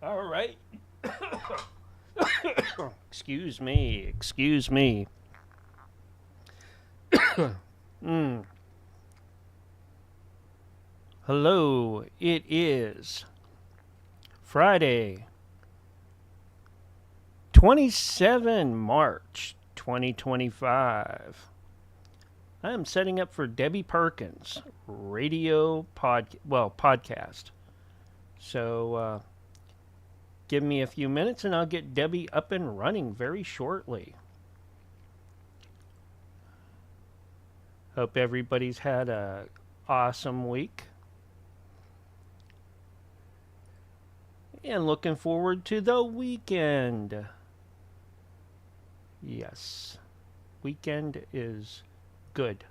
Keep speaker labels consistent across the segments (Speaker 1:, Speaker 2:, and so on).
Speaker 1: All right. Excuse me. Excuse me. Mm. Hello. It is Friday, 27 March 2025. I am setting up for Debbie Perkins podcast. So give me a few minutes and I'll get Debbie up and running very shortly. Hope everybody's had a awesome week. And looking forward to the weekend. Yes, weekend is good.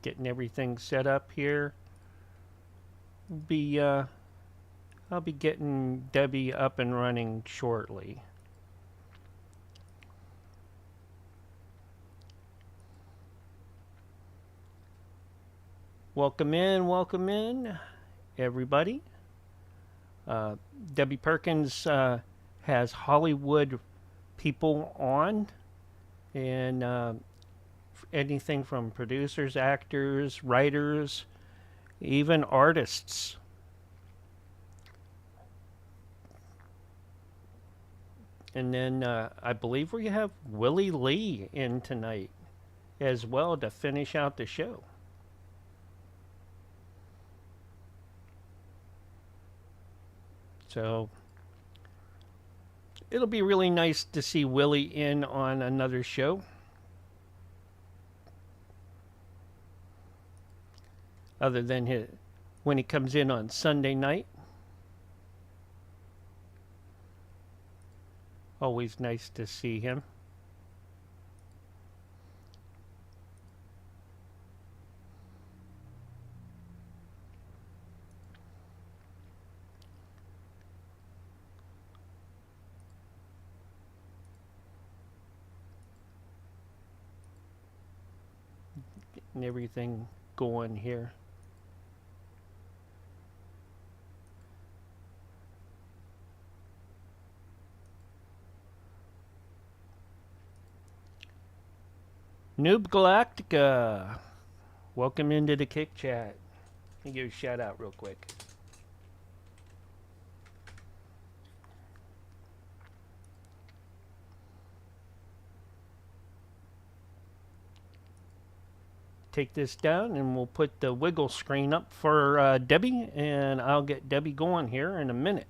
Speaker 1: Getting everything set up here. Be I'll be getting Debbie up and running shortly. Welcome in, everybody. Uh, Debbie Perkins has Hollywood people on, and anything from producers, actors, writers, even artists. And then I believe we have Willie Lee in tonight as well to finish out the show. So it'll be really nice to see Willie in on another show. Other than when he comes in on Sunday night. Always nice to see him. And everything going here. Noob Galactica, welcome into the Kick Chat. Let me give you a shout out real quick. Take this down and we'll put the wiggle screen up for Debbie, and I'll get Debbie going here in a minute.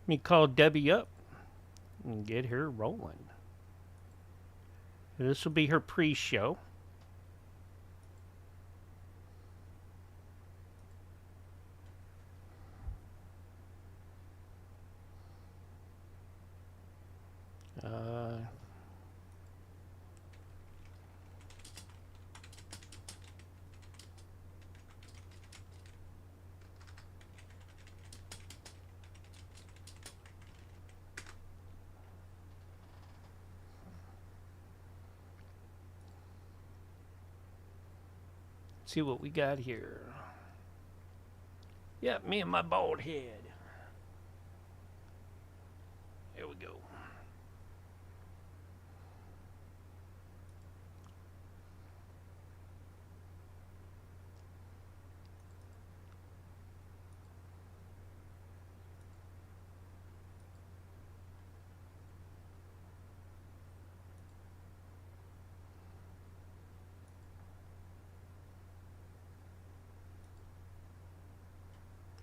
Speaker 1: Let me call Debbie up and get her rolling. This will be her pre-show. Uh, see what we got here. Yeah, me and my bald head. There we go.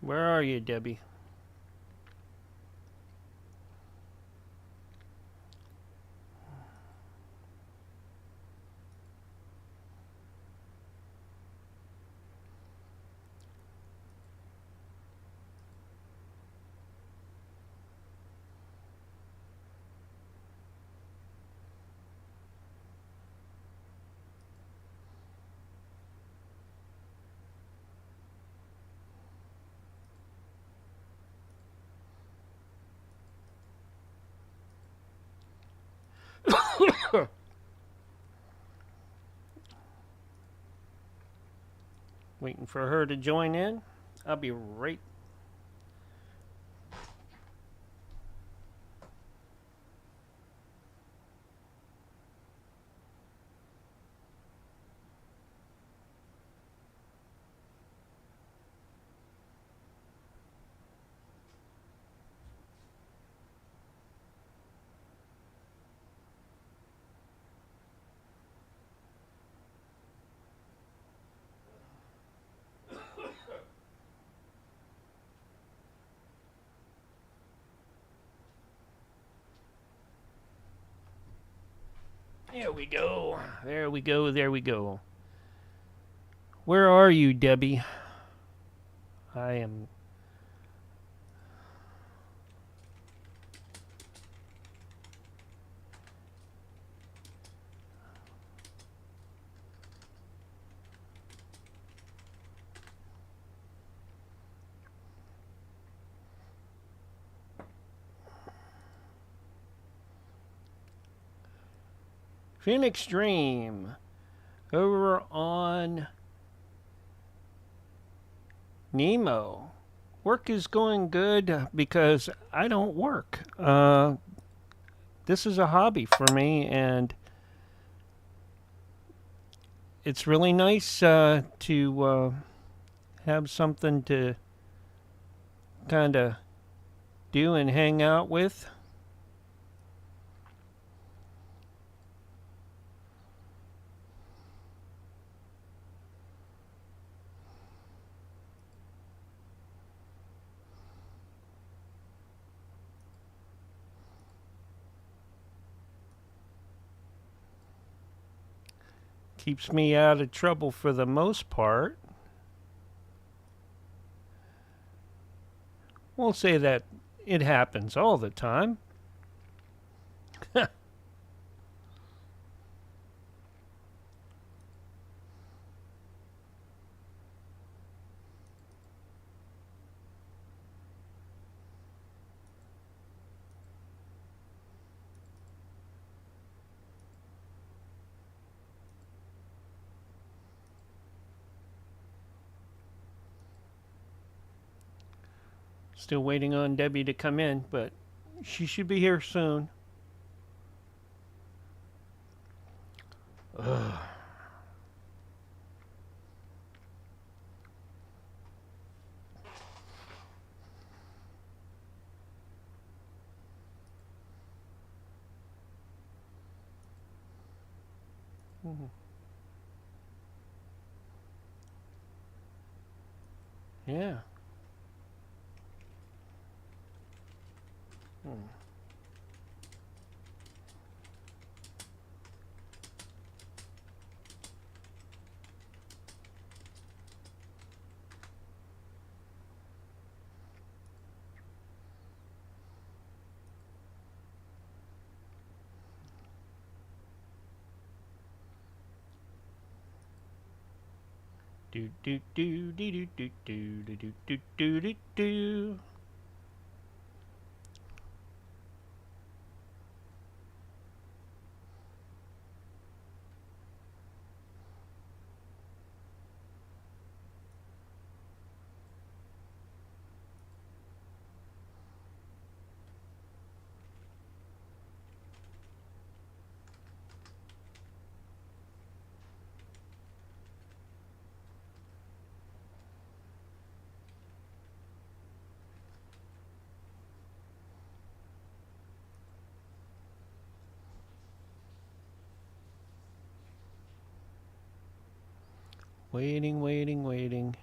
Speaker 1: Where are you, Debbie? Waiting for her to join in. I'll be right. There we go. There we go. There we go. Where are you, Debbie? I am. Phoenix Dream. Over on Nemo. Work is going good because I don't work. This is a hobby for me, and it's really nice to have something to kind of do and hang out with. Keeps me out of trouble for the most part. Won't say that it happens all the time. Still waiting on Debbie to come in, but she should be here soon. Ugh. Mhm. Yeah. Hmm. Do do do do do do do do do do do do. Waiting, waiting, waiting.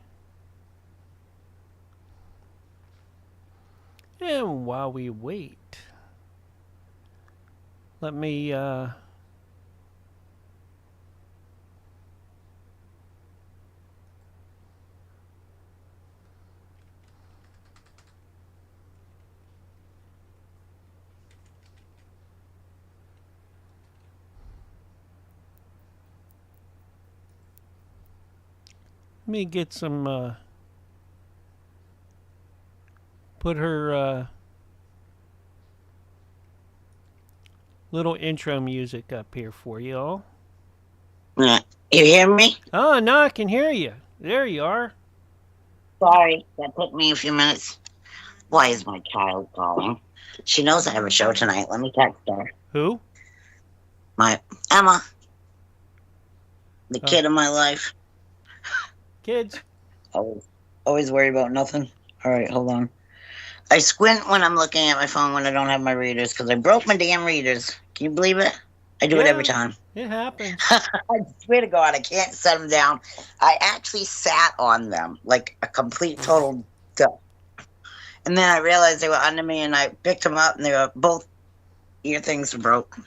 Speaker 1: And while we wait, let me get some put her little intro music up here for y'all.
Speaker 2: You hear me?
Speaker 1: Oh, no, I can hear you. There you are.
Speaker 2: Sorry, that took me a few minutes. Why is my child calling? She knows I have a show tonight. Let me text her.
Speaker 1: Who?
Speaker 2: My Emma, the
Speaker 1: Oh,
Speaker 2: kid of my life.
Speaker 1: kids.
Speaker 2: Always, always worried about nothing. All right, hold on. I squint when I'm looking at my phone when I don't have my readers because I broke my damn readers. Can you believe it? I do it every
Speaker 1: Yeah,
Speaker 2: time.
Speaker 1: it happens.
Speaker 2: I swear to God, I can't set them down. I actually sat on them like a complete total duck. And then I realized they were under me, and I picked them up, and they were both ear things were broke.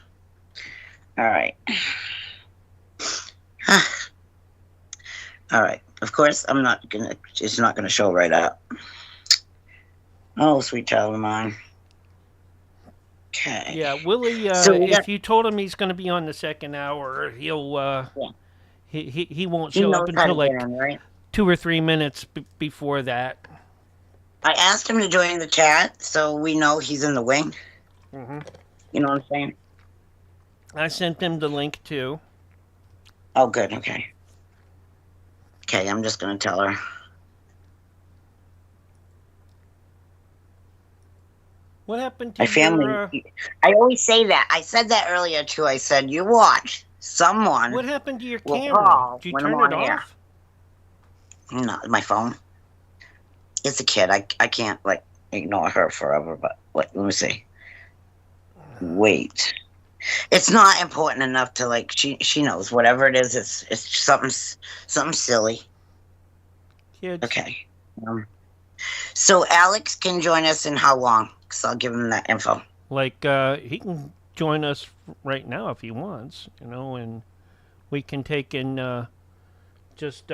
Speaker 2: All right. All right. Of course, I'm not gonna. It's not gonna show right up. Oh, sweet child of mine. Okay.
Speaker 1: Yeah, Willie.
Speaker 2: So we got.
Speaker 1: If you told him he's going to be on the second hour, he'll
Speaker 2: Yeah.
Speaker 1: he won't
Speaker 2: He
Speaker 1: show up
Speaker 2: knows how to
Speaker 1: until
Speaker 2: get
Speaker 1: like
Speaker 2: in, right?
Speaker 1: 2 or 3 minutes before that.
Speaker 2: I asked him to join the chat, so we know he's in the wing.
Speaker 1: Hmm.
Speaker 2: You know what I'm saying?
Speaker 1: I sent him the link too.
Speaker 2: Oh, good. Okay. Okay, I'm just gonna tell her.
Speaker 1: What happened to
Speaker 2: My family.
Speaker 1: your?
Speaker 2: I always say that. I said that earlier too. I said, "You watch. Someone
Speaker 1: What happened to your
Speaker 2: will
Speaker 1: camera?
Speaker 2: call
Speaker 1: Did you
Speaker 2: when I'm
Speaker 1: turn it
Speaker 2: on air."
Speaker 1: off?
Speaker 2: Not my phone. It's a kid. I can't like ignore her forever. But let me see. Wait. It's not important enough to like. She knows whatever it is. It's something silly.
Speaker 1: Kids.
Speaker 2: Okay. Um, so Alex can join us in how long? Because I'll give him that info.
Speaker 1: Like he can join us right now if he wants, and we can take and just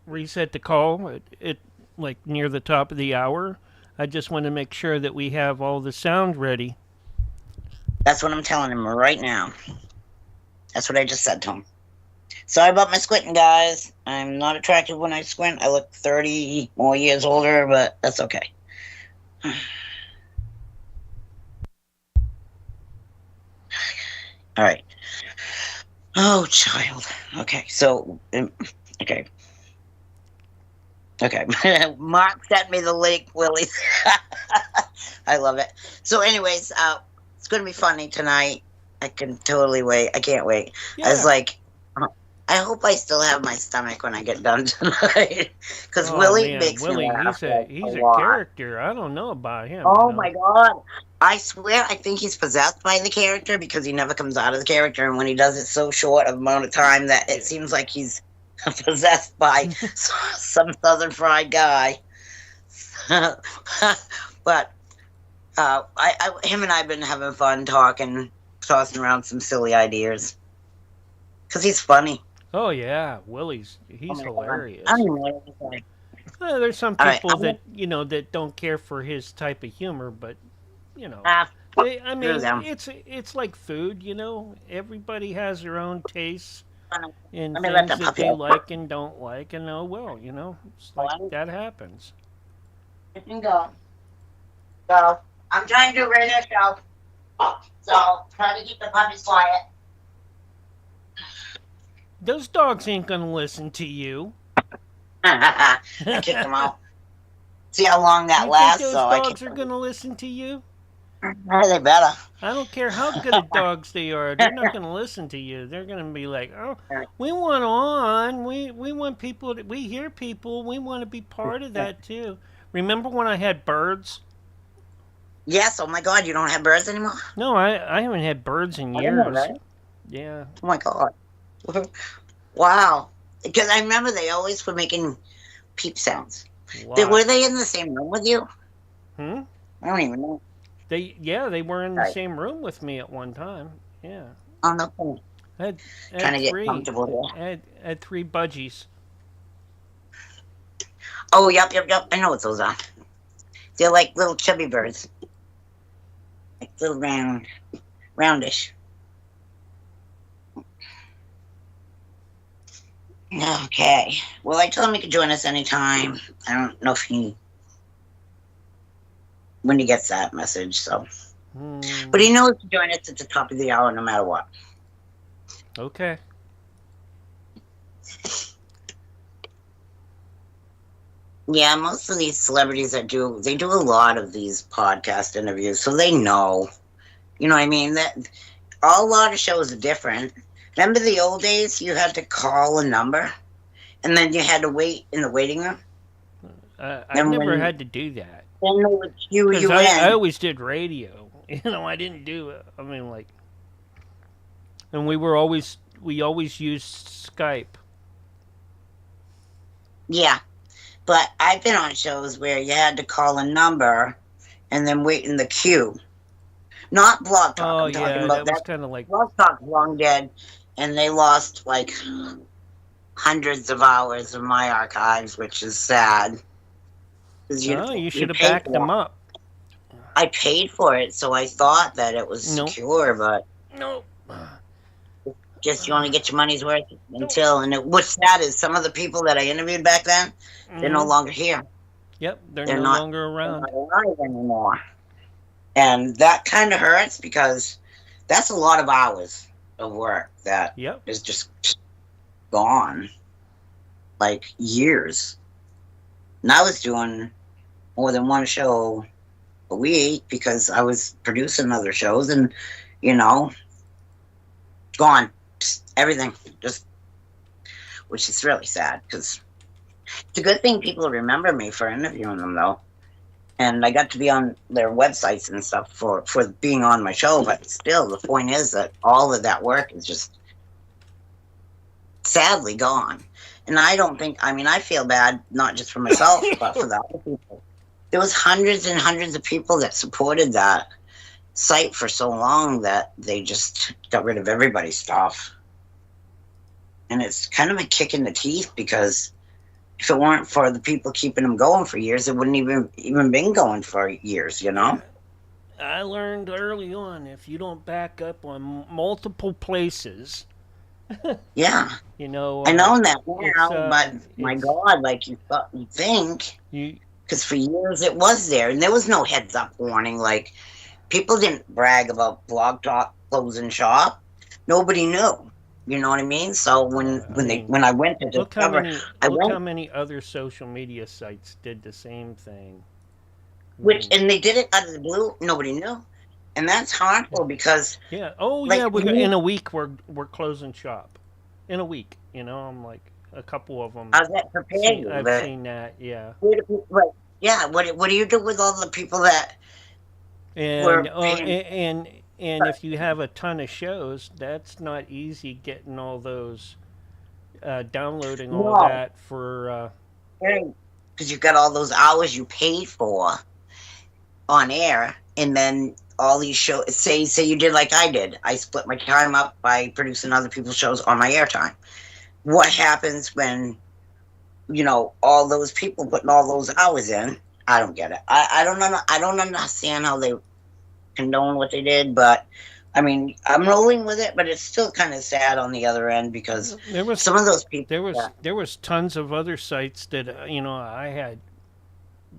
Speaker 1: reset the call at like near the top of the hour. I just want to make sure that we have all the sound ready.
Speaker 2: That's what I'm telling him right now. That's what I just said to him. Sorry about my squinting, guys. I'm not attractive when I squint. I look 30 more years older, but that's okay. All right. Oh, child. Okay, so, okay. Okay. Mark sent me the link, Willie. I love it. So, anyways, it's going to be funny tonight. I can totally wait. I can't wait. I was
Speaker 1: Yeah.
Speaker 2: like, I hope I still have my stomach when I get done tonight. Because
Speaker 1: Oh
Speaker 2: Willie
Speaker 1: man,
Speaker 2: makes me
Speaker 1: Willie,
Speaker 2: laugh like, a
Speaker 1: he's a
Speaker 2: lot.
Speaker 1: character. I don't know about him.
Speaker 2: Oh my God. I swear, I think he's possessed by the character because he never comes out of the character. And when he does it so short of amount of time that it seems like he's possessed by some Southern fried guy. But him and I have been having fun talking, tossing around some silly ideas. Because he's funny.
Speaker 1: Oh yeah, he's
Speaker 2: Oh my God.
Speaker 1: hilarious.
Speaker 2: I don't even know what to say.
Speaker 1: There's some
Speaker 2: All right.
Speaker 1: people that that don't care for his type of humor, but you know,
Speaker 2: Ah,
Speaker 1: I
Speaker 2: screw
Speaker 1: mean,
Speaker 2: them.
Speaker 1: it's like food. Everybody has their own tastes in
Speaker 2: Let me let
Speaker 1: things
Speaker 2: the
Speaker 1: that
Speaker 2: puppy
Speaker 1: they
Speaker 2: out.
Speaker 1: like and don't like, and it's like
Speaker 2: Oh,
Speaker 1: that happens.
Speaker 2: you can go. So, I'm trying to do a radio show. So, try to keep the puppies quiet.
Speaker 1: Those dogs ain't gonna listen to you.
Speaker 2: I kicked them out. See how long that
Speaker 1: You think
Speaker 2: lasts?
Speaker 1: those
Speaker 2: So, I
Speaker 1: dogs
Speaker 2: kicked
Speaker 1: are
Speaker 2: them.
Speaker 1: gonna listen to you?
Speaker 2: They better.
Speaker 1: I don't care how good of dogs they are. They're not going to listen to you. They're going to be like, "Oh, we want on. We want people. We hear people. We want to be part of that too." Remember when I had birds?
Speaker 2: Yes, oh my God, you don't have birds anymore?
Speaker 1: No, I haven't had birds in
Speaker 2: I didn't know
Speaker 1: years.
Speaker 2: that.
Speaker 1: Yeah.
Speaker 2: Oh my God. Wow. Because I remember they always were making peep sounds. Were
Speaker 1: Lots.
Speaker 2: they in the same room with you?
Speaker 1: Hmm.
Speaker 2: I don't even know.
Speaker 1: They were in the
Speaker 2: Right.
Speaker 1: same room with me at one time. Yeah.
Speaker 2: Oh, no. Point.
Speaker 1: I
Speaker 2: Trying
Speaker 1: had
Speaker 2: to get
Speaker 1: three.
Speaker 2: comfortable here.
Speaker 1: I had three budgies.
Speaker 2: Oh, yep. I know what those are. They're like little chubby birds. Like little roundish. Okay. Well, I told him he could join us anytime. I don't know when he gets that message, so. But he knows to join us at the top of the hour no matter what.
Speaker 1: Okay.
Speaker 2: Yeah, most of these celebrities they do a lot of these podcast interviews, so they know. You know what I mean? That a lot of shows are different. Remember the old days? You had to call a number, and then you had to wait in the waiting room.
Speaker 1: I
Speaker 2: And
Speaker 1: never had to do that
Speaker 2: then they would cue
Speaker 1: because
Speaker 2: you
Speaker 1: I
Speaker 2: in.
Speaker 1: always did radio. I didn't do. I mean, like, and we always used Skype.
Speaker 2: Yeah, but I've been on shows where you had to call a number and then wait in the queue. Not Blog Talk.
Speaker 1: Oh
Speaker 2: I'm talking
Speaker 1: yeah,
Speaker 2: about
Speaker 1: that was
Speaker 2: that.
Speaker 1: kind of like.
Speaker 2: Blog Talk's long dead, and they lost like hundreds of hours of my archives, which is sad. Because
Speaker 1: Oh, you
Speaker 2: you
Speaker 1: should have
Speaker 2: paid
Speaker 1: backed
Speaker 2: for
Speaker 1: them
Speaker 2: it.
Speaker 1: up.
Speaker 2: I paid for it, so I thought that it was
Speaker 1: Nope.
Speaker 2: secure, but
Speaker 1: Nope.
Speaker 2: just you only get your money's worth
Speaker 1: Nope.
Speaker 2: until. And what's sad is some of the people that I interviewed back then, they're no
Speaker 1: Hmm.
Speaker 2: longer here.
Speaker 1: Yep, they're
Speaker 2: They're
Speaker 1: no
Speaker 2: not.
Speaker 1: longer
Speaker 2: They're
Speaker 1: around.
Speaker 2: not alive anymore. And that kind of hurts because that's a lot of hours of work that
Speaker 1: Yep.
Speaker 2: is just gone, like years. And I was doing more than one show a week because I was producing other shows, and you know, gone, just everything, just which is really sad because it's a good thing people remember me for interviewing them though. And I got to be on their websites and stuff for being on my show. But still, the point is that all of that work is just sadly gone. And I don't think, I mean, I feel bad, not just for myself, but for the other people. There was hundreds and hundreds of people that supported that site for so long that they just got rid of everybody's stuff. And it's kind of a kick in the teeth because if it weren't for the people keeping them going for years, it wouldn't even been going for years, you know?
Speaker 1: I learned early on if you don't back up on multiple places,
Speaker 2: Yeah.
Speaker 1: you know,
Speaker 2: I know that
Speaker 1: it's
Speaker 2: now, but my
Speaker 1: it's
Speaker 2: God, like you think,
Speaker 1: you.
Speaker 2: because for years it was there, and there was no heads up warning. Like people didn't brag about Blog Talk closing shop. Nobody knew. You know what I mean? So
Speaker 1: I mean,
Speaker 2: when I went to discover, I
Speaker 1: look how
Speaker 2: went,
Speaker 1: many other social media sites did the same thing. I
Speaker 2: which
Speaker 1: mean,
Speaker 2: and they did it out of the blue. Nobody knew, and that's harmful because
Speaker 1: yeah. Oh yeah,
Speaker 2: like
Speaker 1: we're in a week we're closing shop. In a week, I'm like a couple of them.
Speaker 2: I was that prepared you,
Speaker 1: I've
Speaker 2: but
Speaker 1: seen that, yeah.
Speaker 2: like, yeah, what do you do with all the people that
Speaker 1: And
Speaker 2: were
Speaker 1: uh,
Speaker 2: paying?
Speaker 1: and and if you have a ton of shows, that's not easy getting all those downloading all of
Speaker 2: No,
Speaker 1: that for
Speaker 2: because you've got all those hours you paid for on air, and then all these shows. Say you did like I did. I split my time up by producing other people's shows on my airtime. What happens when all those people putting all those hours in? I don't get it. I don't know. I don't understand how they condone what they did, but I mean, I'm rolling with it. But it's still kind of sad on the other end because
Speaker 1: there was
Speaker 2: some of those people.
Speaker 1: there was
Speaker 2: Yeah,
Speaker 1: there was tons of other sites that I had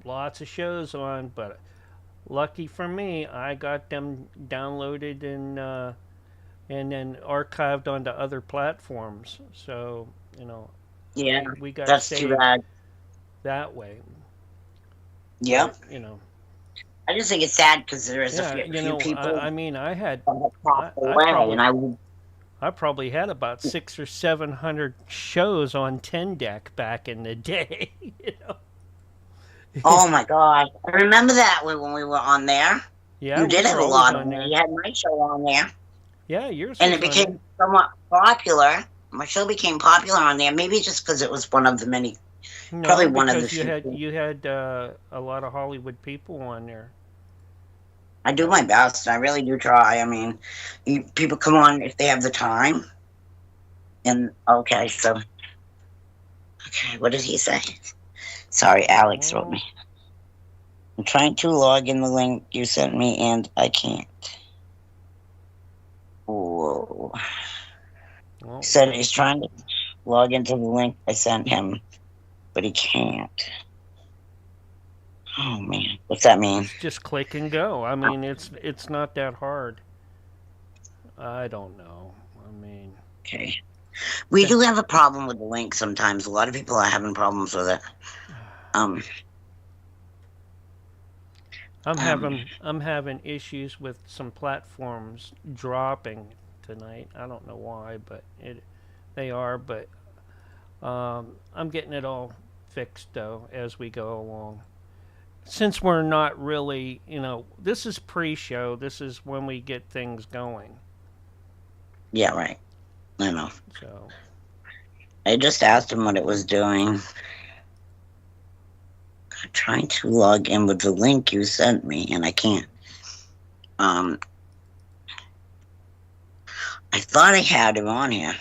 Speaker 1: lots of shows on, but lucky for me, I got them downloaded and then archived onto other platforms. So
Speaker 2: yeah,
Speaker 1: we got
Speaker 2: that's too
Speaker 1: saved
Speaker 2: bad.
Speaker 1: that way.
Speaker 2: Yeah,
Speaker 1: But
Speaker 2: I just think it's sad because there is a
Speaker 1: yeah,
Speaker 2: few people
Speaker 1: I mean,
Speaker 2: that have passed
Speaker 1: I
Speaker 2: away, and
Speaker 1: probably
Speaker 2: I would.
Speaker 1: I probably had about 600 or 700 shows on 10 deck back in the day.
Speaker 2: Oh my God, I remember that when we were on there.
Speaker 1: Yeah,
Speaker 2: You
Speaker 1: we
Speaker 2: did have
Speaker 1: were
Speaker 2: a
Speaker 1: always
Speaker 2: lot
Speaker 1: on
Speaker 2: on there.
Speaker 1: there.
Speaker 2: You had my show on there,
Speaker 1: Yeah, yours
Speaker 2: and
Speaker 1: was
Speaker 2: it
Speaker 1: on there.
Speaker 2: became somewhat popular. My show became popular on there, maybe just because it was one of the many, probably
Speaker 1: No,
Speaker 2: one of the
Speaker 1: because you had
Speaker 2: few.
Speaker 1: you had a lot of Hollywood people on there.
Speaker 2: I do my best. I really do try. I mean, people come on if they have the time. And okay, so okay, what did he say? Sorry, Alex wrote
Speaker 1: Well,
Speaker 2: me. I'm trying to log in the link you sent me, and I can't. Whoa.
Speaker 1: well,
Speaker 2: He said he's trying to log into the link I sent him, but he can't. Oh man, what's that mean?
Speaker 1: just click and go. I mean, it's not that hard. I don't know. I mean,
Speaker 2: Okay. We do have a problem with the link sometimes. A lot of people are having problems with it. Um,
Speaker 1: I'm having issues with some platforms dropping tonight. I don't know why, but they are. But I'm getting it all fixed though as we go along. Since we're not really, this is pre-show. This is when we get things going.
Speaker 2: yeah, right. I know.
Speaker 1: So
Speaker 2: I just asked him what it was doing. I'm trying to log in with the link you sent me, and I can't. I thought I had him on here.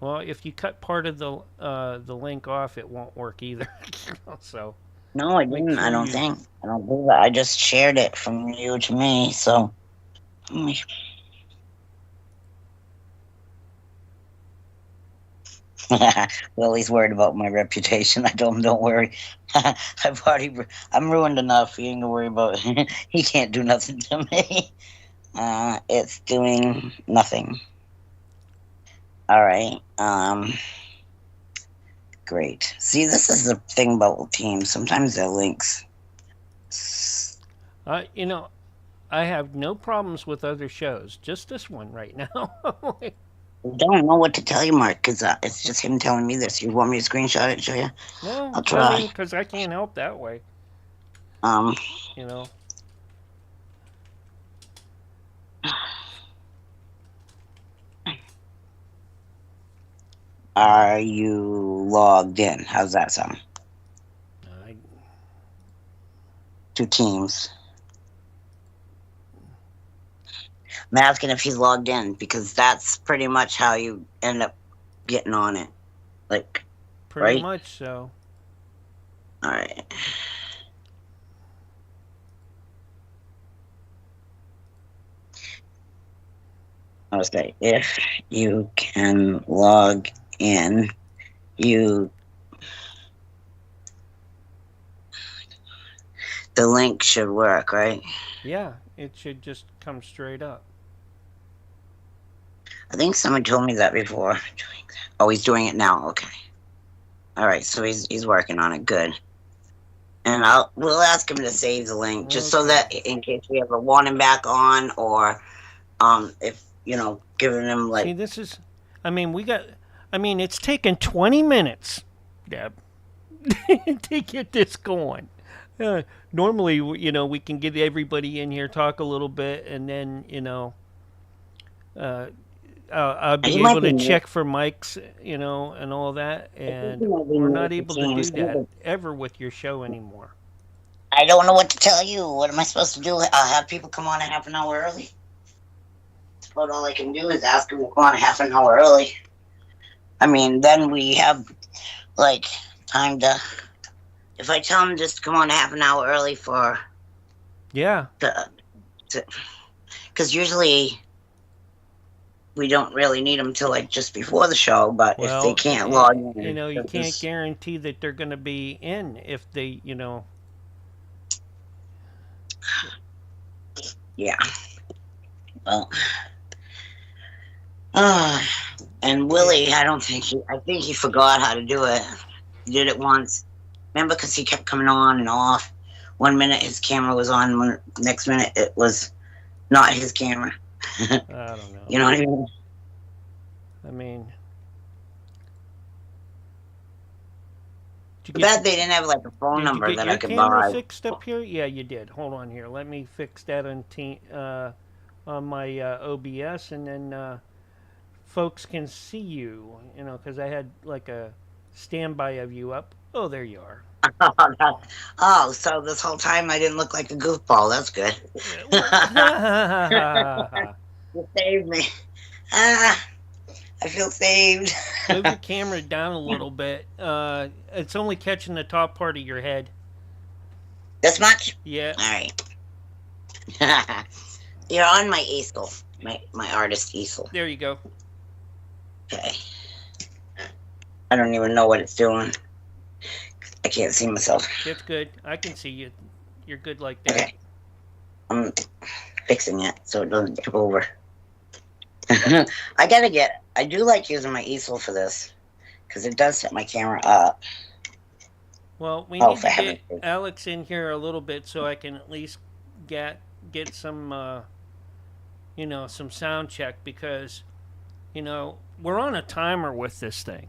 Speaker 1: well, if you cut part of the link off, it won't work either. So
Speaker 2: No, I
Speaker 1: make
Speaker 2: didn't.
Speaker 1: sure
Speaker 2: I don't
Speaker 1: you.
Speaker 2: think. I don't do that. I just shared it from you to me. So, Willie's worried about my reputation. I told him, don't worry. I'm ruined enough. You ain't gonna worry about it. He can't do nothing to me. It's doing nothing. All right. Great. See, this is the thing about teams. Sometimes they're links.
Speaker 1: I have no problems with other shows. Just this one right now.
Speaker 2: I don't know what to tell you, Mark, because it's just him telling me this. You want me to screenshot it and show you?
Speaker 1: No,
Speaker 2: I'll try.
Speaker 1: I mean, because I can't help that way. You know.
Speaker 2: Are you logged in? How's that sound? To Teams. I'm asking if he's logged in because that's pretty much how you end up getting on it. Like,
Speaker 1: pretty
Speaker 2: right?
Speaker 1: much so.
Speaker 2: All right. Okay, if you can log in, the link should work, right?
Speaker 1: Yeah, it should just come straight up.
Speaker 2: I think someone told me that before. Oh, he's doing it now. Okay. All right, so he's working on it. Good. And we'll ask him to save the link just so that in case we ever want him back on, or if giving him like.
Speaker 1: See, this is. It's taken 20 minutes, Deb, to get this going. Normally, we can get everybody in here, talk a little bit, and then, I'll be able to check for mics, and all that. And we're not able to do that ever with your show anymore.
Speaker 2: I don't know what to tell you. What am I supposed to do? I'll have people come on a half an hour early. That's about all I can do is ask them to come on a half an hour early. I mean, then we have, like, time to... If I tell them just to come on a half an hour early for...
Speaker 1: Yeah.
Speaker 2: Because usually we don't really need them till, like, just before the show, but if they can't log in...
Speaker 1: you can't guarantee that they're going to be in if they,
Speaker 2: Yeah. Well... and Willie, I think he forgot how to do it. He did it once. Remember, because he kept coming on and off. 1 minute his camera was on, next minute it was not his camera.
Speaker 1: I don't know.
Speaker 2: You know what I mean?
Speaker 1: I mean...
Speaker 2: Bet they didn't have like a phone number that I could buy. Did you get your camera
Speaker 1: fixed up here? Yeah, you did. Hold on here. Let me fix that on my OBS, and then folks can see you, because I had like a standby of you up. Oh, there you are.
Speaker 2: Oh, so this whole time I didn't look like a goofball. That's good. You saved me. I feel saved.
Speaker 1: Move your camera down a little bit. It's only catching the top part of your head.
Speaker 2: This much?
Speaker 1: Yeah.
Speaker 2: All right. You're on my easel, my artist easel.
Speaker 1: There you go.
Speaker 2: Okay. I don't even know what it's doing. I can't see myself.
Speaker 1: It's good. I can see you. You're good like that.
Speaker 2: Okay. I'm fixing it so it doesn't tip over. I do like using my easel for this. because it does set my camera up.
Speaker 1: Well, we
Speaker 2: Oh,
Speaker 1: need
Speaker 2: for
Speaker 1: to get
Speaker 2: heaven's sake.
Speaker 1: Alex in here a little bit so I can at least get some some sound check because we're on a timer with this thing.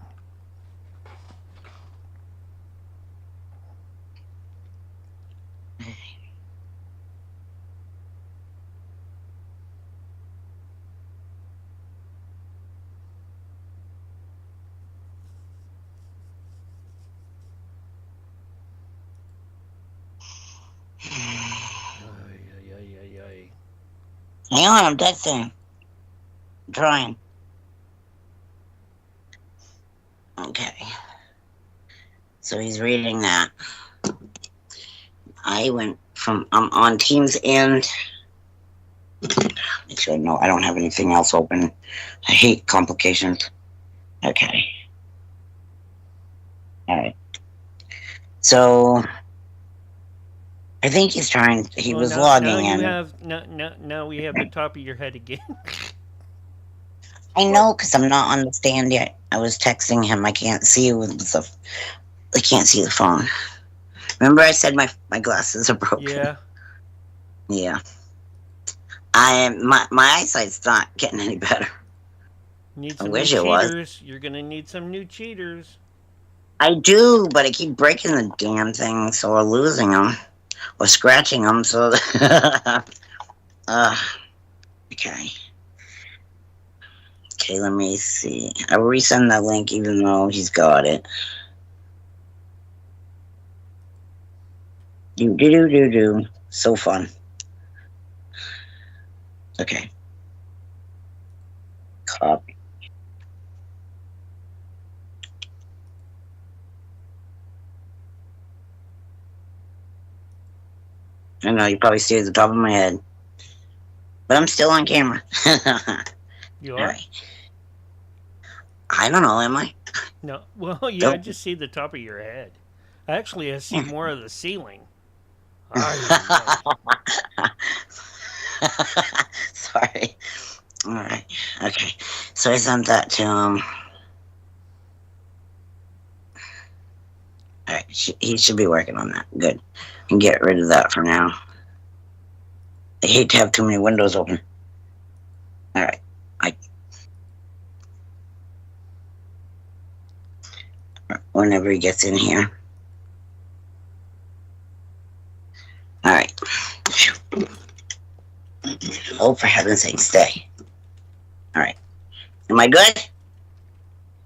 Speaker 1: Ay, ay, ay, ay, ay.
Speaker 2: Hang on, I'm texting. I'm trying. Okay. So he's reading that. I'm on Teams end. Make sure no, I don't have anything else open. I hate complications. Okay. All right. So I think he's trying. He
Speaker 1: Well,
Speaker 2: was
Speaker 1: now
Speaker 2: logging
Speaker 1: you
Speaker 2: in.
Speaker 1: have now we have the top of your head again.
Speaker 2: I know because I'm not on the stand yet. I was texting him. I can't see I can't see the phone. Remember, I said my glasses are broken.
Speaker 1: Yeah.
Speaker 2: Yeah. My eyesight's not getting any better.
Speaker 1: Need
Speaker 2: I
Speaker 1: some new
Speaker 2: wish it was.
Speaker 1: cheaters. You're gonna need some new cheaters.
Speaker 2: I do, but I keep breaking the damn thing, so we're losing them or scratching them. So, okay. Okay, let me see. I'll resend that link, even though he's got it. Do. So fun. Okay. Copy. I know you probably see it at the top of my head, but I'm still on camera.
Speaker 1: You are?
Speaker 2: All right. I don't know, am I?
Speaker 1: No. Well, yeah, I just see the top of your head. Actually, I see more of the ceiling. Ay,
Speaker 2: Sorry. All right. Okay. So I sent that to him. All right. He should be working on that. Good. And get rid of that for now. I hate to have too many windows open. All right. Whenever he gets in here. All right. Oh, for heaven's sake, stay. All right. Am I good?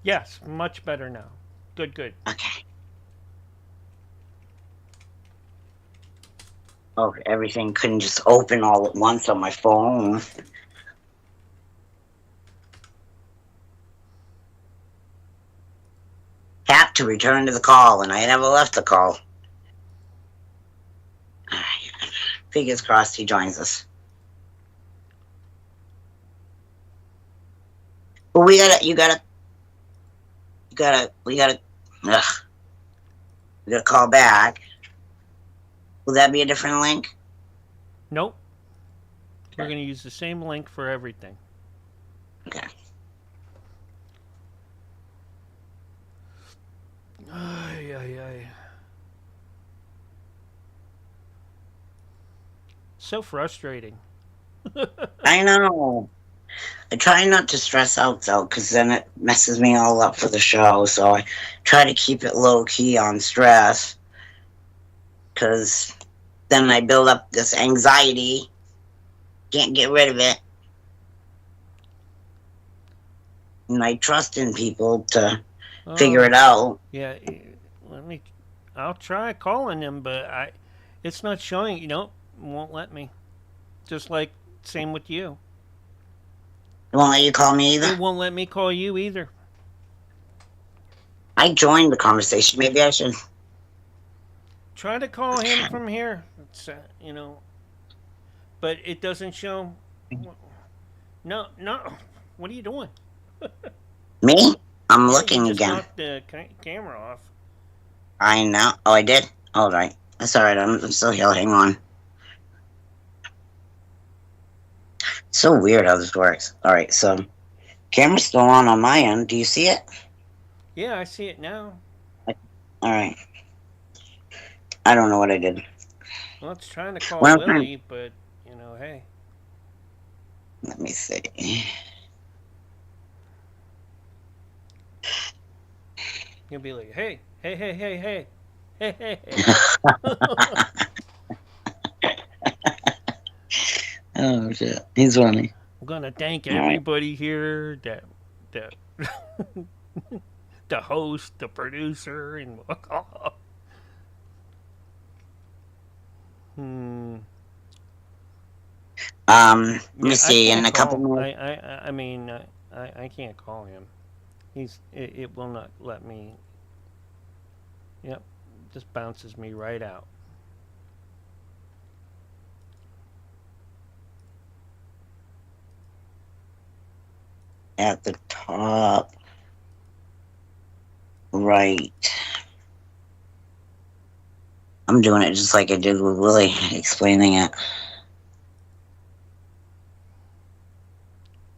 Speaker 1: Yes, much better now. Good.
Speaker 2: Okay. Oh, everything couldn't just open all at once on my phone. Tap to return to the call, and I never left the call. All right. Fingers crossed he joins us. But we gotta call back. Will that be a different link?
Speaker 1: Nope. We're going to use the same link for everything.
Speaker 2: Okay.
Speaker 1: Ay. So frustrating.
Speaker 2: I know. I try not to stress out though, because then it messes me all up for the show. So I try to keep it low key on stress, because then I build up this anxiety. Can't get rid of it. And I trust in people to figure it out.
Speaker 1: Yeah, I'll try calling him, but it's not showing. Nope, won't let me. Just like same with you.
Speaker 2: It won't let you call me either?
Speaker 1: It won't let me call you either.
Speaker 2: I joined the conversation. Maybe I should
Speaker 1: try to call him from here. It's, but it doesn't show. No. What are you doing?
Speaker 2: Me? I'm
Speaker 1: Yeah,
Speaker 2: looking
Speaker 1: you just
Speaker 2: again.
Speaker 1: knocked the camera off.
Speaker 2: I know. Oh, I did? All right. That's all right. I'm still here. Hang on. So weird how this works. All right. So, camera's still on my end. Do you see it?
Speaker 1: Yeah, I see it now.
Speaker 2: All right. I don't know what I did.
Speaker 1: Well, it's trying to call
Speaker 2: What I'm trying.
Speaker 1: Willie, but hey,
Speaker 2: Let me see.
Speaker 1: he'll be like, hey, hey, hey, hey, hey, hey, hey, hey.
Speaker 2: Oh shit, he's funny.
Speaker 1: I'm gonna thank
Speaker 2: All right.
Speaker 1: everybody here that the host, the producer, and hmm.
Speaker 2: Let me
Speaker 1: Yeah, I
Speaker 2: see. In
Speaker 1: can't
Speaker 2: a couple
Speaker 1: call.
Speaker 2: minutes.
Speaker 1: I mean, I can't call him. It will not let me. Yep, just bounces me right out.
Speaker 2: At the top right. I'm doing it just like I did with Willie, explaining it.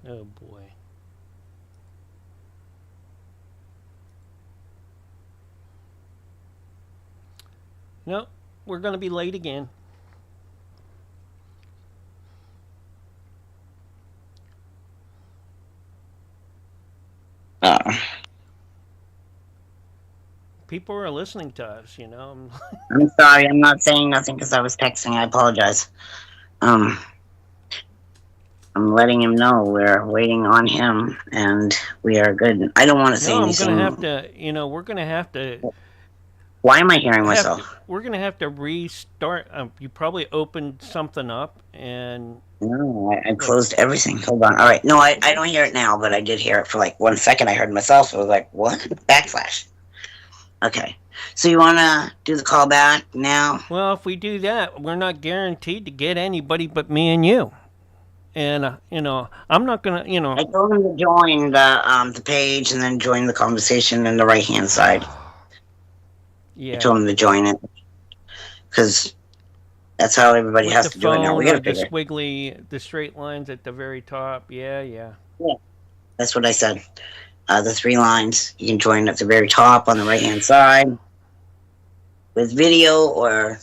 Speaker 1: Oh boy. No, we're gonna be late again.
Speaker 2: Uh,
Speaker 1: People are listening to us.
Speaker 2: I'm sorry. I'm not saying nothing because I was texting. I apologize. Um, I'm letting him know we're waiting on him and we are good. I don't want to say
Speaker 1: No, I'm gonna have
Speaker 2: anything.
Speaker 1: to. We're gonna have to
Speaker 2: Why am I hearing myself?
Speaker 1: we're gonna have to restart. You probably opened something up, and
Speaker 2: No, I
Speaker 1: like,
Speaker 2: closed everything. Hold on. All right. No, I don't hear it now, but I did hear it for like 1 second. I heard myself. I was like, what? Backslash. Okay. So you want to do the call back now?
Speaker 1: well, if we do that, we're not guaranteed to get anybody but me and you. And I'm not gonna.
Speaker 2: I told him to join the page and then join the conversation in the right hand side. I
Speaker 1: Yeah,
Speaker 2: told him to join it because that's how everybody
Speaker 1: with
Speaker 2: has
Speaker 1: the
Speaker 2: to do it now. We
Speaker 1: phone
Speaker 2: got
Speaker 1: or
Speaker 2: to
Speaker 1: the
Speaker 2: figure.
Speaker 1: squiggly, the straight lines at the very top. Yeah, yeah.
Speaker 2: Yeah, that's what I said. The 3 lines. You can join at the very top on the right hand side with video or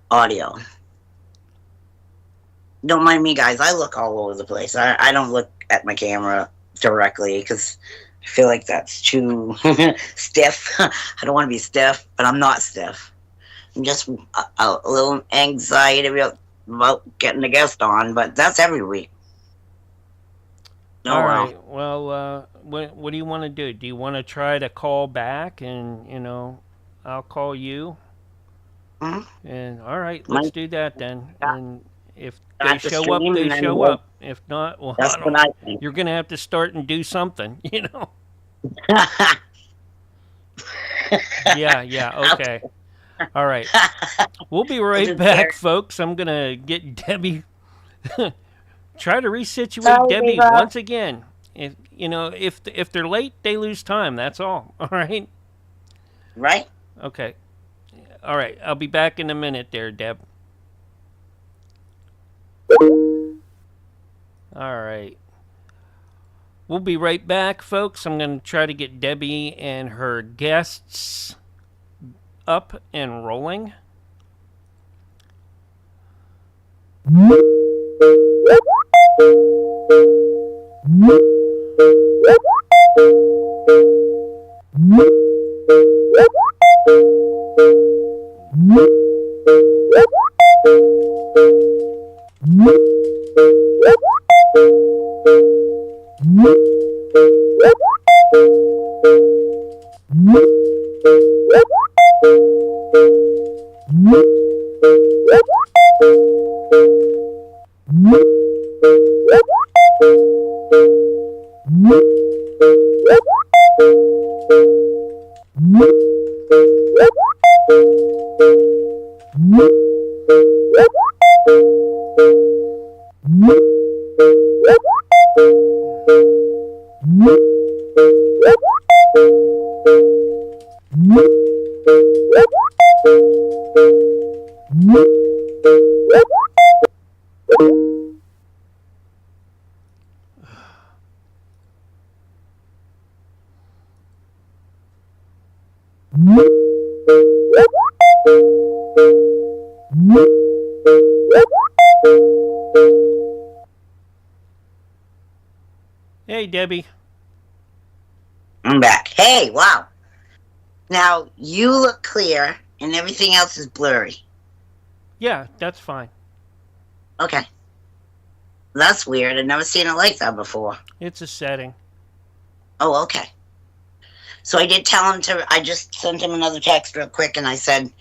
Speaker 2: audio. Don't mind me, guys. I look all over the place. I don't look at my camera directly because I feel like that's too stiff. I don't want to be stiff, but I'm not stiff. I'm just a little anxiety about getting a guest on, but that's every week. Oh
Speaker 1: All
Speaker 2: well.
Speaker 1: right. Well, what do you want to do? Do you want to try to call back, and I'll call you.
Speaker 2: Hmm.
Speaker 1: And all right, let's
Speaker 2: Might
Speaker 1: do that then. And if they
Speaker 2: start the
Speaker 1: show up,
Speaker 2: stream
Speaker 1: they
Speaker 2: and then
Speaker 1: show up. If not, well,
Speaker 2: that's
Speaker 1: I
Speaker 2: what
Speaker 1: don't.
Speaker 2: I think.
Speaker 1: You're gonna have to start and do something. Yeah, yeah. Okay. All right. We'll be
Speaker 2: I'll
Speaker 1: right
Speaker 2: do
Speaker 1: back,
Speaker 2: care.
Speaker 1: folks. I'm gonna get Debbie. Try to resituate
Speaker 2: Sorry,
Speaker 1: Debbie
Speaker 2: Viva.
Speaker 1: once again. If they're late, they lose time. That's all. All right.
Speaker 2: Right?
Speaker 1: Okay. All right. I'll be back in a minute, there, Deb. All right. We'll be right back, folks. I'm going to try to get Debbie and her guests up and rolling. Hey, Debbie.
Speaker 2: I'm back. Hey, wow. Now you look clear and everything else is blurry.
Speaker 1: Yeah, that's fine.
Speaker 2: Okay. That's weird. I've never seen it like that before.
Speaker 1: It's a setting.
Speaker 2: Oh, okay. So I did tell him I just sent him another text real quick and I said,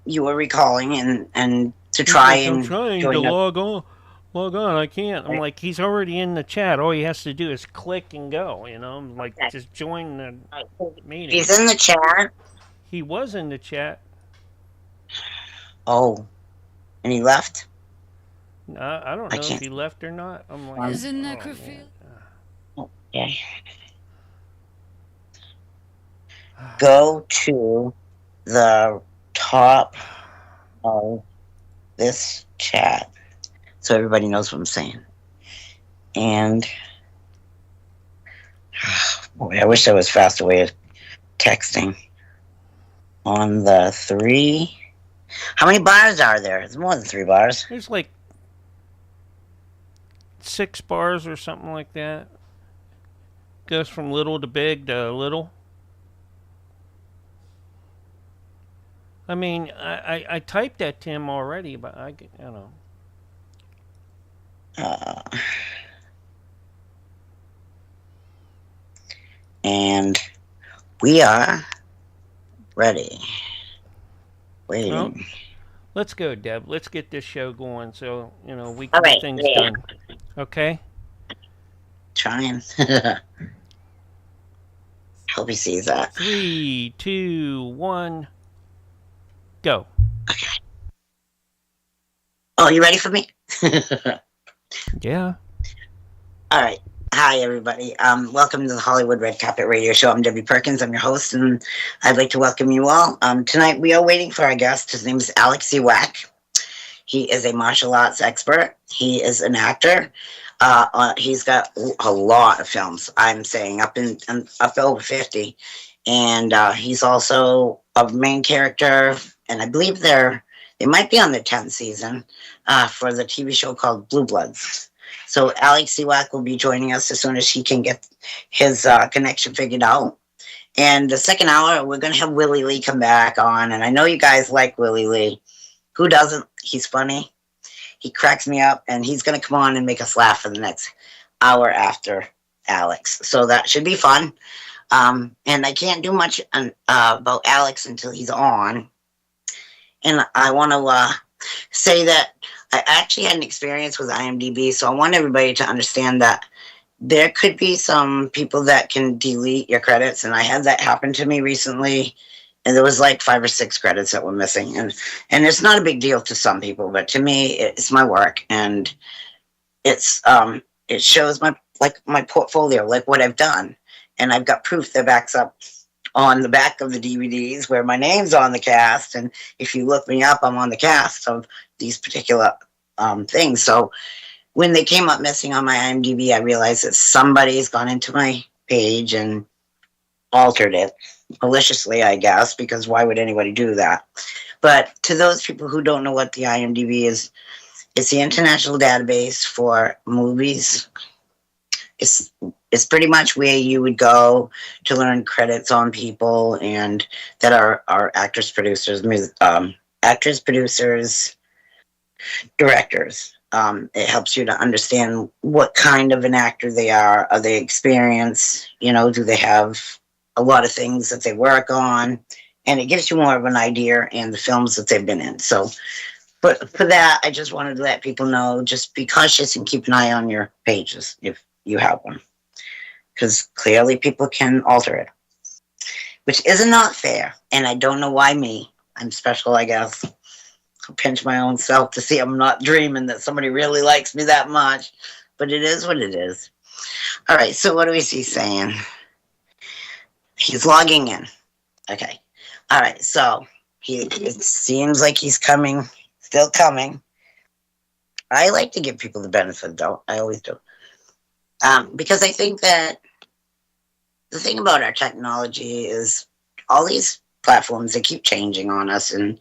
Speaker 2: you were recalling and to try
Speaker 1: He's like, I'm
Speaker 2: and
Speaker 1: trying to
Speaker 2: join up.
Speaker 1: log on. Log on. I can't. I'm like, he's already in the chat. All he has to do is click and go. I'm like,
Speaker 2: Okay.
Speaker 1: just join the meeting.
Speaker 2: He's in the chat.
Speaker 1: He was in the chat.
Speaker 2: Oh. And he left?
Speaker 1: I don't know if he left or not. I'm like,
Speaker 3: Is it necrophilia?
Speaker 2: Okay. Go to the top of this chat so everybody knows what I'm saying. And boy, I wish there was a faster way of texting. On the 3. How many bars are there? It's more than 3 bars.
Speaker 1: There's like 6 bars or something like that. Goes from little to big to little. I mean, I typed that to him already, but I don't know.
Speaker 2: And we are ready. Waiting.
Speaker 1: Well, let's go, Deb. Let's get this show going so, we can get things done. Okay?
Speaker 2: Trying. Hope he sees that.
Speaker 1: 3, 2, 1, go.
Speaker 2: Okay. Oh, you ready for me?
Speaker 1: Yeah.
Speaker 2: All right. Hi, everybody. Welcome to the Hollywood Red Carpet Radio Show. I'm Debbie Perkins. I'm your host, and I'd like to welcome you all. Tonight, we are waiting for our guest. His name is Alex Zwack. He is a martial arts expert. He is an actor. He's got a lot of films, I'm saying, up over 50. And he's also a main character, and I believe they might be on the 10th season for the TV show called Blue Bloods. So Alex Zwack will be joining us as soon as he can get his connection figured out. And the second hour, we're going to have Willie Lee come back on. And I know you guys like Willie Lee. Who doesn't? He's funny. He cracks me up. And he's going to come on and make us laugh for the next hour after Alex. So that should be fun. And I can't do much about Alex until he's on. And I want to say that I actually had an experience with IMDb, so I want everybody to understand that there could be some people that can delete your credits, and I had that happen to me recently, and there was like 5 or 6 credits that were missing, and it's not a big deal to some people, but to me, it's my work, and it shows my portfolio, like what I've done, and I've got proof that backs up on the back of the DVDs where my name's on the cast. And if you look me up, I'm on the cast of these particular things. So when they came up missing on my IMDb, I realized that somebody's gone into my page and altered it maliciously, I guess, because why would anybody do that? But to those people who don't know what the IMDb is, it's the international database for movies. It's pretty much where you would go to learn credits on people and that are actors, producers, directors. It helps you to understand what kind of an actor they are. Are they experienced? Do they have a lot of things that they work on? And it gives you more of an idea in the films that they've been in. So, but for that, I just wanted to let people know, just be cautious and keep an eye on your pages if you have one. Because clearly people can alter it, which is not fair. And I don't know why me. I'm special, I guess. I'll pinch my own self to see I'm not dreaming that somebody really likes me that much. But it is what it is. All right, so what do we see saying? He's logging in. Okay. All right, so it seems like he's coming, still coming. I like to give people the benefit, though. I always do. Because I think that the thing about our technology is all these platforms, they keep changing on us, and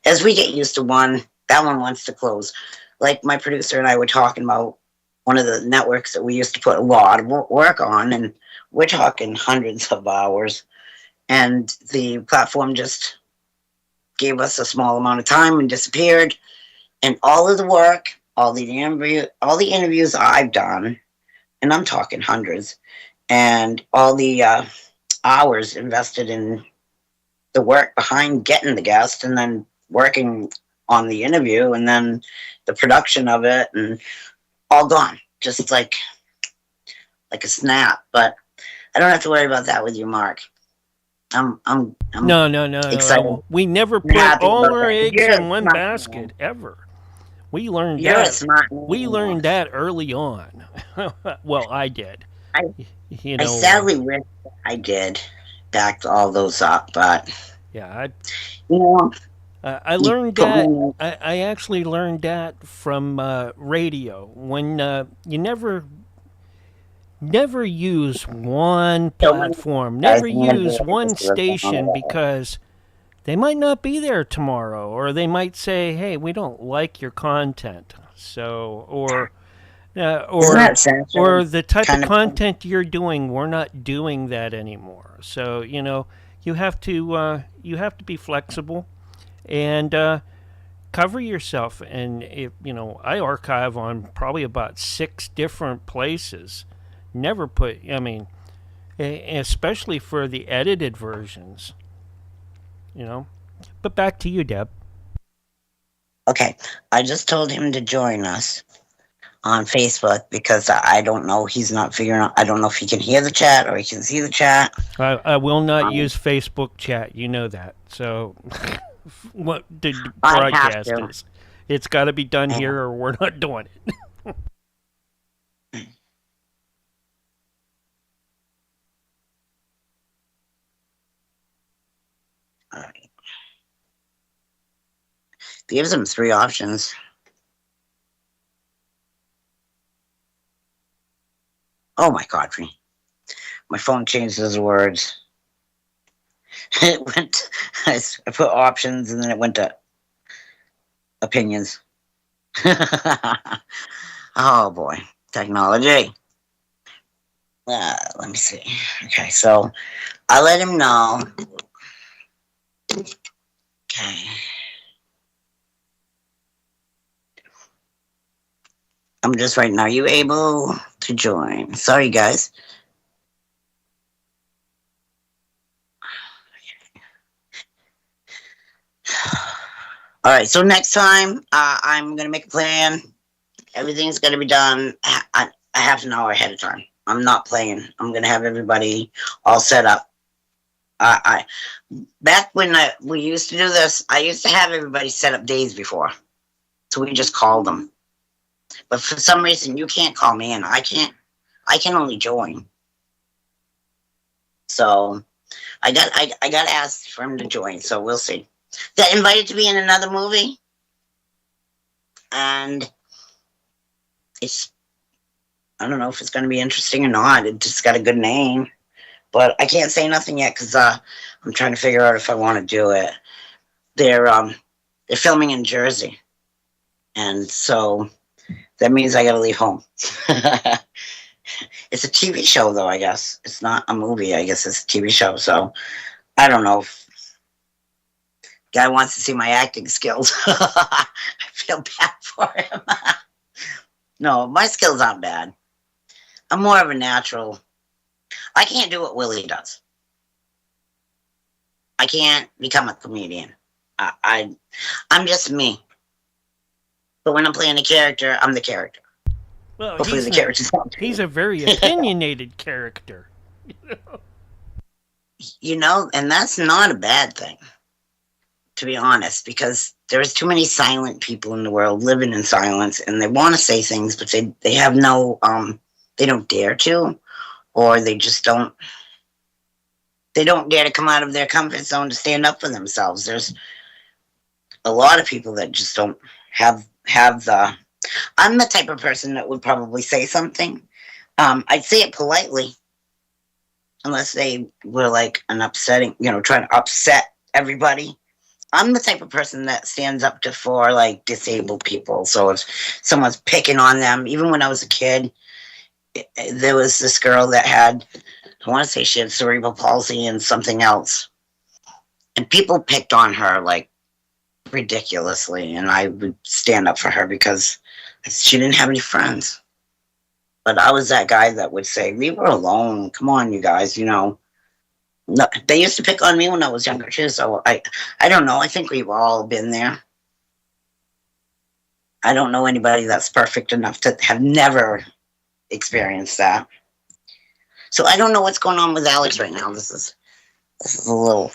Speaker 2: as we get used to one, that one wants to close. Like my producer and I were talking about one of the networks that we used to put a lot of work on, and we're talking hundreds of hours, and the platform just gave us a small amount of time and disappeared. And all of the work, all the interviews I've done, and I'm talking hundreds, and all the hours invested in the work behind getting the guest, and then working on the interview, and then the production of it, and all gone, just like a snap. But I don't have to worry about that with you, Mark. I'm
Speaker 1: No.
Speaker 2: excited.
Speaker 1: We never
Speaker 2: I'm
Speaker 1: put
Speaker 2: happy
Speaker 1: all
Speaker 2: about
Speaker 1: our
Speaker 2: that.
Speaker 1: eggs
Speaker 2: You're
Speaker 1: in
Speaker 2: a
Speaker 1: one
Speaker 2: smart
Speaker 1: basket
Speaker 2: man.
Speaker 1: ever. We learned
Speaker 2: You're a
Speaker 1: that.
Speaker 2: smart man.
Speaker 1: We learned that early on. Well, I did.
Speaker 2: I,
Speaker 1: You
Speaker 2: I
Speaker 1: know,
Speaker 2: sadly wish I did back all those up, but
Speaker 1: yeah,
Speaker 2: you know,
Speaker 1: I
Speaker 2: you
Speaker 1: learned
Speaker 2: put
Speaker 1: that.
Speaker 2: me.
Speaker 1: I actually learned that from radio. When you never use one platform,
Speaker 2: Guys,
Speaker 1: never
Speaker 2: I'm gonna do
Speaker 1: use one station,
Speaker 2: it.
Speaker 1: because they might not be there tomorrow, or they might say, "Hey, we don't like your content." So, uh,
Speaker 2: Isn't
Speaker 1: or
Speaker 2: that censored?
Speaker 1: or the type of
Speaker 2: Kind of.
Speaker 1: content you're doing, we're not doing that anymore. So, you have to be flexible, and cover yourself. And if I archive on probably about 6 different places. Never put. I mean, especially for the edited versions. You know. But back to you, Deb.
Speaker 2: Okay, I just told him to join us on Facebook because I don't know. He's not figuring out. I don't know if he can hear the chat or he can see the chat.
Speaker 1: I will not
Speaker 2: Um,
Speaker 1: use Facebook chat. You know that. So, what the
Speaker 2: I have
Speaker 1: broadcast
Speaker 2: to.
Speaker 1: is, it's got to be done
Speaker 2: Yeah.
Speaker 1: here, or we're not doing it.
Speaker 2: All right. Gives him 3 options. Oh my God, my phone changes the words. It went. I put options and then it went to opinions. Oh boy, technology. Let me see. Okay, so I let him know. Okay. I'm just writing, are you able to join? Sorry, guys. All right, so next time I'm going to make a plan. Everything's going to be done a half an hour ahead of time. I'm not playing. I'm going to have everybody all set up. I Back when we used to do this, I used to have everybody set up days before. So we just called them. But for some reason, you can't call me in. I can only join. So I got asked for him to join. So we'll see. Got invited to be in another movie, and I don't know if it's going to be interesting or not. It just got a good name, but I can't say nothing yet because I'm trying to figure out if I want to do it. They're filming in Jersey, and so that means I got to leave home. It's a TV show, though. I guess it's not a movie. I guess it's a TV show. So I don't know if guy wants to see my acting skills. I feel bad for him. No, my skills aren't bad. I'm more of a natural. I can't do what Willie does. I can't become a comedian. I'm just me. But when I'm playing a character, I'm the character.
Speaker 1: Well,
Speaker 2: Hopefully the character's not.
Speaker 1: he's a very opinionated character.
Speaker 2: And that's not a bad thing, to be honest, because there's too many silent people in the world living in silence, and they want to say things, but they have no, they don't dare to, or they just don't, they don't dare to come out of their comfort zone to stand up for themselves. There's a lot of people that just don't have the, I'm the type of person that would probably say something. I'd say it politely, unless they were like an upsetting, trying to upset everybody. I'm the type of person that stands up for like disabled people. So if someone's picking on them, even when I was a kid, there was this girl that had, I want to say she had cerebral palsy and something else. And people picked on her like ridiculously. And I would stand up for her because she didn't have any friends. But I was that guy that would say, leave her alone. Come on, you guys, No, they used to pick on me when I was younger too. So I don't know. I think we've all been there. I don't know anybody that's perfect enough to have never experienced that. So I don't know what's going on with Alex right now. This is a little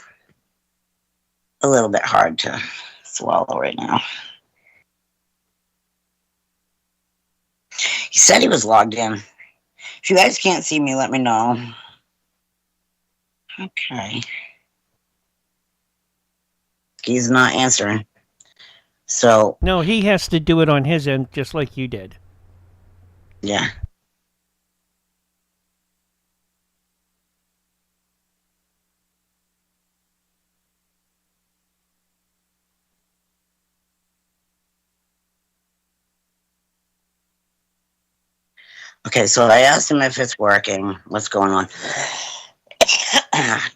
Speaker 2: bit hard to swallow right now. He said he was logged in. If you guys can't see me, let me know. Okay. He's not answering. So.
Speaker 1: No, he has to do it on his end just like you did.
Speaker 2: Yeah. Okay, so I asked him if it's working. What's going on?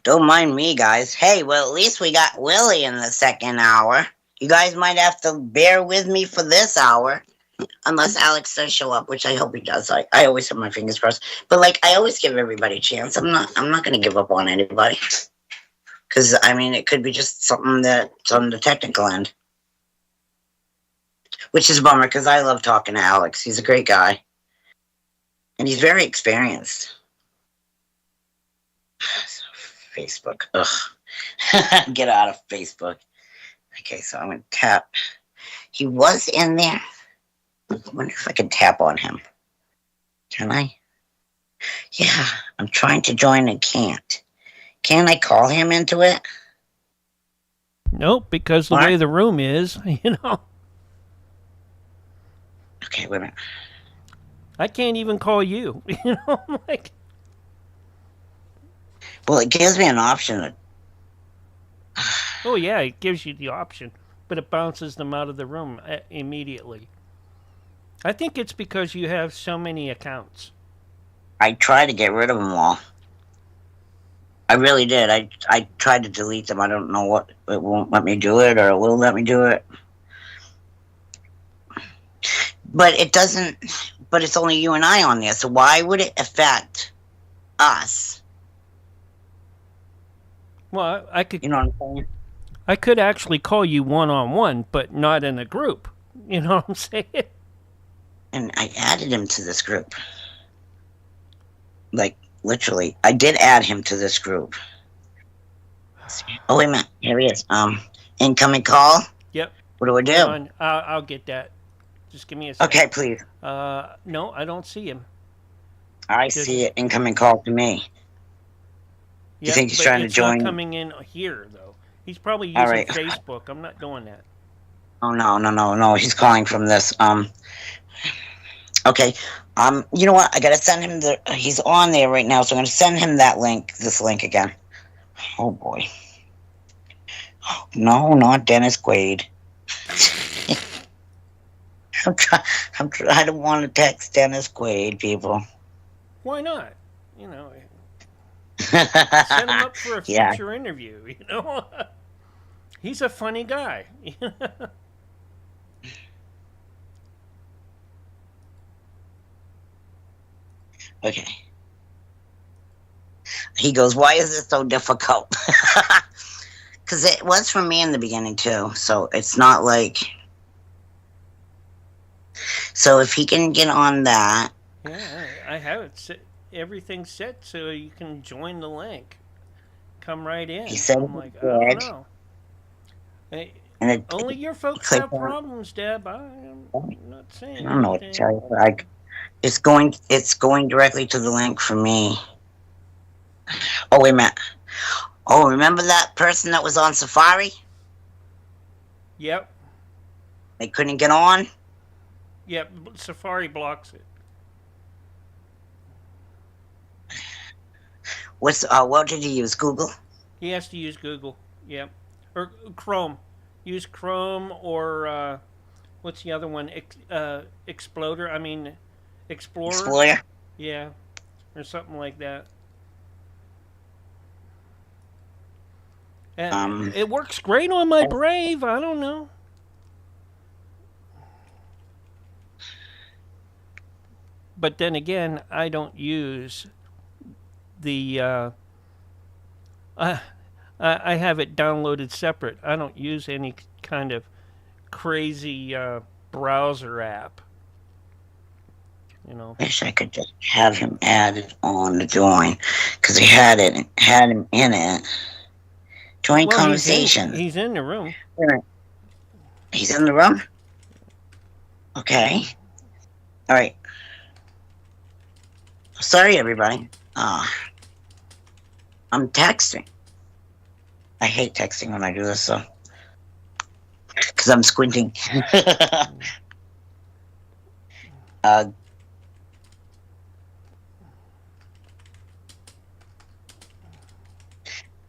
Speaker 2: Don't mind me, guys. Hey, well, at least we got Willie in the second hour. You guys might have to bear with me for this hour. Unless Alex does show up, which I hope he does. I always have my fingers crossed. But like I always give everybody a chance. I'm not gonna give up on anybody. Because I mean it could be just something that's on the technical end. Which is a bummer because I love talking to Alex. He's a great guy. And he's very experienced. Facebook. Ugh. Get out of Facebook. Okay, so I'm going to tap. He was in there. I wonder if I can tap on him. Can I? Yeah, I'm trying to join and can't. Can I call him into it?
Speaker 1: Nope, because the way the room is,
Speaker 2: Okay, wait a minute.
Speaker 1: I can't even call you. Like.
Speaker 2: Well, it gives me an option.
Speaker 1: Oh yeah, it gives you the option, but it bounces them out of the room immediately. I think it's because you have so many accounts.
Speaker 2: I tried to get rid of them all. I really did. I tried to delete them. I don't know what, it won't let me do it or it will let me do it. But it doesn't, but it's only you and I on there. So why would it affect us?
Speaker 1: Well, I could.
Speaker 2: You know what I'm saying?
Speaker 1: I could actually call you one-on-one, but not in a group. You know what I'm saying?
Speaker 2: And I added him to this group. Like, literally. I did add him to this group. Oh, wait a minute. Here he is. Incoming call?
Speaker 1: Yep.
Speaker 2: What do I do?
Speaker 1: Hold on. I'll get that. Just give me a second.
Speaker 2: Okay, please.
Speaker 1: No, I don't see him.
Speaker 2: I see it. Incoming call to me.
Speaker 1: Yep,
Speaker 2: you think he's trying to join?
Speaker 1: Not coming in here, though. He's probably using Facebook. I'm not doing that.
Speaker 2: Oh, no. He's calling from this. Okay. You know what? I gotta send him he's on there right now, so I'm gonna send him this link again. Oh boy. No, not Dennis Quaid. I don't want to text Dennis Quaid, people.
Speaker 1: Why not? Set him up for a future interview, He's a funny guy.
Speaker 2: Okay. He goes, why is this so difficult? Because it was for me in the beginning, too. So it's not like... So if he can get on that...
Speaker 1: Yeah, I have it set. Everything's set so you can join the link. Come right in.
Speaker 2: He said
Speaker 1: I'm like, I don't know. Hey, only your folks have problems, Deb. I'm not saying
Speaker 2: I don't know what to tell you. It's going directly to the link for me. Oh, wait a minute. Oh, remember that person that was on Safari?
Speaker 1: Yep.
Speaker 2: They couldn't get on?
Speaker 1: Yep, Safari blocks it.
Speaker 2: What did you use? Google?
Speaker 1: He has to use Google. Yeah, or Chrome. Use Chrome or what's the other one? Exploder. I mean, Explorer.
Speaker 2: Explorer?
Speaker 1: Yeah, or something like that. And
Speaker 2: Um,
Speaker 1: it works great on my Brave. I don't know. But then again, I don't use the. I I have it downloaded separate. I don't use any kind of crazy browser app. You know.
Speaker 2: wish I could just have him added on the join because he had him in it. Join
Speaker 1: Well,
Speaker 2: conversation.
Speaker 1: he's in the room.
Speaker 2: He's in the room. Okay. All right. Sorry, everybody. I'm texting. I hate texting when I do this, so because I'm squinting. uh,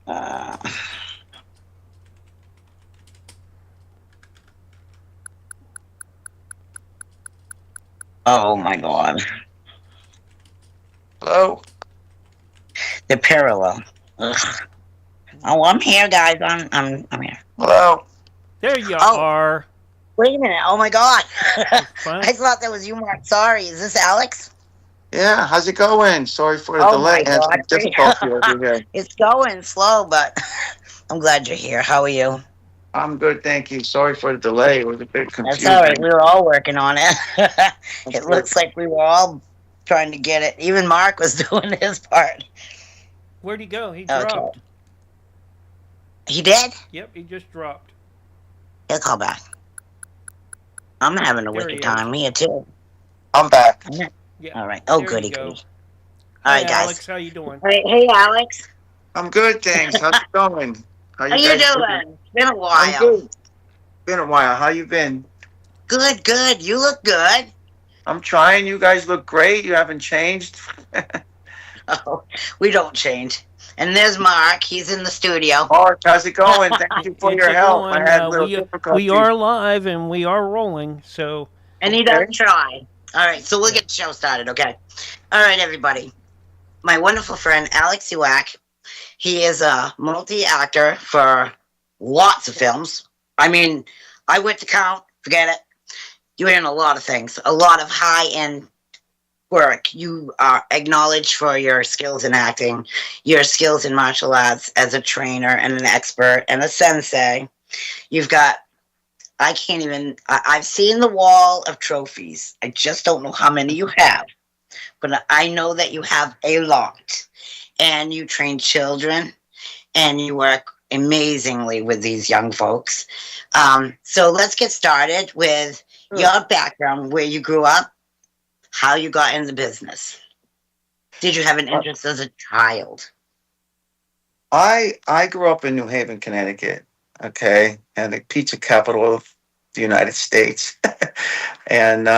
Speaker 2: uh, oh my God,
Speaker 3: Hello?
Speaker 2: they're parallel. Ugh. Oh, I'm here, guys. I'm here.
Speaker 3: Hello?
Speaker 1: There you
Speaker 2: Oh.
Speaker 1: are.
Speaker 2: Wait a minute. Oh my God.
Speaker 1: Fine.
Speaker 2: I thought that was you, Mark. Sorry. Is this Alex?
Speaker 3: Yeah, how's it going? Sorry for the
Speaker 2: Oh
Speaker 3: delay.
Speaker 2: my
Speaker 3: I had some
Speaker 2: God.
Speaker 3: difficulty over here.
Speaker 2: It's going slow, but I'm glad you're here. How are you?
Speaker 3: I'm good, thank you. Sorry for the delay. It was a bit
Speaker 2: That's
Speaker 3: confusing.
Speaker 2: all right. We were all working on it. It
Speaker 3: good.
Speaker 2: looks like we were all trying to get it. Even Mark was doing his part.
Speaker 1: Where'd he go? He
Speaker 2: Okay.
Speaker 1: dropped.
Speaker 2: He did?
Speaker 1: Yep, he just dropped.
Speaker 2: He'll call back. I'm having a
Speaker 1: There he
Speaker 2: wicked
Speaker 1: is.
Speaker 2: time here, too.
Speaker 3: I'm back.
Speaker 1: Yeah.
Speaker 2: All right. Oh,
Speaker 1: There
Speaker 2: goody,
Speaker 1: you go.
Speaker 2: goody. All
Speaker 1: Hi,
Speaker 2: right, guys.
Speaker 1: Alex. How you doing?
Speaker 2: Hey, Alex.
Speaker 3: I'm good, thanks. How's it going?
Speaker 2: How you
Speaker 3: guys
Speaker 2: doing? It's been a
Speaker 3: I'm
Speaker 2: while.
Speaker 3: good. Been a while. How you been?
Speaker 2: Good, good. You look good.
Speaker 3: I'm trying. You guys look great. You haven't changed.
Speaker 2: Oh, we don't change. And there's Mark. He's in the studio.
Speaker 3: Mark, how's it going? Thank you for
Speaker 1: It's
Speaker 3: your help.
Speaker 1: going.
Speaker 3: I had a little
Speaker 1: we
Speaker 3: difficulty.
Speaker 1: are live and we are rolling. So
Speaker 2: And he
Speaker 3: Okay.
Speaker 2: doesn't try. All right, so we'll get the show started, okay? All right, everybody. My wonderful friend, Alex Uwak. He is a multi-actor for lots of films. I mean, I went to count. Forget it. You're in a lot of things. A lot of high-end work. You are acknowledged for your skills in acting, your skills in martial arts as a trainer and an expert and a sensei. You've got, I've seen the wall of trophies. I just don't know how many you have, but I know that you have a lot. And you train children and you work amazingly with these young folks. So let's get started with your background, where you grew up, how you got in the business. Did you have an interest as a child?
Speaker 3: I grew up in New Haven, Connecticut, okay, and the pizza capital of the United States. And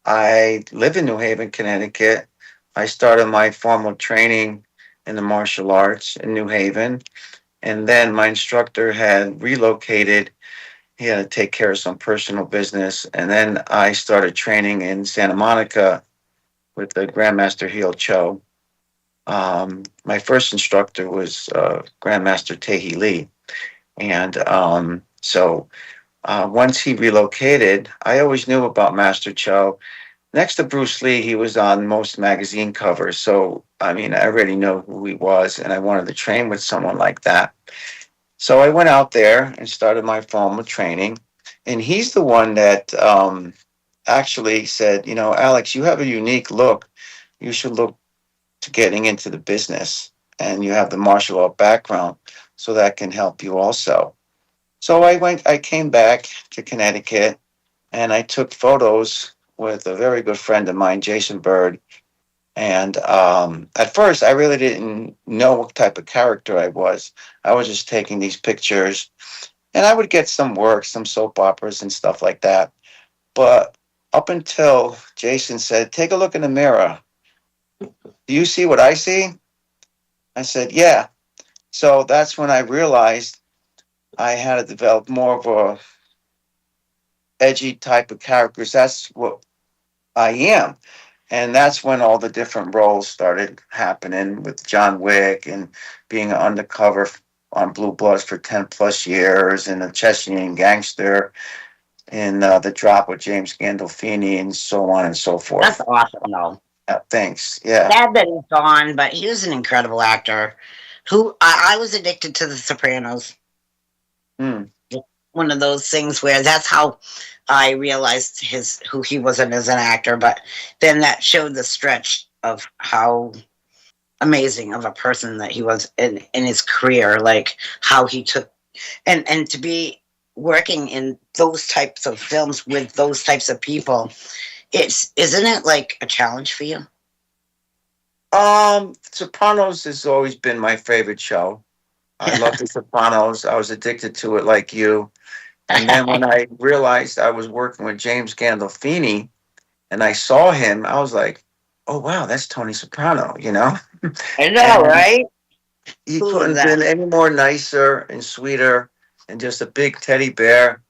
Speaker 3: I live in New Haven, Connecticut. I started my formal training in the martial arts in New Haven, and then my instructor had relocated. He had to take care of some personal business, and then I started training in Santa Monica with the Grandmaster Heel Cho. My first instructor was Grandmaster Tae Lee. And once he relocated, I always knew about Master Cho. Next to Bruce Lee, he was on most magazine covers. So, I mean, I already know who he was, and I wanted to train with someone like that. So I went out there and started my formal training. And he's the one that actually said, you know, Alex, you have a unique look. You should look to getting into the business, and you have the martial art background, so that can help you also. So I came back to Connecticut, and I took photos with a very good friend of mine, Jason Bird. And at first, I really didn't know what type of character I was. I was just taking these pictures, and I would get some work, some soap operas and stuff like that. But up until Jason said, take a look in the mirror. Do you see what I see? I said, yeah. So that's when I realized I had to develop more of a edgy type of characters. That's what I am. And that's when all the different roles started happening with John Wick and being an undercover on Blue Bloods for 10 plus years and a Chechen gangster and the drop with James Gandolfini and so on and so
Speaker 2: That's
Speaker 3: forth.
Speaker 2: awesome, though.
Speaker 3: Thanks. Yeah.
Speaker 2: Sad that he's gone, but he was an incredible actor. Who I was addicted to The Sopranos.
Speaker 3: Mm.
Speaker 2: One of those things where that's how I realized his who he wasn't as an actor, but then that showed the stretch of how amazing of a person that he was in his career, like how he took and to be working in those types of films with those types of people, it's isn't it like a challenge for you?
Speaker 3: Sopranos has always been my favorite show. I love The Sopranos. I was addicted to it like you. And then when I realized I was working with James Gandolfini and I saw him, I was like, oh, wow, that's Tony Soprano, you know?
Speaker 2: I know,
Speaker 3: And
Speaker 2: right?
Speaker 3: he
Speaker 2: Who was
Speaker 3: couldn't have been
Speaker 2: that?
Speaker 3: any more nicer and sweeter and just a big teddy bear.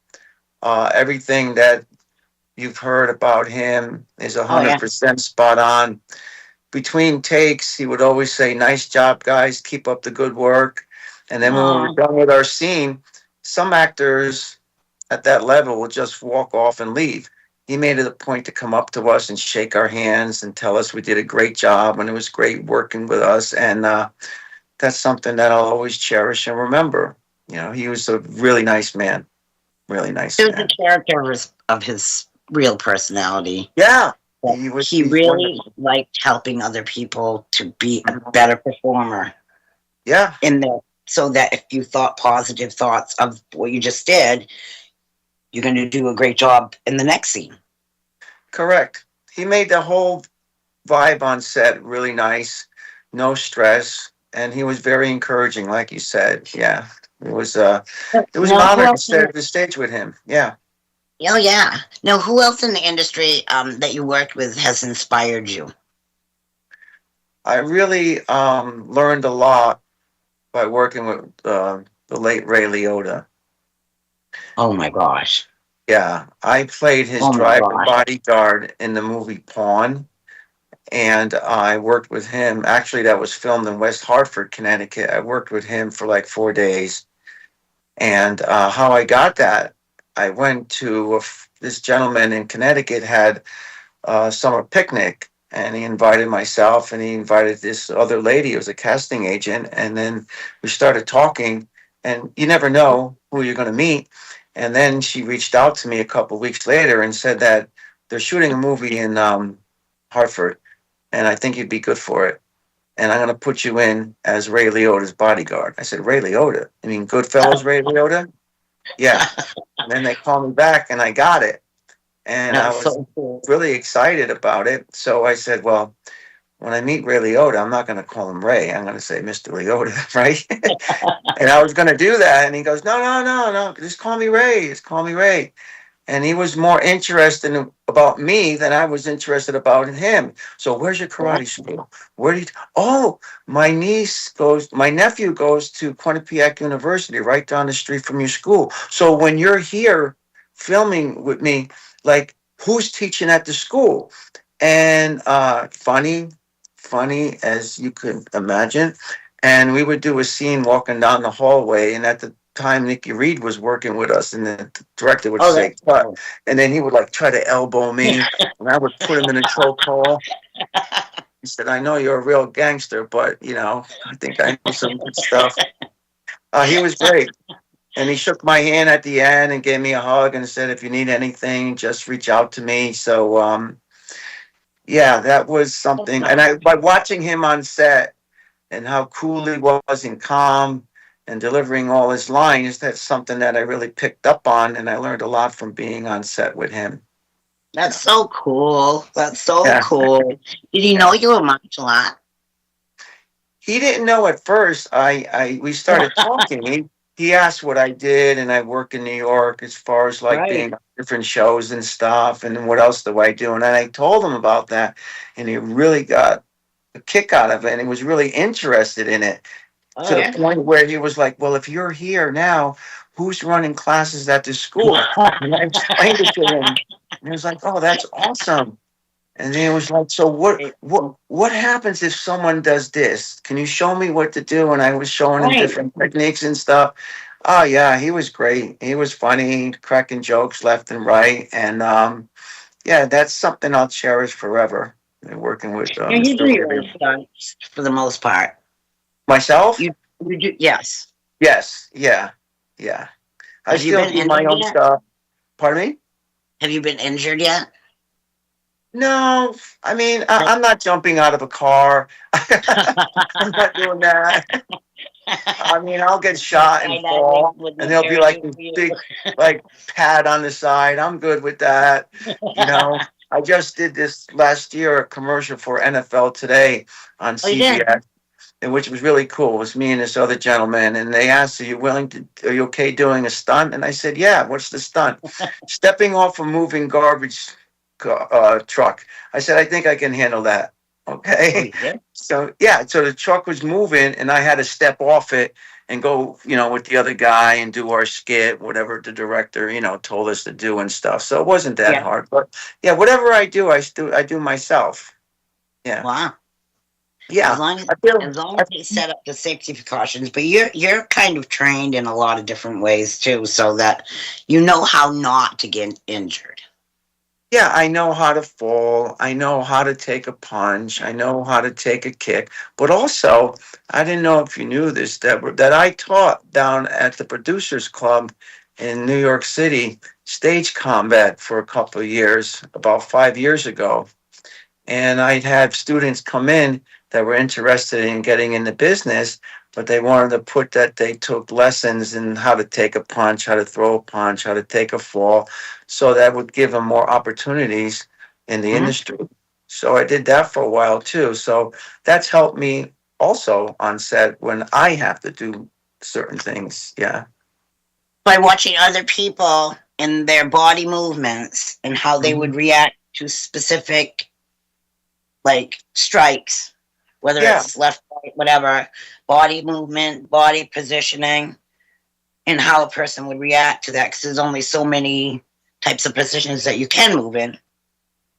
Speaker 3: Everything that you've heard about him is
Speaker 2: Oh yeah.
Speaker 3: 100% spot on. Between takes, he would always say, nice job, guys. Keep up the good work. And then when we were
Speaker 2: Oh,
Speaker 3: done with our scene, some actors at that level will just walk off and leave. He made it a point to come up to us and shake our hands and tell us we did a great job and it was great working with us. And that's something that I'll always cherish and remember. You know, he was a really nice man. Really nice
Speaker 2: it was a
Speaker 3: man.
Speaker 2: character of his real personality.
Speaker 3: Yeah.
Speaker 2: That he
Speaker 3: He's
Speaker 2: really
Speaker 3: wonderful.
Speaker 2: liked helping other people to be a
Speaker 3: Mhm.
Speaker 2: better performer
Speaker 3: Yeah,
Speaker 2: in there, so that if you thought positive thoughts of what you just did, you're going to do a great job in the next scene.
Speaker 3: correct. He made the whole vibe on set really nice, no stress, and he was very encouraging, like you said. Yeah, it was an
Speaker 2: Now, who
Speaker 3: honor to
Speaker 2: else?
Speaker 3: share the stage with him. Yeah,
Speaker 2: Oh, yeah. Now, who else in the industry that you worked with has inspired you?
Speaker 3: I really learned a lot by working with the late Ray Liotta.
Speaker 2: Oh my gosh.
Speaker 3: Yeah, I played his
Speaker 2: Oh my
Speaker 3: driver
Speaker 2: gosh.
Speaker 3: bodyguard in the movie Pawn, and I worked with him. Actually, that was filmed in West Hartford, Connecticut. I worked with him for like 4 days. And how I got that, I went to this gentleman in Connecticut had a summer picnic, and he invited myself, and he invited this other lady who was a casting agent, and then we started talking, and you never know who you're going to meet. And then she reached out to me a couple of weeks later and said that they're shooting a movie in Hartford, and I think you'd be good for it. And I'm going to put you in as Ray Liotta's bodyguard. I said, Ray Liotta? I mean, Goodfellas Ray Liotta? Yeah. And then they called me back and I got it. And I
Speaker 2: That's
Speaker 3: was
Speaker 2: so cool.
Speaker 3: really excited about it. So I said, well, when I meet Ray Liotta, I'm not going to call him Ray. I'm going to say Mr. Liotta, right? And I was going to do that. And he goes, no, no, no, no. Just call me Ray. Just call me Ray. And he was more interested about me than I was interested about him. So where's your karate school? Where do you? Oh, my nephew goes to Quinnipiac University, right down the street from your school. So when you're here filming with me, like who's teaching at the school? And funny as you could imagine. And we would do a scene walking down the hallway, and at the time Nikki Reed was working with us, and the director would
Speaker 2: Oh,
Speaker 3: say
Speaker 2: that's
Speaker 3: cut,
Speaker 2: cool.
Speaker 3: and then he would like try to elbow me, and I would put him in a chokehold. He said, I know you're a real gangster, but you know, I think I know some good stuff. He was great. And he shook my hand at the end and gave me a hug and said, if you need anything, just reach out to me. So yeah, that was something. And I by watching him on set and how cool he was and calm and delivering all his lines, that's something that I really picked up on, and I learned a lot from being on set with him.
Speaker 2: That's so cool. That's so
Speaker 3: Yeah,
Speaker 2: cool. Did he know
Speaker 3: yeah.
Speaker 2: you were martial art?
Speaker 3: He didn't know at first. We started talking. He asked what I did, and I work in New York as far as like
Speaker 2: Right.
Speaker 3: being on different shows and stuff, and then what else do I do? And I told him about that, and he really got a kick out of it, and he was really interested in it
Speaker 2: Oh
Speaker 3: to the
Speaker 2: yeah.
Speaker 3: point where he was like, "Well, if you're here now, who's running classes at the school?" And I explained it to him, and he was like, "Oh, that's awesome." And then it was like, "So what happens if someone does this? Can you show me what to do?" And I was showing him
Speaker 2: Right.
Speaker 3: different techniques and stuff. Oh yeah, he was great. He was funny, cracking jokes left and right, and yeah, that's something I'll cherish forever. Working with
Speaker 2: Yeah, you do
Speaker 3: Mr.
Speaker 2: your
Speaker 3: Ray.
Speaker 2: own stunts for the most part.
Speaker 3: Myself?
Speaker 2: You do. Yes.
Speaker 3: Yes, yeah, yeah. I
Speaker 2: Have you
Speaker 3: still
Speaker 2: been
Speaker 3: do my
Speaker 2: injured
Speaker 3: own
Speaker 2: yet?
Speaker 3: stuff. Pardon me?
Speaker 2: Have you been injured yet?
Speaker 3: No, I mean,
Speaker 2: Like,
Speaker 3: I'm not jumping out of a car. I'm not doing that. I mean, I'll get shot and
Speaker 2: skydiving
Speaker 3: fall, and
Speaker 2: wouldn't
Speaker 3: there'll be
Speaker 2: carry
Speaker 3: like
Speaker 2: you
Speaker 3: this
Speaker 2: for you.
Speaker 3: big, like, pad on the side. I'm good with that. You know, I just did this last year, a commercial for NFL Today on
Speaker 2: Oh, you did?
Speaker 3: CBS, and which was really cool. It was me and this other gentleman, and they asked, are you okay doing a stunt?" And I said, "Yeah, what's the stunt?" "Stepping off a moving garbage truck." I said, "I think I can handle that."
Speaker 2: Oh,
Speaker 3: Okay.
Speaker 2: you did?
Speaker 3: So, yeah, so the truck was moving, and I had to step off it and go, with the other guy and do our skit, whatever the director, told us to do and stuff. So it wasn't that
Speaker 2: Yeah.
Speaker 3: hard. But yeah, whatever I do myself. Yeah.
Speaker 2: Wow. As
Speaker 3: Yeah.
Speaker 2: long as
Speaker 3: I feel,
Speaker 2: as long
Speaker 3: I
Speaker 2: as they set up the safety precautions, but you're kind of trained in a lot of different ways too, so that you know how not to get injured.
Speaker 3: Yeah, I know how to fall. I know how to take a punch. I know how to take a kick. But also, I didn't know if you knew this, Deborah, that I taught down at the Producers Club in New York City stage combat for a couple of years, about 5 years ago. And I'd have students come in that were interested in getting in the business, but they wanted to put that they took lessons in how to take a punch, how to throw a punch, how to take a fall. So that would give them more opportunities in the
Speaker 2: Hmm.
Speaker 3: industry. So I did that for a while too. So that's helped me also on set when I have to do certain things. Yeah.
Speaker 2: By watching other people and their body movements and how they
Speaker 3: Mhm.
Speaker 2: would react to specific like strikes, whether
Speaker 3: Yeah.
Speaker 2: it's left, right, whatever, body movement, body positioning, and how a person would react to that. Because there's only so many types of positions that you can move in.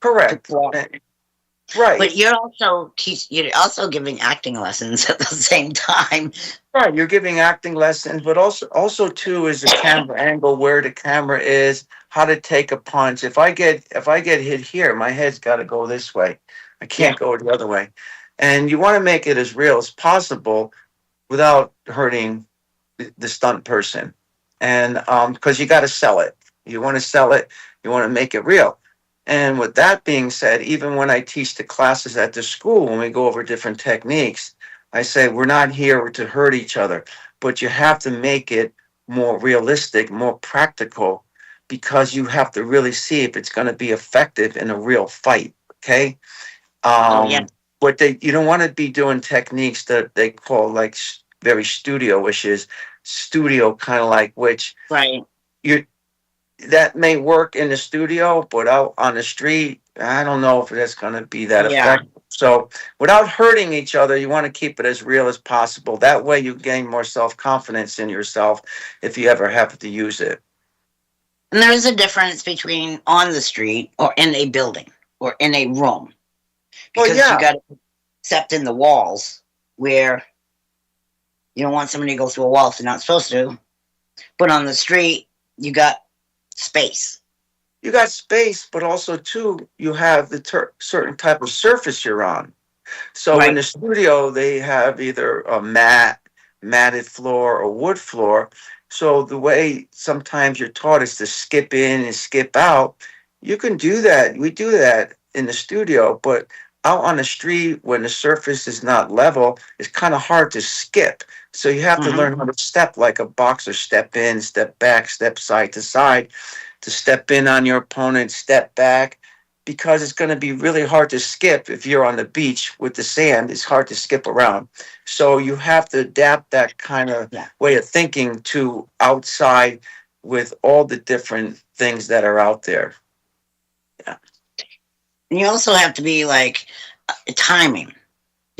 Speaker 3: Correct. Right.
Speaker 2: But you're also giving acting lessons at the same time.
Speaker 3: Right, you're giving acting lessons, but also too is the camera angle, where the camera is, how to take a punch. If I get hit here, my head's got to go this way. I
Speaker 2: Yeah.
Speaker 3: can't go the other way, and you want to make it as real as possible without hurting the stunt person, and because you got to sell it. You want to sell it. You want to make it real. And with that being said, even when I teach the classes at the school, when we go over different techniques, I say we're not here to hurt each other, but you have to make it more realistic, more practical, because you have to really see if it's going to be effective in a real fight. Okay.
Speaker 2: Oh yeah.
Speaker 3: Um, but you don't want to be doing techniques that they call like very studio-ish, is studio kind of like, which
Speaker 2: Right.
Speaker 3: you that may work in the studio, but out on the street, I don't know if that's going to be that
Speaker 2: Yeah.
Speaker 3: effective. So, without hurting each other, you want to keep it as real as possible. That way, you gain more self confidence in yourself if you ever have to use it.
Speaker 2: And there's a difference between on the street or in a building or in a room
Speaker 3: Well,
Speaker 2: because you
Speaker 3: yeah,
Speaker 2: got to accept in the walls where you don't want somebody to go through a wall if they're not supposed to. But on the street, you got space.
Speaker 3: you got space, but also too, you have the certain type of surface you're on. So in
Speaker 2: Right.
Speaker 3: the studio, they have either a matted floor, or wood floor. So the way sometimes you're taught is to skip in and skip out. You can do that. We do that in the studio, but out on the street when the surface is not level, it's kind of hard to skip. So you have to
Speaker 2: Hmm.
Speaker 3: learn how to step like a boxer: step in, step back, step side to side, to step in on your opponent, step back, because it's going to be really hard to skip. If you're on the beach with the sand, it's hard to skip around. So you have to adapt that kind of
Speaker 2: Yeah.
Speaker 3: way of thinking to outside with all the different things that are out there. Yeah.
Speaker 2: And you also have to be like timing.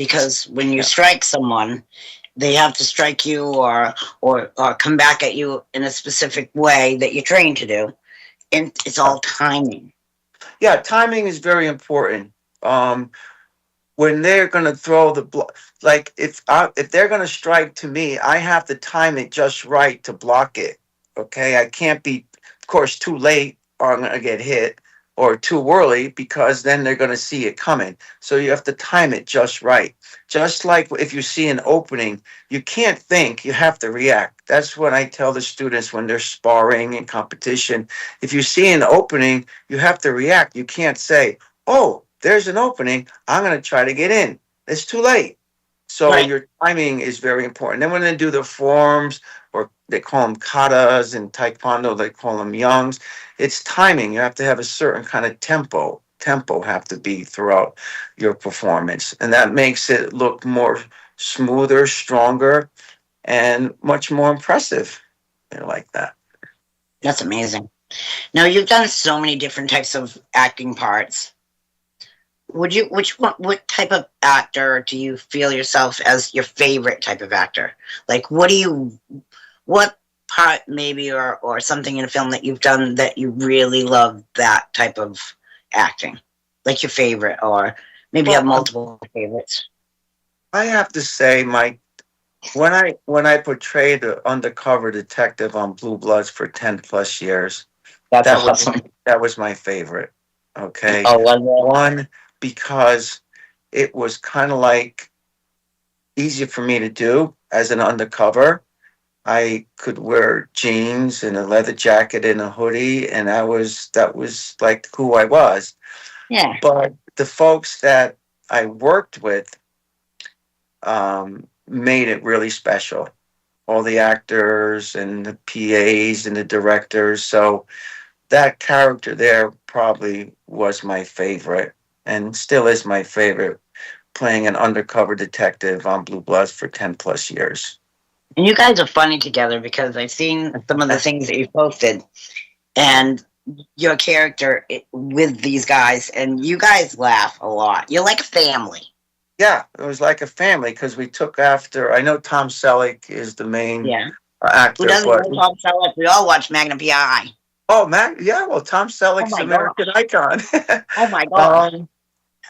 Speaker 2: because when you
Speaker 3: Yeah.
Speaker 2: strike someone, they have to strike you or come back at you in a specific way that you're trained to do, and it's all timing.
Speaker 3: Yeah, timing is very important. Um, when they're gonna throw the like if they're gonna strike to me, I have to time it just right to block it. Okay, I can't be, of course, too late or I'm gonna get hit, or too early because then they're gonna see it coming. So you have to time it just right. Just like if you see an opening, you can't think, you have to react. That's what I tell the students when they're sparring in competition. If you see an opening, you have to react. You can't say, "Oh, there's an opening. I'm going to try to get in." It's too late. So
Speaker 2: Right.
Speaker 3: your timing is very important. Then when they do the forms, or they call them katas in Taekwondo, they call them youngs. It's timing. You have to have a certain kind of tempo. Tempo have to be throughout your performance, and that makes it look more smoother, stronger, and much more impressive. Like that.
Speaker 2: That's amazing. Now you've done so many different types of acting parts. Which one, what type of actor do you feel yourself as your favorite type of actor? Like, what part maybe or something in a film that you've done that you really love that type of acting, like your favorite, or maybe you have
Speaker 3: Well,
Speaker 2: multiple favorites.
Speaker 3: I have to say, my when I portrayed the undercover detective on Blue Bloods for 10 plus years,
Speaker 2: That's
Speaker 3: that was
Speaker 2: awesome.
Speaker 3: that was my favorite. Okay,
Speaker 2: Oh, was
Speaker 3: one, because it was kind of like easier for me to do as an undercover. I could wear jeans and a leather jacket and a hoodie, and that was like who I was.
Speaker 2: it? Yeah.
Speaker 3: But the folks that I worked with made it really special. All the actors and the PAs and the directors. So that character there probably was my favorite and still is my favorite, playing an undercover detective on Blue Bloods for 10 plus years.
Speaker 2: And you guys are funny together because I've seen some of the things that you posted, and your character with these guys, and you guys laugh a lot. You're like a family.
Speaker 3: Yeah, it was like a family because we took after. I know Tom Selleck is the main
Speaker 2: Yeah. Who
Speaker 3: actor,
Speaker 2: doesn't
Speaker 3: but
Speaker 2: know Tom Selleck? We all watch Magnum PI.
Speaker 3: oh man, yeah, well, Tom
Speaker 2: Oh
Speaker 3: Selleck's
Speaker 2: my god.
Speaker 3: American icon.
Speaker 2: Oh my god.
Speaker 3: um,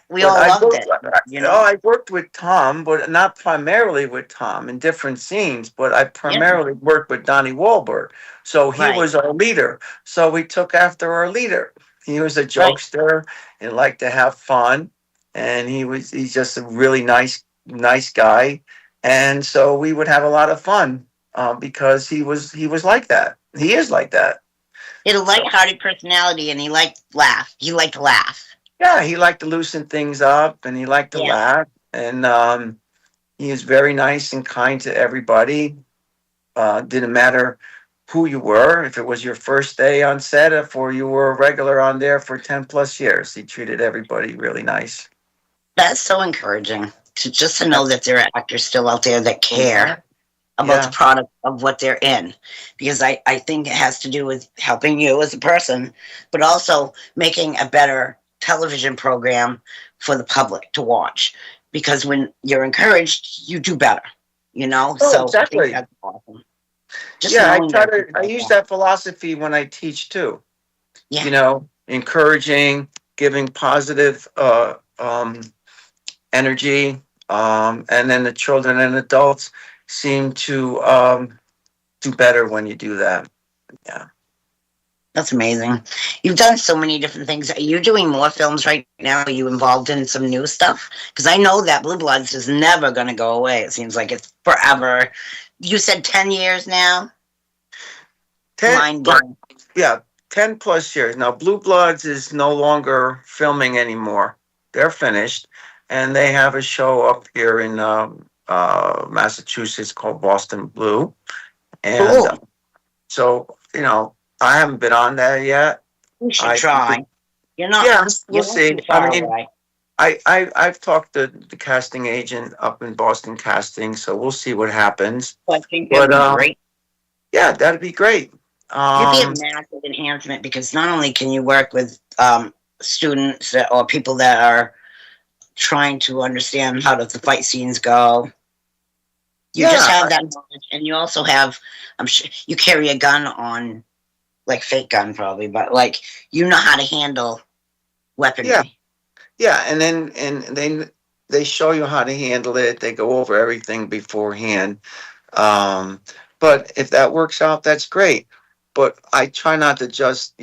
Speaker 2: We
Speaker 3: but
Speaker 2: all
Speaker 3: I
Speaker 2: loved
Speaker 3: worked,
Speaker 2: it. You
Speaker 3: oh,
Speaker 2: know.
Speaker 3: I worked with Tom, but not primarily with Tom in different scenes. But I
Speaker 2: Yeah.
Speaker 3: primarily worked with Donnie Wahlberg, so he
Speaker 2: Right.
Speaker 3: was our leader. So we took after our leader. He was a
Speaker 2: Right.
Speaker 3: jokester and liked to have fun, and he's just a really nice guy, and so we would have a lot of fun because he was like that. He is like that.
Speaker 2: He had a
Speaker 3: So
Speaker 2: light-hearted personality, and he liked laugh. He liked to laugh.
Speaker 3: yeah, he liked to loosen things up, and he liked to
Speaker 2: Yeah.
Speaker 3: laugh, and he is very nice and kind to everybody. Didn't matter who you were, if it was your first day on set, or you were a regular on there for 10 plus years. He treated everybody really nice.
Speaker 2: That's so encouraging to just to know that there are actors still out there that care
Speaker 3: Mhm.
Speaker 2: about the
Speaker 3: Yeah.
Speaker 2: product of what they're in, because I think it has to do with helping you as a person, but also making a better television program for the public to watch, because when you're encouraged you do better,
Speaker 3: Oh,
Speaker 2: so I think
Speaker 3: exactly.
Speaker 2: that's awesome, just
Speaker 3: Yeah,
Speaker 2: knowing that people
Speaker 3: I
Speaker 2: like
Speaker 3: use
Speaker 2: that.
Speaker 3: that philosophy when I teach too.
Speaker 2: Yeah,
Speaker 3: Encouraging, giving positive energy, and then the children and adults seem to do better when you do that. Yeah.
Speaker 2: that's amazing. You've done so many different things. Are you doing more films right now? Are you involved in some new stuff? Because I know that Blue Bloods is never going to go away. It seems like it's forever. You said 10 years now?
Speaker 3: 10,
Speaker 2: Mind blowing.
Speaker 3: yeah, 10 plus years. Now, Blue Bloods is no longer filming anymore. They're finished, and they have a show up here in Massachusetts called Boston Blue. And
Speaker 2: Cool.
Speaker 3: so, I haven't been on there yet.
Speaker 2: You should
Speaker 3: I
Speaker 2: try. You're not,
Speaker 3: Yeah, we'll
Speaker 2: you're not
Speaker 3: see.
Speaker 2: too
Speaker 3: I
Speaker 2: far
Speaker 3: mean,
Speaker 2: away.
Speaker 3: I've talked to the casting agent up in Boston Casting, so we'll see what happens.
Speaker 2: So I think that would
Speaker 3: But
Speaker 2: be great.
Speaker 3: yeah, that'd be great.
Speaker 2: You'd be a
Speaker 3: Um,
Speaker 2: massive enhancement because not only can you work with students or people that are trying to understand how does the fight scenes go. You just
Speaker 3: Yeah,
Speaker 2: have that knowledge, and you also have. I'm sure you carry a gun on, like fake gun probably, but like you know how to handle
Speaker 3: yeah,
Speaker 2: weaponry.
Speaker 3: yeah. And they show you how to handle it. They go over everything beforehand. Um, but if that works out, that's great. But I try not to just,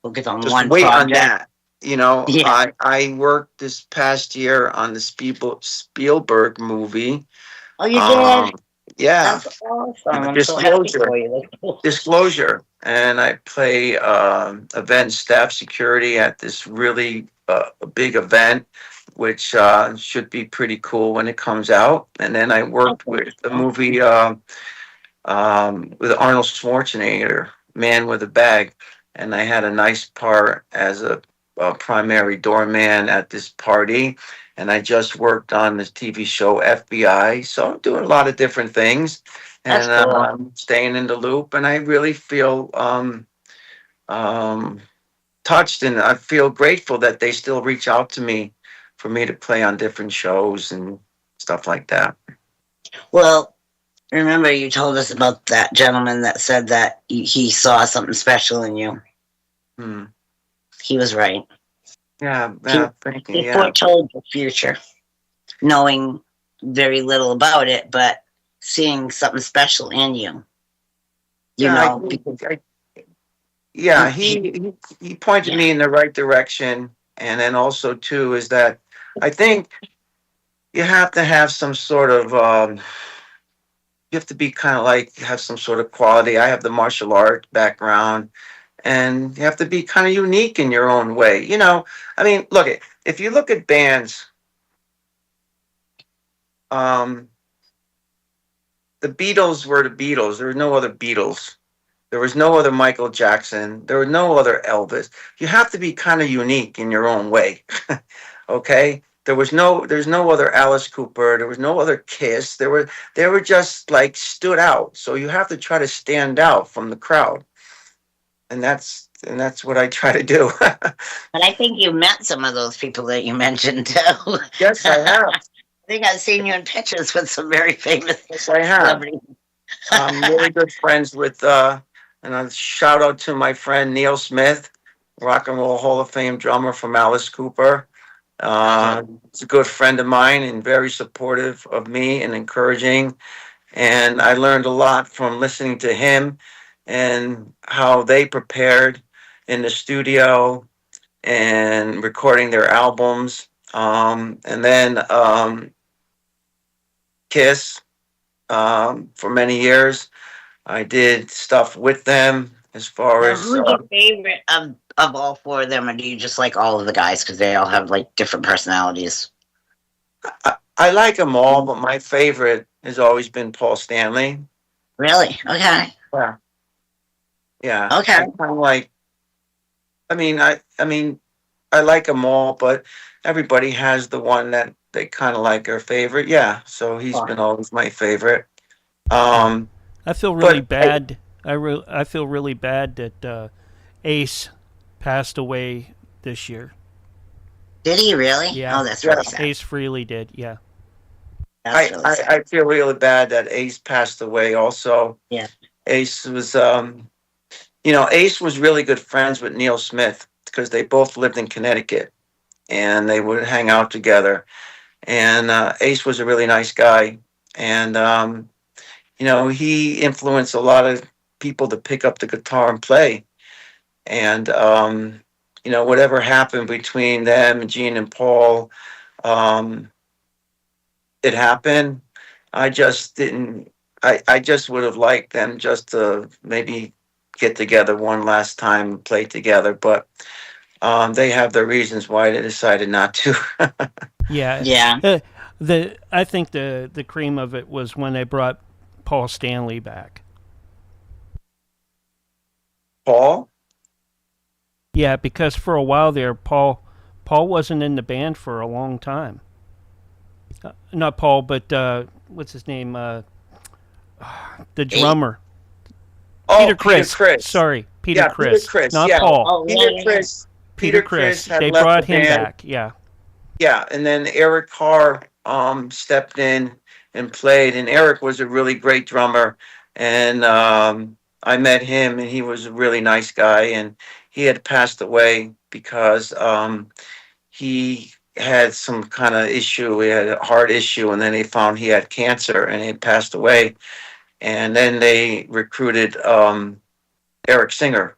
Speaker 2: Focus on
Speaker 3: just
Speaker 2: one
Speaker 3: wait on
Speaker 2: project.
Speaker 3: that. You know,
Speaker 2: Yeah.
Speaker 3: I worked this past year on the Spielberg movie.
Speaker 2: Oh, you did.
Speaker 3: Um, yeah,
Speaker 2: That's awesome. I'm so happy
Speaker 3: Disclosure,
Speaker 2: for you. That's cool.
Speaker 3: Disclosure, and I play event staff security at this really big event, which should be pretty cool when it comes out. And then I worked with the movie with Arnold Schwarzenegger, Man with a Bag, and I had a nice part as a primary doorman at this party. And I just worked on this TV show FBI, so I'm doing a lot of different things,
Speaker 2: That's
Speaker 3: and
Speaker 2: cool.
Speaker 3: I'm staying in the loop. And I really feel um, touched, and I feel grateful that they still reach out to me for me to play on different shows and stuff like that.
Speaker 2: Well, remember you told us about that gentleman that said that he saw something special in you.
Speaker 3: Hmm.
Speaker 2: He was right.
Speaker 3: Yeah,
Speaker 2: He,
Speaker 3: yeah, thank you.
Speaker 2: he
Speaker 3: Yeah.
Speaker 2: foretold the future, knowing very little about it, but seeing something special in you. You
Speaker 3: Yeah,
Speaker 2: know,
Speaker 3: yeah,
Speaker 2: he
Speaker 3: he pointed
Speaker 2: yeah.
Speaker 3: me in the right direction, and then also too is that I think you have to have some sort of you have to be kind of like have some sort of quality. I have the martial art background, and you have to be kind of unique in your own way. I mean, look at if you look at bands, um, the Beatles were the Beatles. There were no other Beatles. There was no other Michael Jackson. There was no other Elvis. You have to be kind of unique in your own way. Okay? There's no other Alice Cooper. There was no other Kiss. They were just like stood out. So you have to try to stand out from the crowd. And that's what I try to do.
Speaker 2: But I think you met some of those people that you mentioned too.
Speaker 3: Yes, I have.
Speaker 2: I think I've seen you in pictures with some very famous
Speaker 3: Yes, I have.
Speaker 2: celebrities.
Speaker 3: I'm really good friends with and a shout out to my friend Neil Smith, Rock and Roll Hall of Fame drummer from Alice Cooper. He's a good friend of mine and very supportive of me and encouraging. And I learned a lot from listening to him and how they prepared in the studio and recording their albums. And then Kiss for many years. I did stuff with them as far
Speaker 2: Now,
Speaker 3: as
Speaker 2: who's your favorite of all four of them, or do you just like all of the guys because they all have like different personalities?
Speaker 3: I like them all, but my favorite has always been Paul Stanley.
Speaker 2: Really? Okay.
Speaker 3: Yeah, yeah.
Speaker 2: Okay.
Speaker 3: I kind of like. I like them all, but everybody has the one that they kind of like their favorite. Yeah, so he's been always my favorite. Um,
Speaker 1: I feel really
Speaker 3: but
Speaker 1: bad. I feel really bad that Ace passed away this year.
Speaker 2: Did he really?
Speaker 1: Yeah.
Speaker 2: Oh, that's really
Speaker 3: Yeah.
Speaker 2: sad.
Speaker 1: Ace Frehley did. Yeah.
Speaker 2: That's really sad.
Speaker 3: I feel really bad that Ace passed away. Also,
Speaker 2: Yeah.
Speaker 3: Ace was Ace was really good friends with Neil Smith because they both lived in Connecticut and they would hang out together. And Ace was a really nice guy, and he influenced a lot of people to pick up the guitar and play. And whatever happened between them, Gene and Paul, it happened. I just didn't. I just would have liked them just to maybe get together one last time and play together, but they have their reasons why they decided not to.
Speaker 1: Yeah.
Speaker 2: Yeah.
Speaker 1: I think the cream of it was when they brought Paul Stanley back.
Speaker 3: Paul?
Speaker 1: Yeah, because for a while there, Paul wasn't in the band for a long time. Not Paul, but what's his name? The drummer.
Speaker 3: Oh,
Speaker 1: Peter Criss.
Speaker 3: Criss.
Speaker 1: Sorry, Peter
Speaker 3: Yeah,
Speaker 1: Criss.
Speaker 3: Peter Criss,
Speaker 1: Not
Speaker 3: yeah.
Speaker 1: Paul.
Speaker 2: Oh,
Speaker 3: Peter
Speaker 2: yeah.
Speaker 3: Criss.
Speaker 1: Peter Criss.
Speaker 3: had
Speaker 1: They
Speaker 3: left
Speaker 1: brought
Speaker 3: the
Speaker 1: him
Speaker 3: band.
Speaker 1: back. Yeah.
Speaker 3: Yeah, and then Eric Carr stepped in and played, and Eric was a really great drummer, and I met him, and he was a really nice guy, and he had passed away because he had some kind of issue. He had a heart issue, and then they found he had cancer, and he passed away. And then they recruited Eric Singer,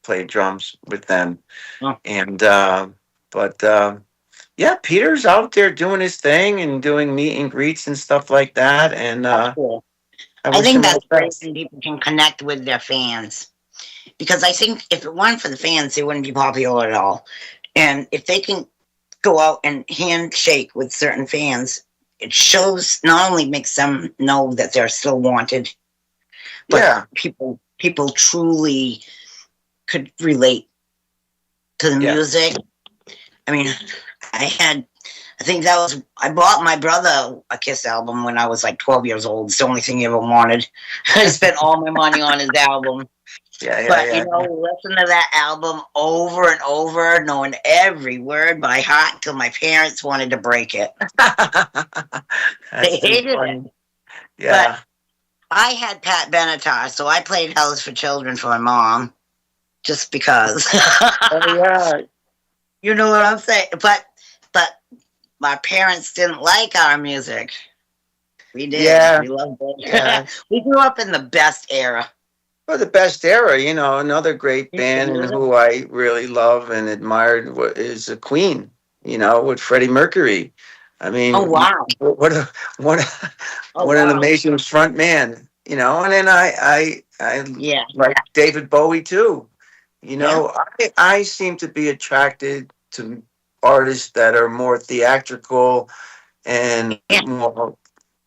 Speaker 3: played drums with them,
Speaker 2: Oh,
Speaker 3: and but yeah, Peter's out there doing his thing and doing meet and greets and stuff like that. And
Speaker 2: that's cool.
Speaker 3: I
Speaker 2: I
Speaker 3: wish
Speaker 2: think
Speaker 3: him all
Speaker 2: that's
Speaker 3: the
Speaker 2: great
Speaker 3: best.
Speaker 2: when people can connect with their fans. Because I think if it weren't for the fans, they wouldn't be popular at all. And if they can go out and handshake with certain fans, it shows, not only makes them know that they're still wanted, but
Speaker 3: Yeah,
Speaker 2: people truly could relate to the
Speaker 3: yeah.
Speaker 2: music. I mean, I had, I think that was, I bought my brother a Kiss album when I was like 12 years old. It's the only thing he ever wanted. I spent all my money on his album.
Speaker 3: Yeah, yeah,
Speaker 2: But, you
Speaker 3: yeah.
Speaker 2: know, listen to that album over and over, knowing every word by heart until my parents wanted to break it. They
Speaker 3: That's too
Speaker 2: hated it.
Speaker 3: funny.
Speaker 2: But
Speaker 3: Yeah.
Speaker 2: I had Pat Benatar, so I played Hell's for Children for my mom just because.
Speaker 3: Oh yeah.
Speaker 2: You know what I'm saying? But my parents didn't like our music. We did.
Speaker 3: Yeah.
Speaker 2: We loved
Speaker 3: Yeah.
Speaker 2: it. We grew up in the best era.
Speaker 3: Well, the best era, another great
Speaker 2: The
Speaker 3: band and
Speaker 2: music.
Speaker 3: who I really love and admired is Queen, with Freddie Mercury. I
Speaker 2: Oh
Speaker 3: mean,
Speaker 2: wow.
Speaker 3: what a what a,
Speaker 2: Oh
Speaker 3: what an
Speaker 2: wow.
Speaker 3: amazing front man, and then I
Speaker 2: Yeah.
Speaker 3: like David Bowie too.
Speaker 2: Yeah.
Speaker 3: I seem to be attracted to artists that are more theatrical and
Speaker 2: Yeah.
Speaker 3: more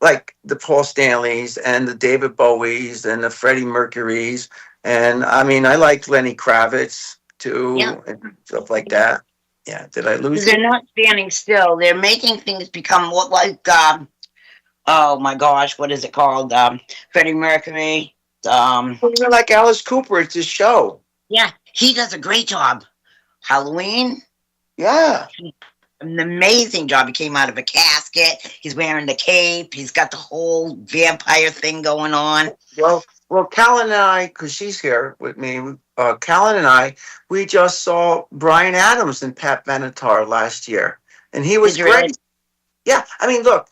Speaker 3: like the Paul Stanleys and the David Bowies and the Freddie Mercurys. And I mean, I like Lenny Kravitz
Speaker 2: Yeah.
Speaker 3: too and stuff like that. Yeah. Did I lose
Speaker 2: They're
Speaker 3: you?
Speaker 2: not standing still. They're making things become what like oh my gosh, what is it called? Freddie Mercury. Um
Speaker 3: Even like Alice Cooper, it's his show.
Speaker 2: yeah, he does a great job. Halloween,
Speaker 3: Yeah.
Speaker 2: an amazing job. He came out of a casket. He's wearing the cape. He's got the whole vampire thing going on.
Speaker 3: Well, Callan and I, because she's here with me, Callan and I, we just saw Brian Adams and Pat Benatar last year, and he was
Speaker 2: Did you really?
Speaker 3: great. Yeah, I mean, look,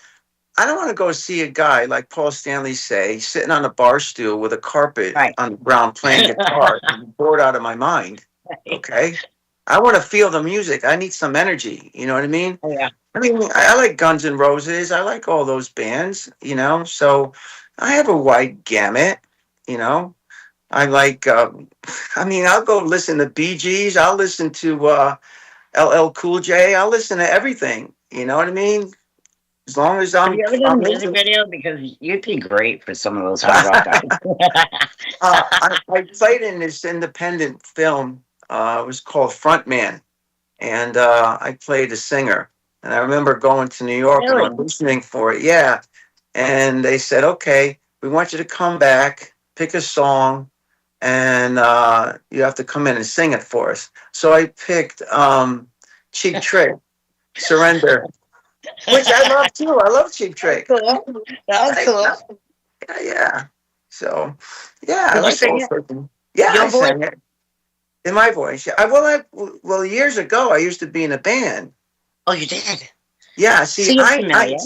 Speaker 3: I don't want to go see a guy like Paul Stanley say sitting on a bar stool with a carpet
Speaker 2: Right.
Speaker 3: on the ground playing guitar. I'm bored out of my mind. Okay, I want to feel the music. I need some energy. You know what I mean?
Speaker 2: Oh, yeah.
Speaker 3: I mean, I like Guns N' Roses. I like all those bands. So I have a wide gamut. You know, I like. I mean, I'll go listen to Bee Gees. I'll listen to LL Cool J. I'll listen to everything. You know what I mean? As long as
Speaker 2: Have you ever done a music
Speaker 3: into
Speaker 2: video? Because you'd be great for some of those hard rock guys.
Speaker 3: I played in this independent film. It was called Frontman, and I played a singer. And I remember going to New York and
Speaker 2: Really?
Speaker 3: auditioning for it. Yeah, and they said, "Okay, we want you to come back, pick a song, and you have to come in and sing it for us." So I picked "Cheap Trick," "Surrender," which I love too. I love Cheap Trick.
Speaker 2: Cool. That was cool.
Speaker 3: Yeah. So, yeah, I
Speaker 2: Did you
Speaker 3: like
Speaker 2: sing
Speaker 3: all
Speaker 2: it?
Speaker 3: sorts of. Yeah,
Speaker 2: Your
Speaker 3: I
Speaker 2: voice?
Speaker 3: sang it in my voice. Yeah. Well, years ago, I used to be in a band.
Speaker 2: Oh, you did.
Speaker 3: Yeah.
Speaker 2: So
Speaker 3: See,
Speaker 2: you're familiar.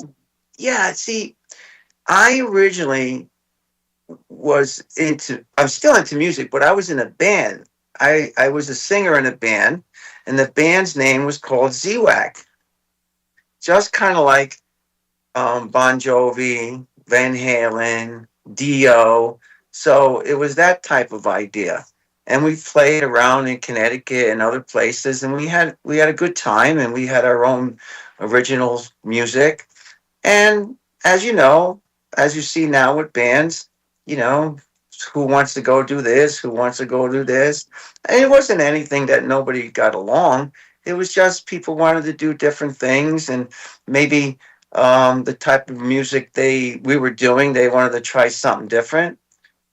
Speaker 3: yeah. See, I originally was into. I'm still into music, but I was in a band. I was a singer in a band, and the band's name was called Z-Wack. Just kind of like Bon Jovi, Van Halen, Dio. So it was that type of idea. And we played around in Connecticut and other places, and we had a good time, and we had our own original music. And as you see now with bands, you know, who wants to go do this, who wants to go do this. And it wasn't anything that nobody got along. It was just people wanted to do different things, and maybe the type of music we were doing, they wanted to try something different.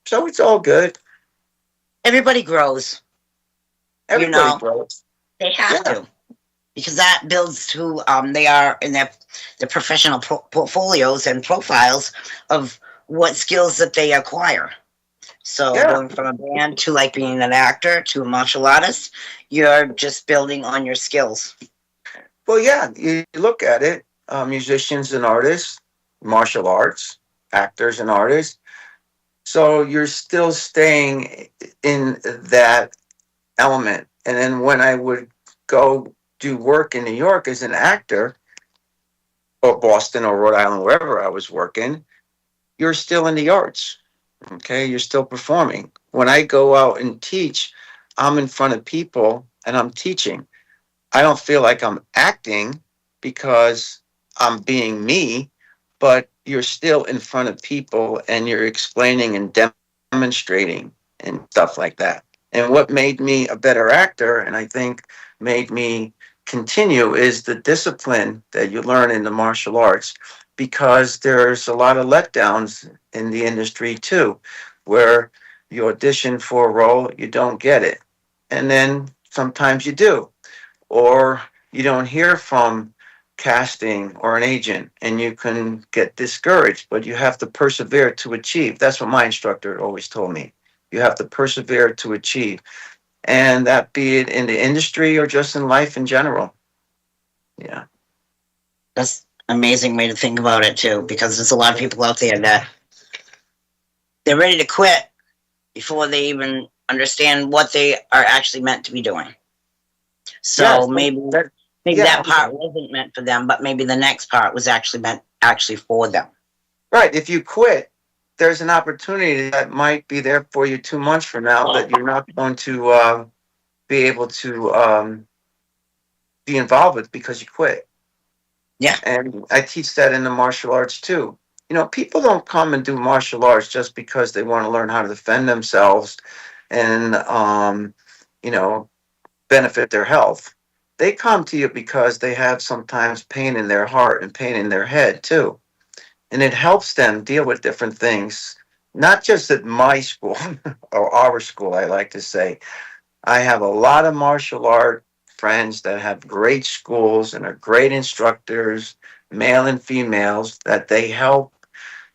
Speaker 3: So it's all good.
Speaker 2: Everybody grows.
Speaker 3: Everybody
Speaker 2: Know,
Speaker 3: grows.
Speaker 2: they have
Speaker 3: Yeah,
Speaker 2: to. because that builds who they are in their professional portfolios and profiles of what skills that they acquire. So
Speaker 3: Yeah.
Speaker 2: going from a band to like being an actor to a martial artist, you're just building on your skills.
Speaker 3: Well, yeah, you look at it, musicians and artists, martial arts, actors and artists. So you're still staying in that element. And then when I would go do work in New York as an actor, or Boston or Rhode Island, wherever I was working, you're still in the arts. Okay, you're still performing. When I go out and teach, I'm in front of people and I'm teaching. I don't feel like I'm acting because I'm being me, but you're still in front of people and you're explaining and demonstrating and stuff like that. And what made me a better actor, and I think made me continue, is the discipline that you learn in the martial arts, because there's a lot of letdowns in the industry too, where you audition for a role, you don't get it. And then sometimes you do, or you don't hear from casting or an agent and you can get discouraged, but you have to persevere to achieve. That's what my instructor always told me. You have to persevere to achieve. And that be it in the industry or just in life in general. Yeah.
Speaker 2: That's an amazing way to think about it too, because there's a lot of people out there that they're ready to quit before they even understand what they are actually meant to be doing. So
Speaker 3: Yes.
Speaker 2: maybe
Speaker 3: Yeah.
Speaker 2: that part wasn't meant for them, but maybe the next part was actually meant actually for them.
Speaker 3: Right. If you quit, there's an opportunity that might be there for you 2 months from now that you're not going to be able to be involved with because you quit.
Speaker 2: Yeah.
Speaker 3: And I teach that in the martial arts too. You know, people don't come and do martial arts just because they want to learn how to defend themselves and, you know, benefit their health. They come to you because they have sometimes pain in their heart and pain in their head too. And it helps them deal with different things, not just at my school or our school, I like to say. I have a lot of martial art friends that have great schools and are great instructors, male and females, that they help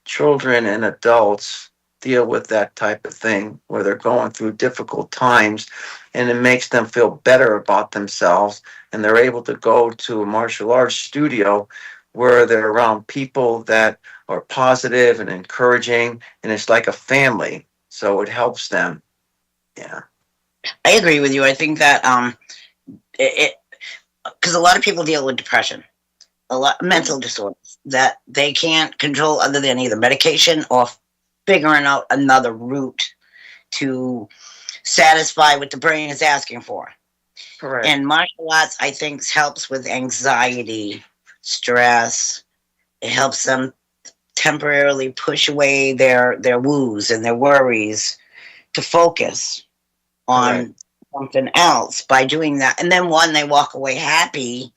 Speaker 3: children and adults deal with that type of thing where they're going through difficult times, and it makes them feel better about themselves, and they're able to go to a martial arts studio where they're around people that are positive and encouraging, and it's like a family, so it helps them. Yeah.
Speaker 2: I agree with you. I think that it because a lot of people deal with depression, a lot mental disorders that they can't control other than either medication or figuring out another route to satisfy what the brain is asking for.
Speaker 3: Correct.
Speaker 2: And martial arts, I think, helps with anxiety, stress. It helps them temporarily push away their woes and their worries to focus
Speaker 3: Correct.
Speaker 2: on something else by doing that. And then when they walk away happy,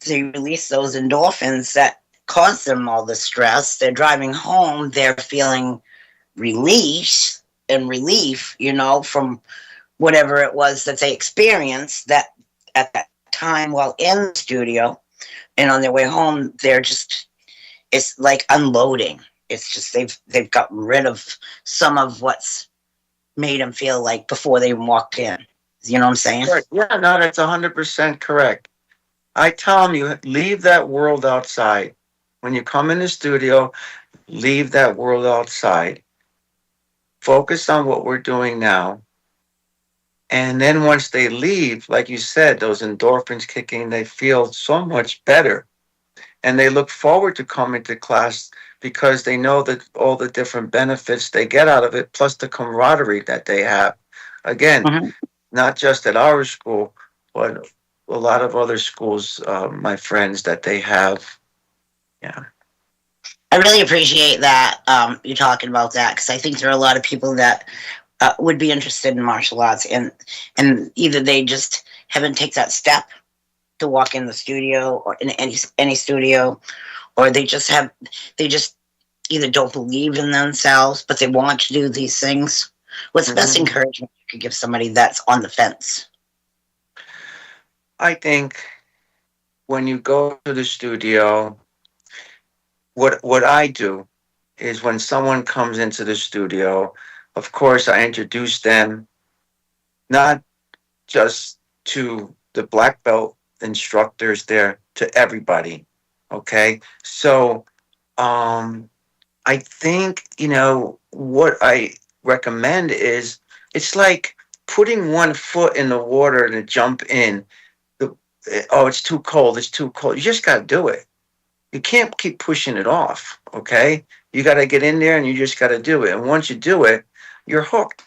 Speaker 2: they release those endorphins that cause them all the stress. They're driving home, they're feeling release and relief, from whatever it was that they experienced that at that time while in the studio. And on their way home, it's like unloading. It's just they've gotten rid of some of what's made them feel like before they even walked in. You know what I'm saying?
Speaker 3: Correct. Yeah, no, that's 100% correct. I tell them, you leave that world outside. When you come in the studio, leave that world outside. Focus on what we're doing now. And then once they leave, like you said, those endorphins kicking, they feel so much better. And they look forward to coming to class because they know that all the different benefits they get out of it, plus the camaraderie that they have. Again,
Speaker 2: Mm-hmm.
Speaker 3: not just at our school, but a lot of other schools, my friends that they have. Yeah.
Speaker 2: I really appreciate that you talking about that because I think there are a lot of people that would be interested in martial arts and either they just haven't taken that step to walk in the studio or in any studio, or they just either don't believe in themselves but they want to do these things. What's the best encouragement you could give somebody that's on the fence?
Speaker 3: I think when you go to the studio, what I do is when someone comes into the studio, of course I introduce them not just to the black belt instructors there, to everybody. Okay. So I think, what I recommend is it's like putting one foot in the water to jump in. The, oh, it's too cold. It's too cold. You just got to do it. You can't keep pushing it off. Okay. You got to get in there and you just got to do it. And once you do it, you're hooked.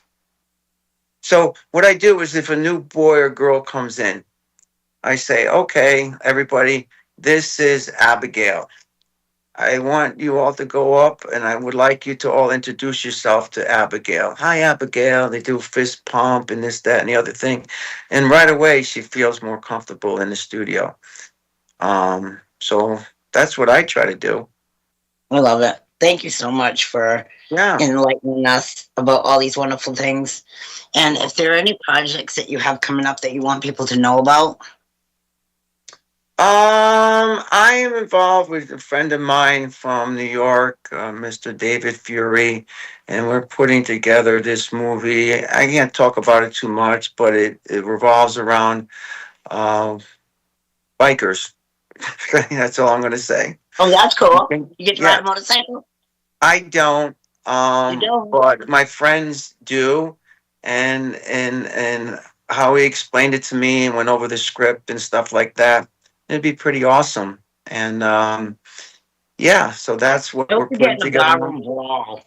Speaker 3: So what I do is if a new boy or girl comes in, I say, okay, everybody, this is Abigail. I want you all to go up and I would like you to all introduce yourself to Abigail. Hi, Abigail. They do fist pump and this, that, and the other thing. And right away, she feels more comfortable in the studio. So that's what I try to do.
Speaker 2: I love it. Thank you so much for
Speaker 3: Yeah.
Speaker 2: enlightening us about all these wonderful things. And if there are any projects that you have coming up that you want people to know about?
Speaker 3: I am involved with a friend of mine from New York, Mr. David Fury, and we're putting together this movie. I can't talk about it too much, but it revolves around bikers. That's all I'm going to say.
Speaker 2: Oh, that's cool. You get to
Speaker 3: Yeah.
Speaker 2: ride a motorcycle?
Speaker 3: I don't,
Speaker 2: You don't?
Speaker 3: but my friends do, and how he explained it to me and went over the script and stuff like that. It'd be pretty awesome. And yeah, so that's what we're
Speaker 2: Don't forget
Speaker 3: putting
Speaker 2: the
Speaker 3: together.
Speaker 2: barroom brawl.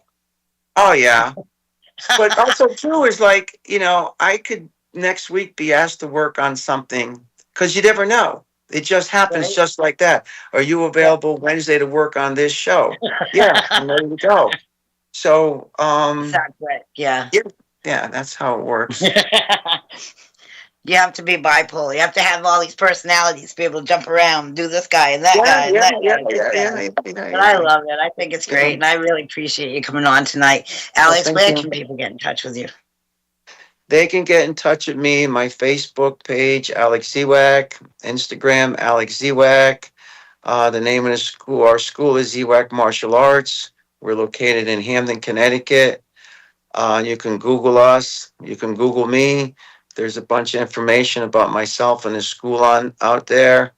Speaker 3: Oh yeah, but also too is like I could next week be asked to work on something because you never know. It just happens
Speaker 2: Right.
Speaker 3: just like that. Are you available Wednesday to work on this show? Yeah, and there you go. So
Speaker 2: That's right. Yeah.
Speaker 3: yeah, that's how it works.
Speaker 2: You have to be bipolar. You have to have all these personalities to be able to jump around, do this guy and that guy and that guy. And this guy. But I love it. I think it's great, and I really appreciate you coming on tonight. Alex,
Speaker 3: thank
Speaker 2: where
Speaker 3: you.
Speaker 2: can people get in touch with you?
Speaker 3: They can get in touch with me, my Facebook page, Alex Zwack, Instagram, Alex Zwack. The name of the school, our school is Zwack Martial Arts. We're located in Hamden, Connecticut. You can Google us. You can Google me. There's a bunch of information about myself and the school out there.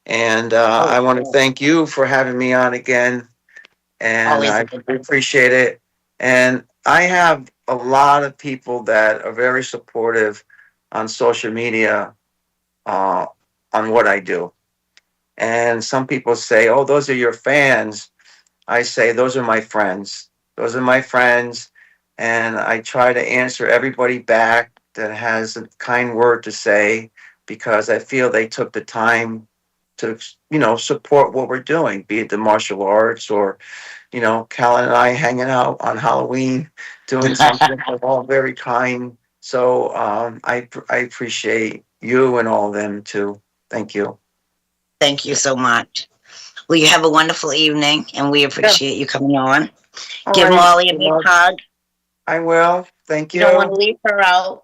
Speaker 3: And I want to thank you for having me on again. And
Speaker 2: Always
Speaker 3: I
Speaker 2: a good time.
Speaker 3: appreciate it. And I have a lot of people that are very supportive on social media on what I do. And some people say, oh, those are your fans. I say, those are my friends. Those are my friends. And I try to answer everybody back that has a kind word to say because I feel they took the time to, support what we're doing, be it the martial arts or, Cal and I hanging out on Halloween, doing something. They're all very kind. So I appreciate you and all of them too. Thank you.
Speaker 2: Thank you so much. Well, you have a wonderful evening, and we appreciate you coming on. Give
Speaker 3: right.
Speaker 2: Molly a big hug.
Speaker 3: I will. Thank you.
Speaker 2: You don't want to leave her out.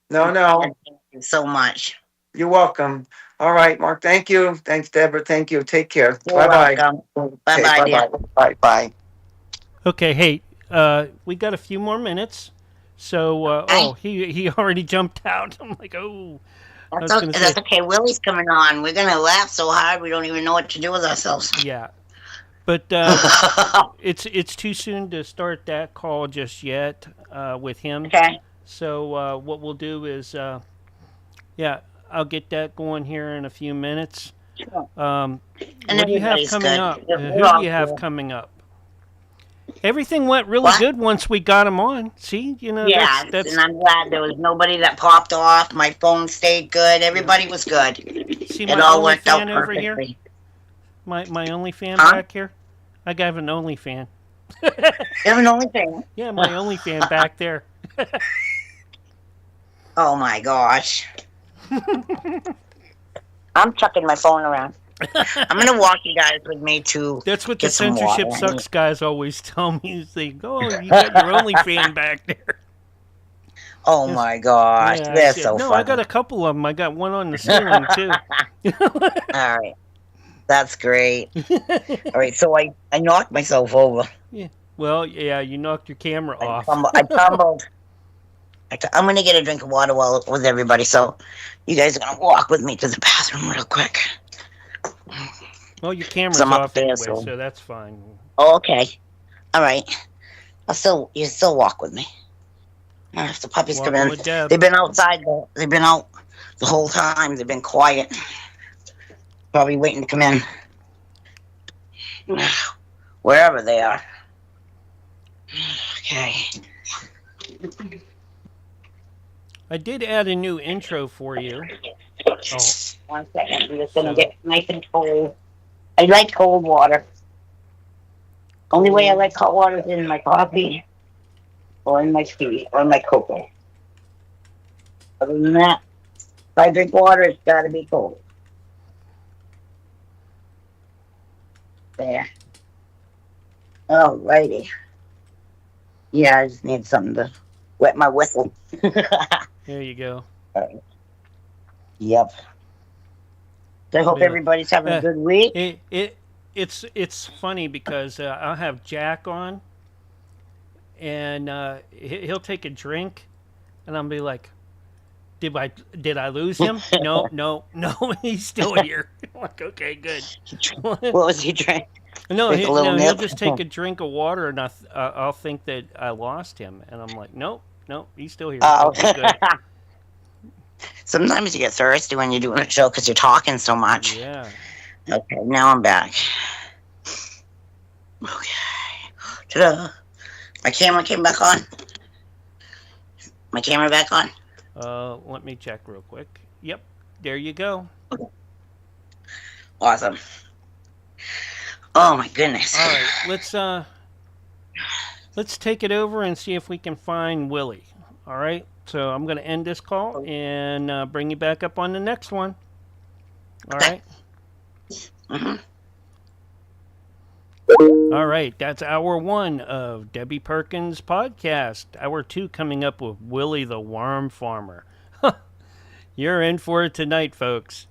Speaker 3: No.
Speaker 2: Thank you so much.
Speaker 3: You're welcome. All right, Mark. Thank you. Thanks, Deborah. Thank you. Take care.
Speaker 2: You're welcome. Bye-bye, dear.
Speaker 3: Bye.
Speaker 1: Okay, hey, we got a few more minutes. So, he already jumped out. I'm like, oh.
Speaker 2: That's okay. Willie's coming on. We're going to laugh so hard we don't even know what to do with ourselves.
Speaker 1: Yeah. But it's too soon to start that call just yet with him.
Speaker 2: Okay.
Speaker 1: So what we'll do is, I'll get that going here in a few minutes.
Speaker 2: Sure.
Speaker 1: What do you have coming up? Who do you have coming up? Everything went really good once we got him on. See,
Speaker 2: Yeah,
Speaker 1: that's
Speaker 2: and I'm glad there was nobody that popped off. My phone stayed good. Everybody was good.
Speaker 1: See
Speaker 2: it all worked out
Speaker 1: over here?
Speaker 2: perfectly.
Speaker 1: My only fan back here? I got an only fan.
Speaker 2: You have an only fan?
Speaker 1: Yeah, my only fan back there.
Speaker 2: Oh my gosh. I'm chucking my phone around. I'm going to walk you guys with me to
Speaker 1: That's what
Speaker 2: get
Speaker 1: the
Speaker 2: some
Speaker 1: censorship
Speaker 2: water.
Speaker 1: sucks guys always tell me. Is they go, oh, you got your only fan back there.
Speaker 2: Oh
Speaker 1: Yes.
Speaker 2: my gosh,
Speaker 1: Yeah, I
Speaker 2: they're
Speaker 1: see.
Speaker 2: so
Speaker 1: No, I got
Speaker 2: funny.
Speaker 1: a couple of them. I got one on the ceiling too.
Speaker 2: All right, that's great. All right, so I knocked myself over.
Speaker 1: Yeah. Well, yeah, you knocked your camera
Speaker 2: I
Speaker 1: off.
Speaker 2: tumbled. I tumbled. I'm gonna get a drink of water while with everybody. So you guys are gonna walk with me to the bathroom real quick.
Speaker 1: Well, your
Speaker 2: Cause
Speaker 1: camera's
Speaker 2: I'm
Speaker 1: off
Speaker 2: upstairs.
Speaker 1: anyway,
Speaker 2: So
Speaker 1: so that's fine.
Speaker 2: oh, okay. All right. You still walk with me. If the puppies come
Speaker 1: Walking
Speaker 2: in,
Speaker 1: with Deb.
Speaker 2: they've been outside. They've been out the whole time. They've been quiet. Probably waiting to come in. Wherever they are. Okay.
Speaker 1: I did add a new intro for you. Oh,
Speaker 2: 1 second. I'm just gonna
Speaker 1: so
Speaker 2: get nice and cold. I like cold water. Only way I
Speaker 1: cold.
Speaker 2: like hot water is in my coffee or in my tea or in my cocoa. Other than that, if I drink water, it's gotta be cold. There. Alrighty. Yeah, I just need something to wet my whistle.
Speaker 1: There you go.
Speaker 2: Yep. So I hope
Speaker 1: Yeah.
Speaker 2: everybody's having a good week.
Speaker 1: It's funny because I'll have Jack on, and he'll take a drink, and I'll be like, did I lose him? No, no, no. He's still here. I'm like, okay, good.
Speaker 2: What was he drinking?
Speaker 1: No,
Speaker 2: Take a little
Speaker 1: he'll
Speaker 2: nip.
Speaker 1: just take a drink of water, and I'll think that I lost him, and I'm like, nope, nope, he's still here.
Speaker 2: Oh.
Speaker 1: Okay, good.
Speaker 2: Sometimes you get thirsty when you're doing a show because you're talking so much.
Speaker 1: Yeah.
Speaker 2: Okay, now I'm back. Okay. Ta-da. My camera came back on. My camera back on.
Speaker 1: Let me check real quick. Yep, there you go.
Speaker 2: Awesome. Oh my goodness.
Speaker 1: All right, let's take it over and see if we can find Willie. All right, so I'm gonna end this call and bring you back up on the next one. All right.
Speaker 2: Mm-hmm.
Speaker 1: All right, that's hour 1 of Debbie Perkins podcast. Hour 2 coming up with Willie the Worm Farmer. You're in for it tonight, folks.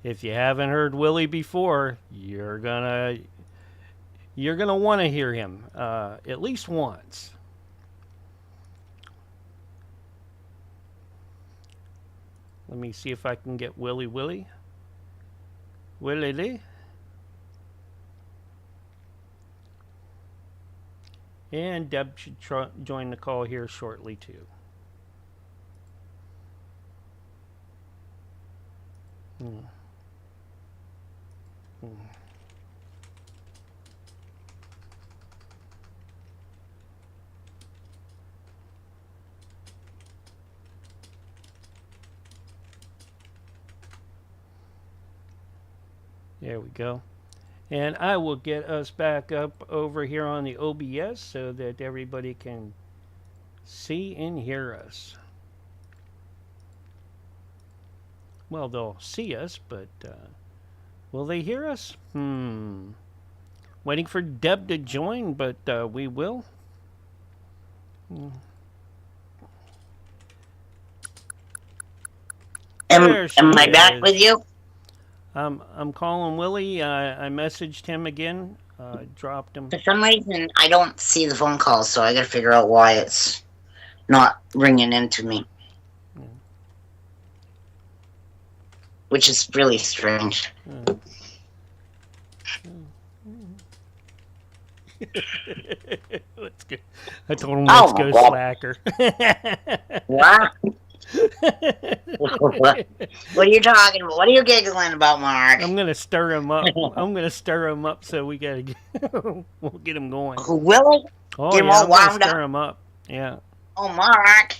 Speaker 1: If you haven't heard Willie before, you're gonna want to hear him at least once. Let me see if I can get Willie Lee. And Deb should join the call here shortly, too. There we go. And I will get us back up over here on the OBS so that everybody can see and hear us. Well, they'll see us, but will they hear us? Waiting for Deb to join, but we will.
Speaker 2: Am I back with you?
Speaker 1: I'm calling Willie. I messaged him again. Dropped him.
Speaker 2: For some reason, I don't see the phone calls, so I got to figure out why it's not ringing into me. Which is really strange.
Speaker 1: Let's go. I told him let's go slacker.
Speaker 2: What? What are you talking about? What are you giggling about, Mark?
Speaker 1: I'm gonna stir him up. I'm gonna stir him up so we gotta we'll get him going.
Speaker 2: Who, Willie?
Speaker 1: Oh
Speaker 2: get him
Speaker 1: yeah,
Speaker 2: all
Speaker 1: I'm gonna
Speaker 2: wound
Speaker 1: stir
Speaker 2: up?
Speaker 1: him up. Yeah.
Speaker 2: Oh, Mark.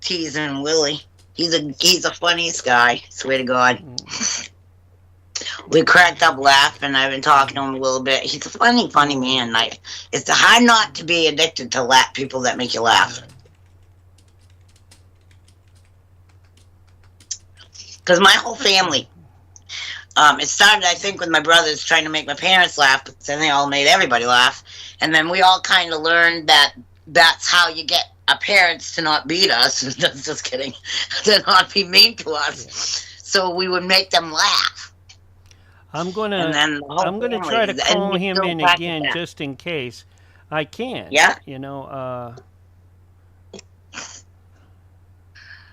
Speaker 2: Teasing Willie. He's the funniest guy. Swear to God. We cracked up laughing. I've been talking to him a little bit. He's a funny man. It's hard not to be addicted to people that make you laugh. Because my whole family, it started, I think, with my brothers trying to make my parents laugh, but then they all made everybody laugh. And then we all kind of learned that that's how you get our parents to not beat us. Just kidding. To not be mean to us.
Speaker 1: Yeah.
Speaker 2: So we would make them laugh.
Speaker 1: I'm
Speaker 2: And
Speaker 1: gonna
Speaker 2: then the whole
Speaker 1: I'm gonna
Speaker 2: family,
Speaker 1: try to
Speaker 2: and
Speaker 1: call
Speaker 2: we
Speaker 1: him
Speaker 2: still
Speaker 1: in
Speaker 2: practice
Speaker 1: again
Speaker 2: that.
Speaker 1: just in case I can.
Speaker 2: Yeah.
Speaker 1: You know,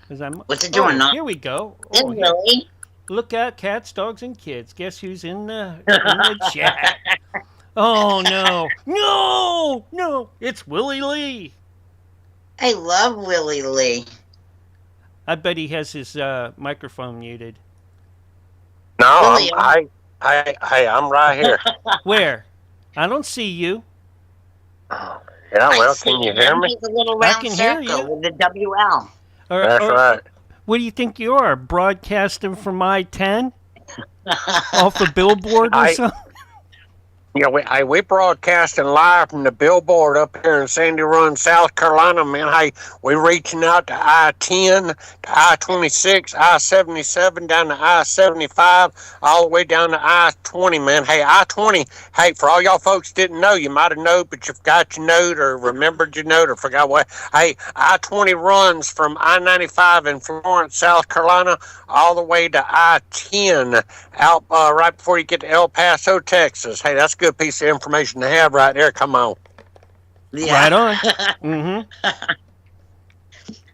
Speaker 1: because I'm.
Speaker 2: What's it doing?
Speaker 1: Oh,
Speaker 2: Not
Speaker 1: here we go.
Speaker 2: it
Speaker 1: Oh, here.
Speaker 2: really.
Speaker 1: Look out, cats, dogs, and kids. Guess who's in the chat? Oh no, no, no! It's Willie Lee.
Speaker 2: I love Willie Lee.
Speaker 1: I bet he has his microphone muted.
Speaker 4: No,
Speaker 2: Willie,
Speaker 4: I'm right here.
Speaker 1: Where? I don't see you.
Speaker 4: Yeah,
Speaker 2: I
Speaker 4: well,
Speaker 2: see
Speaker 4: can you hear
Speaker 2: him.
Speaker 4: me?
Speaker 2: He's a little
Speaker 1: I
Speaker 2: round
Speaker 1: can hear
Speaker 2: circle
Speaker 1: you.
Speaker 2: with the WL.
Speaker 4: That's
Speaker 1: Or,
Speaker 4: right.
Speaker 1: what do you think you are? Broadcasting from I-10 off a billboard or
Speaker 4: I
Speaker 1: something?
Speaker 4: Yeah, we broadcasting live from the billboard up here in Sandy Run, South Carolina, man. Hey, we reaching out to I-10, to I-26, I-77, down to I-75, all the way down to I-20, man. Hey, I-20, hey, for all y'all folks didn't know, you might have known, but you forgot your note or remembered your note or forgot what. Hey, I-20 runs from I-95 in Florence, South Carolina, all the way to I-10 out right before you get to El Paso, Texas. Hey, that's a good piece of information to have right there. Come on.
Speaker 2: Yeah.
Speaker 1: Right on. Mm-hmm.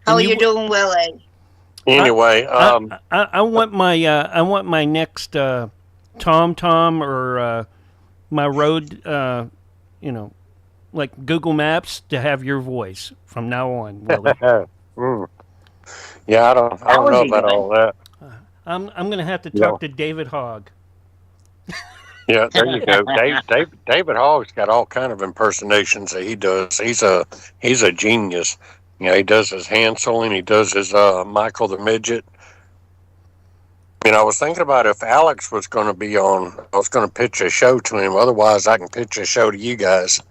Speaker 2: How are you doing, Willie?
Speaker 4: Anyway,
Speaker 1: I want my next Tom or my road, like Google Maps to have your voice from now on, Willie.
Speaker 4: Yeah, I don't know about all that.
Speaker 1: I'm gonna have to
Speaker 4: Yeah.
Speaker 1: talk to David Hogg.
Speaker 4: Yeah, there you go. David Hogg's got all kind of impersonations that he does. He's a genius. You know, he does his Hansel and he does his Michael the Midget. You know, I was thinking about if Alex was going to be on, I was going to pitch a show to him. Otherwise, I can pitch a show to you guys.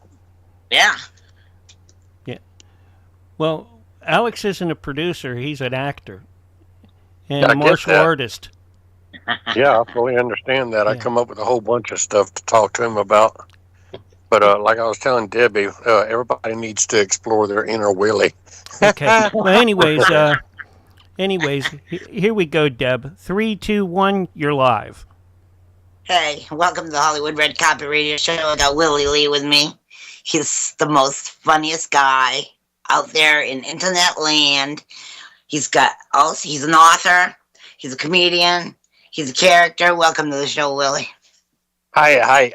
Speaker 2: Yeah.
Speaker 1: Yeah. Well, Alex isn't a producer; he's an actor and
Speaker 4: I
Speaker 1: a
Speaker 4: get
Speaker 1: martial
Speaker 4: that.
Speaker 1: artist.
Speaker 4: Yeah, I fully understand that. I
Speaker 1: Yeah.
Speaker 4: come up with a whole bunch of stuff to talk to him about. But like I was telling Debbie, everybody needs to explore their inner Willie.
Speaker 1: Okay. Well, anyways, here we go, Deb. 3, 2, 1. You're live.
Speaker 2: Hey, welcome to the Hollywood Red Carpet Radio Show. I got Willie Lee with me. He's the most funniest guy out there in internet land. He's an author. He's a comedian. He's a character. Welcome to the show, Willie.
Speaker 4: Hey,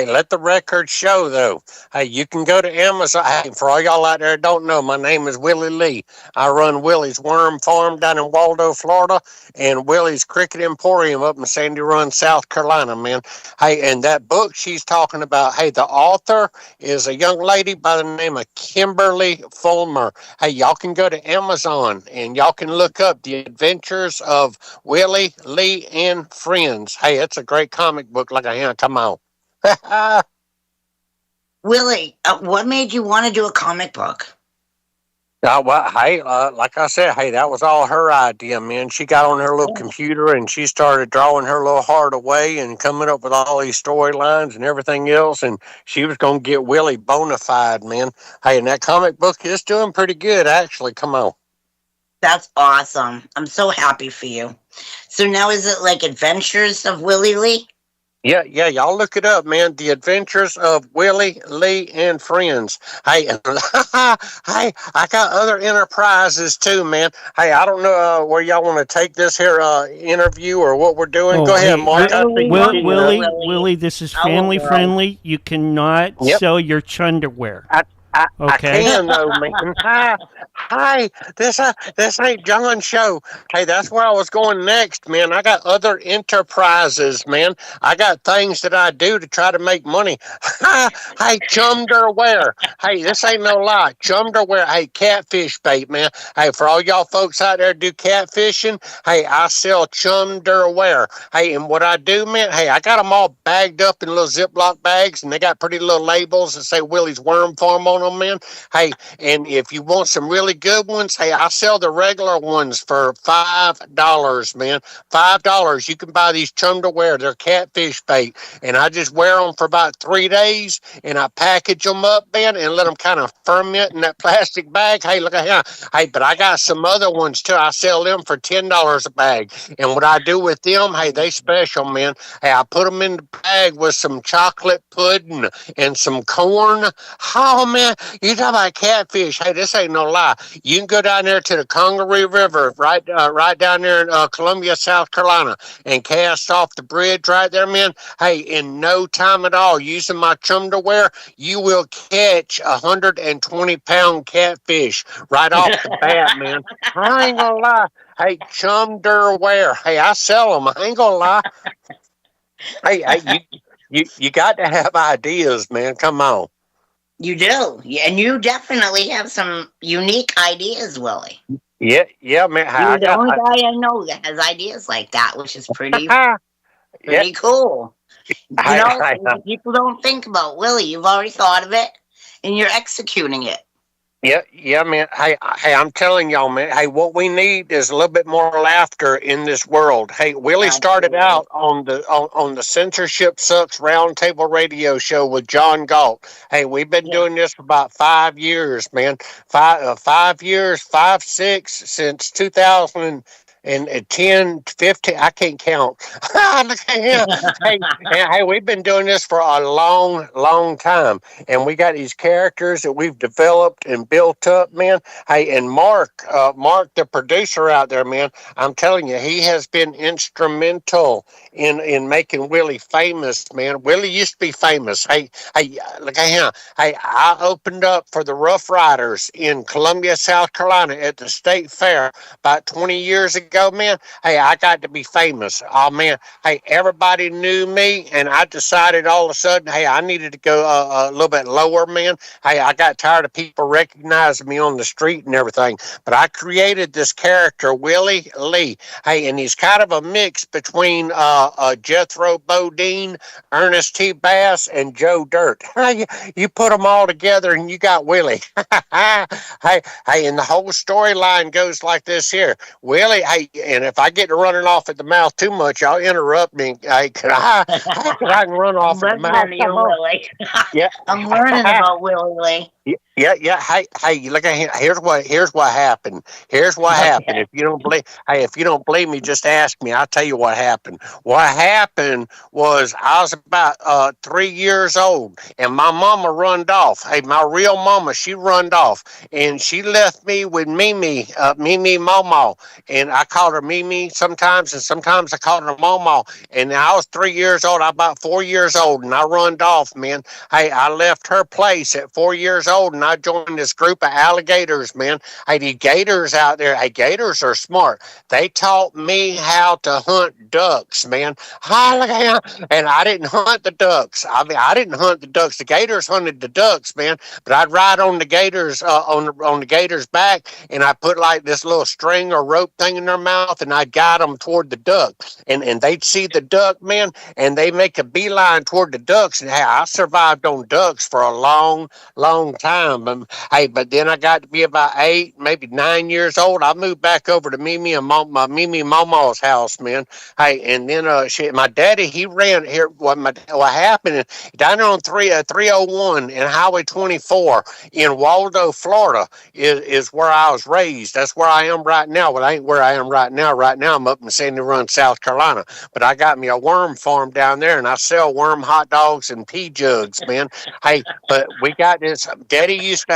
Speaker 4: let the record show, though. Hey, you can go to Amazon. Hey, for all y'all out there that don't know, my name is Willie Lee. I run Willie's Worm Farm down in Waldo, Florida, and Willie's Cricket Emporium up in Sandy Run, South Carolina, man. Hey, and that book she's talking about, hey, the author is a young lady by the name of Kimberly Fulmer. Hey, y'all can go to Amazon, and y'all can look up The Adventures of Willie, Lee, and Friends. Hey, it's a great comic book, like a hand. Come on.
Speaker 2: Willie, what made you want to do a comic book?
Speaker 4: Well, hey, like I said, hey, that was all her idea, man. She got on her little computer and she started drawing her little heart away and coming up with all these storylines and everything else. And she was going to get Willie bona fide, man. Hey, and that comic book is doing pretty good, actually. Come on.
Speaker 2: That's awesome. I'm so happy for you. So now is it like Adventures of Willie Lee?
Speaker 4: Yeah, y'all look it up, man. The Adventures of Willie, Lee, and Friends. Hey, hey, I got other enterprises too, man. Hey, I don't know where y'all want to take this here interview or what we're doing.
Speaker 1: Oh,
Speaker 4: Go ahead,
Speaker 1: hey,
Speaker 4: Mark.
Speaker 1: Willie, this is family friendly. You cannot sell your chunderwear.
Speaker 4: I
Speaker 1: Okay.
Speaker 4: can though, man. Hi, this ain't John's show. Hey, that's where I was going next, man. I got other enterprises, man. I got things that I do to try to make money. Hey, chumderwear. Hey, this ain't no lie. Chumderwear. Hey, catfish bait, man. Hey, for all y'all folks out there do catfishing, hey, I sell chumderwear. Hey, and what I do, man, hey, I got them all bagged up in little Ziploc bags, and they got pretty little labels that say Willie's Worm Farm on them. them, man. Hey, and if you want some really good ones, hey, I sell the regular ones for $5, man. $5. You can buy these chum to wear. They're catfish bait, and I just wear them for about 3 days, and I package them up, man, and let them kind of ferment in that plastic bag. Hey, look at here. Hey, but I got some other ones too. I sell them for $10 a bag, and what I do with them, hey, they special, man. Hey, I put them in the bag with some chocolate pudding and some corn. Oh man, you talk about catfish. Hey, this ain't no lie. You can go down there to the Congaree River, right down there in Columbia, South Carolina, and cast off the bridge right there, man. Hey, in no time at all, using my chum to wear, you will catch 120-pound catfish right off the bat, man. I ain't gonna lie. Hey, chum wear. Hey, I sell them. I ain't gonna lie. Hey, you got to have ideas, man. Come on.
Speaker 2: You do. And you definitely have some unique ideas, Willie.
Speaker 4: Yeah, man.
Speaker 2: You're the only guy I know that has ideas like that, which is pretty cool. People don't think about Willie. You've already thought of it, and you're executing it.
Speaker 4: Yeah, man. Hey, I'm telling y'all, man. Hey, what we need is a little bit more laughter in this world. Hey, Willie started out on the Censorship Sucks Roundtable Radio Show with John Galt. Hey, we've been doing this for about 5 years, man. 5 years, 6 since 2010, 50. I can't count. Hey, we've been doing this for a long time, and we got these characters that we've developed and built up, man. Hey, and Mark, the producer out there, man, I'm telling you, he has been instrumental in making Willie famous, man. Willie used to be famous. Hey, look at him. Hey, I opened up for the Rough Riders in Columbia, South Carolina at the State Fair about 20 years ago, man. Hey, I got to be famous. Oh, man. Hey, everybody knew me, and I decided all of a sudden, hey, I needed to go a little bit lower, man. Hey, I got tired of people recognizing me on the street and everything, but I created this character, Willie Lee. Hey, and he's kind of a mix between Jethro Bodine, Ernest T. Bass, and Joe Dirt. You put them all together, and you got Willie. Hey, and the whole storyline goes like this here. Willie, hey, and if I get to running off at the mouth too much, y'all interrupt me. Hey, I can run off at the mouth.
Speaker 2: Willie.
Speaker 4: Yeah.
Speaker 2: I'm learning about Willie.
Speaker 4: Yeah. Hey, look at him. Here's what happened. Here's what happened. If you don't believe me, just ask me. I'll tell you what happened. What happened was I was about 3 years old, and my mama runned off. Hey, my real mama, she runned off, and she left me with Mimi Momo, and I called her Mimi sometimes, and sometimes I called her Momo. And I was 3 years old. I was about 4 years old, and I runned off, man. Hey, I left her place at 4 years old, and I joined this group of alligators, man. Hey, the gators out there, hey, gators are smart. They taught me how to hunt ducks, man. And I didn't hunt the ducks. I didn't hunt the ducks. The gators hunted the ducks, man. But I'd ride on the gators, on the gators' back, and I put like this little string or rope thing in their mouth, and I'd guide them toward the duck. And they'd see the duck, man, and they make a beeline toward the ducks. And hey, I survived on ducks for a long time. But then I got to be about 8, maybe 9 years old. I moved back over to Mimi Momo's house, man. Hey, and then my daddy, he ran here. What happened down there on 301 and Highway 24 in Waldo, Florida, is where I was raised. That's where I am right now. Well, I ain't where I am right now. Right now, I'm up in Sandy Run, South Carolina. But I got me a worm farm down there, and I sell worm hot dogs and pea jugs, man. Hey, but we got this. Daddy used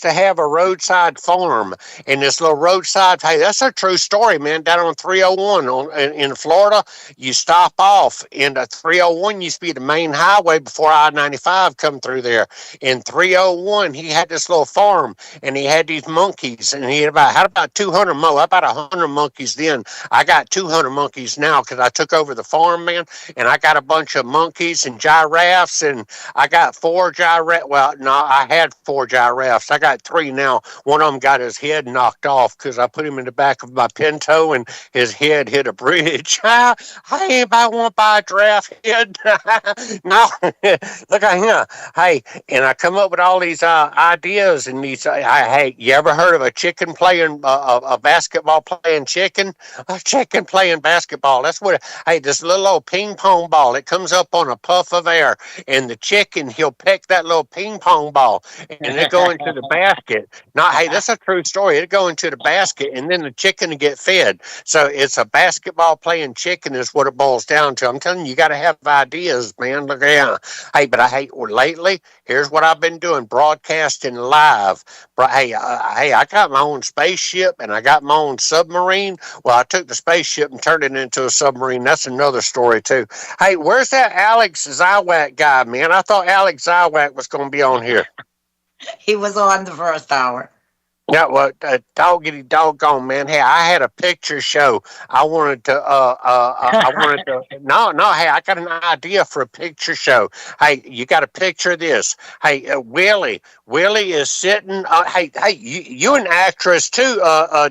Speaker 4: to have a roadside farm, and this little roadside, hey, that's a true story, man. Down on 301 in Florida, you stop off, and 301 used to be the main highway before I-95 come through there. In 301, he had this little farm, and he had these monkeys, and he had about 200 about 100 monkeys then. I got 200 monkeys now because I took over the farm, man, and I got a bunch of monkeys and giraffes, and I got 4 giraffes. Well, no, I had 4 giraffes. giraffes. I got 3 now. One of them got his head knocked off because I put him in the back of my Pinto and his head hit a bridge. Hey, anybody want to buy a giraffe head? No. Look at him. Hey, and I come up with all these ideas and these. Hey, you ever heard of a chicken playing a basketball playing chicken? A chicken playing basketball. That's what. Hey, this little old ping pong ball. It comes up on a puff of air, and the chicken he'll peck that little ping pong ball, and it go into the basket. Not hey, that's a true story. It go into the basket, and then the chicken will get fed. So it's a basketball playing chicken is what it boils down to. I'm telling you got to have ideas, man. Look at hey, but I hate lately. Here's what I've been doing: broadcasting live. Hey, I got my own spaceship and I got my own submarine. Well, I took the spaceship and turned it into a submarine. That's another story too. Hey, where's that Alex Zywak guy, man? I thought Alex Zywak was going to be on here.
Speaker 2: He was on the first hour.
Speaker 4: Yeah, well, doggity doggone, man. Hey, I had a picture show. I wanted to, no, hey, I got an idea for a picture show. Hey, you got to picture this. Hey, Willie is sitting, hey, you an actress too,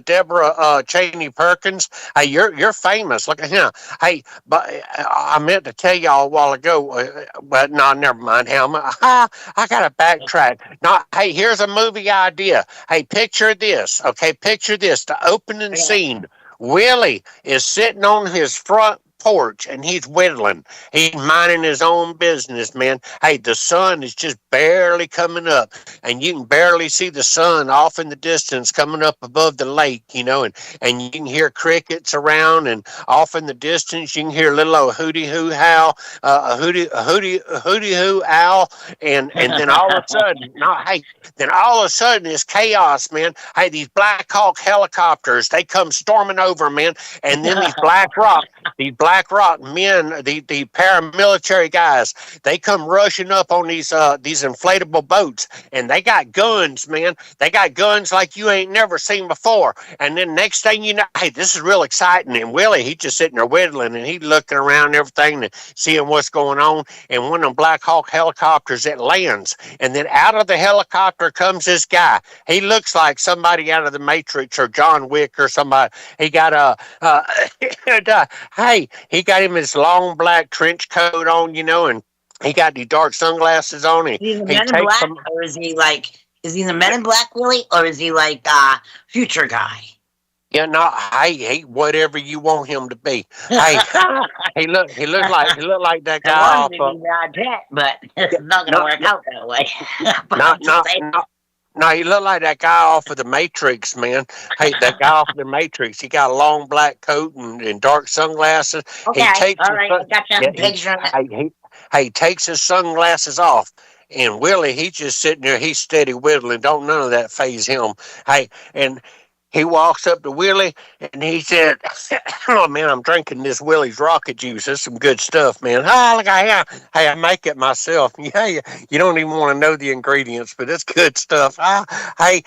Speaker 4: Deborah Cheney Perkins. Hey, you're famous. Look at him. Hey, but I meant to tell y'all a while ago, but no, never mind. I got to backtrack. No, hey, here's a movie idea. Hey, picture this, okay? Picture this, the opening scene. Willie is sitting on his front porch and he's whittling. He's minding his own business, man. Hey, the sun is just barely coming up and you can barely see the sun off in the distance coming up above the lake, you know, and you can hear crickets around and off in the distance you can hear little old hooty hoo howl, hooty hoo owl, and then all of a sudden, then all of a sudden it's chaos, man. Hey, these Black Hawk helicopters, they come storming over, man, and then these Black Rock men, the paramilitary guys, they come rushing up on these inflatable boats, and they got guns, man. They got guns like you ain't never seen before. And then next thing you know, hey, this is real exciting. And Willie, he just sitting there whittling, and he looking around and everything and seeing what's going on. And one of them Black Hawk helicopters, it lands, and then out of the helicopter comes this guy. He looks like somebody out of the Matrix or John Wick or somebody. He got hey, he got him his long black trench coat on, you know, and he got the dark sunglasses on.
Speaker 2: Is he the Men in Black, or is he the Men in Black Willie, or is he like Future guy?
Speaker 4: Yeah, no, hey, whatever you want him to be. Hey, he looked like that guy off of.
Speaker 2: But it's not gonna work out that way.
Speaker 4: No, he looked like that guy off of the Matrix, man. Hey, that guy off of the Matrix. He got a long black coat and dark sunglasses.
Speaker 2: Okay, I got you picture.
Speaker 4: He takes his sunglasses off. And Willie, he's just sitting there. He's steady whittling. Don't none of that faze him. Hey, and he walks up to Willie and he said, oh, man, I'm drinking this Willie's rocket juice. That's some good stuff, man. Oh, look, hey, I make it myself. Yeah, you don't even want to know the ingredients, but it's good stuff. Hey,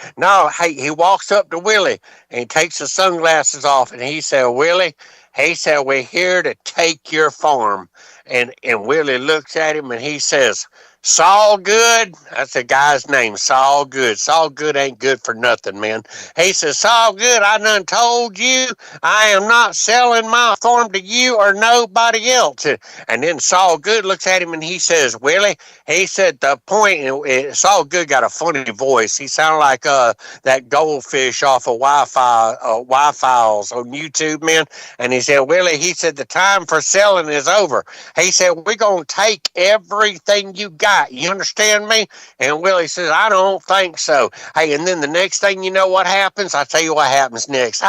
Speaker 4: he walks up to Willie and he takes his sunglasses off and he said, Willie, he said, we're here to take your farm. And Willie looks at him and he says, Saul Good, that's the guy's name, Saul Good. Saul Good ain't good for nothing, man. He says, Saul Good, I done told you I am not selling my farm to you or nobody else. And then Saul Good looks at him and he says, Willie, he said the point, Saul Good got a funny voice. He sounded like that goldfish off of Wi-Fi's on YouTube, man. And he said, Willie, he said, the time for selling is over. He said, we're going to take everything you got. You understand me? And Willie says, I don't think so. Hey, and then the next thing you know what happens? I'll tell you what happens next.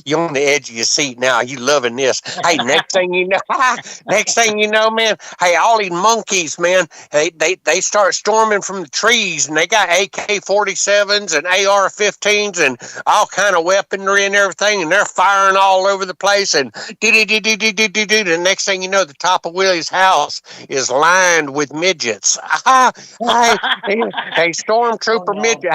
Speaker 4: You're on the edge of your seat now. You loving this. Hey, next thing you know, man, hey, all these monkeys, man, they start storming from the trees and they got AK-47s and AR-15s and all kind of weaponry and everything, and they're firing all over the place, and the next thing you know, the top of Willie's house is lined with midgets. Hey, hey, stormtrooper
Speaker 2: no.
Speaker 4: midget.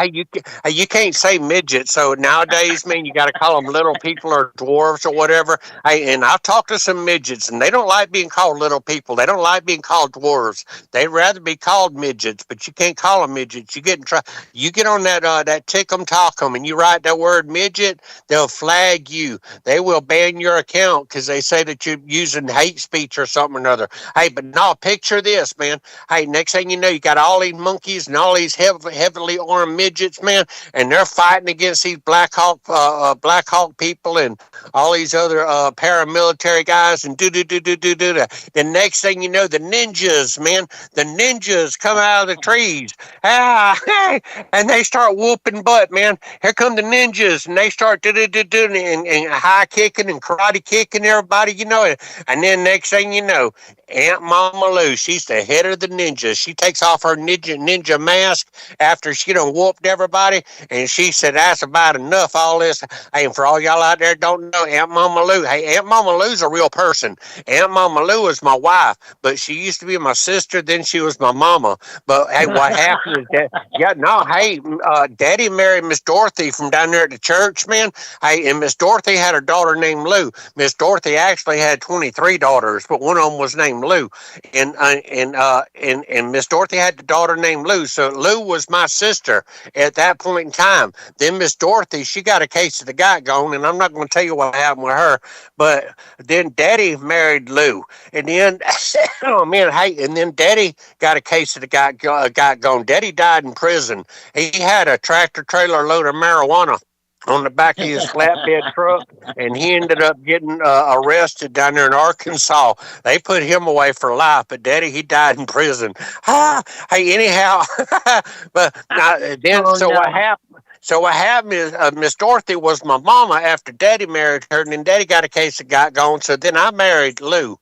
Speaker 4: Hey, you can't say midget. So nowadays, man, you got to call them little people or dwarves or whatever. Hey, and I've talked to some midgets, and they don't like being called little people. They don't like being called dwarves. They'd rather be called midgets, but you can't call them midgets. You get on that tick 'em talk 'em, and you write that word midget, they'll flag you. They will ban your account because they say that you're using hate speech or something or another. Hey, but no, picture this, man. Hey, next thing you know, you got all these monkeys and all these heavily armed midgets, man, and they're fighting against these Black Hawk people and all these other paramilitary guys and do. The next thing you know, the ninjas, man, the ninjas come out of the trees, and they start whooping butt, man. Here come the ninjas, and they start and high kicking and karate kicking everybody, you know it. And then next thing you know, Aunt Mama Lou, she's the head of the ninjas. She takes off her ninja mask after she done whooped everybody, and she said, "That's about enough. All this." Hey, and for all y'all out there don't know Aunt Mama Lou, hey, Aunt Mama Lou's a real person. Aunt Mama Lou is my wife, but she used to be my sister. Then she was my mama. But hey, what happened is that, yeah, no, hey, Daddy married Miss Dorothy from down there at the church, man. Hey, and Miss Dorothy had a daughter named Lou. Miss Dorothy actually had 23 daughters, but one of them was named Lou. And Miss Dorothy had a daughter named Lou. So Lou was my sister at that point in time. Then Miss Dorothy, she got a case of the gout going, and I'm not going to tell you what happened with her. But then Daddy married Lou, and then oh man, hey, and then Daddy got a case of the gout going. Daddy died in prison. He had a tractor trailer load of marijuana on the back of his flatbed truck, and he ended up getting arrested down there in Arkansas. They put him away for life, but Daddy, he died in prison. Hey, anyhow, but then
Speaker 2: Oh,
Speaker 4: so
Speaker 2: no.
Speaker 4: what happened? So what happened is Miss Dorothy was my mama after Daddy married her, and then Daddy got a case of got going. So then I married Lou,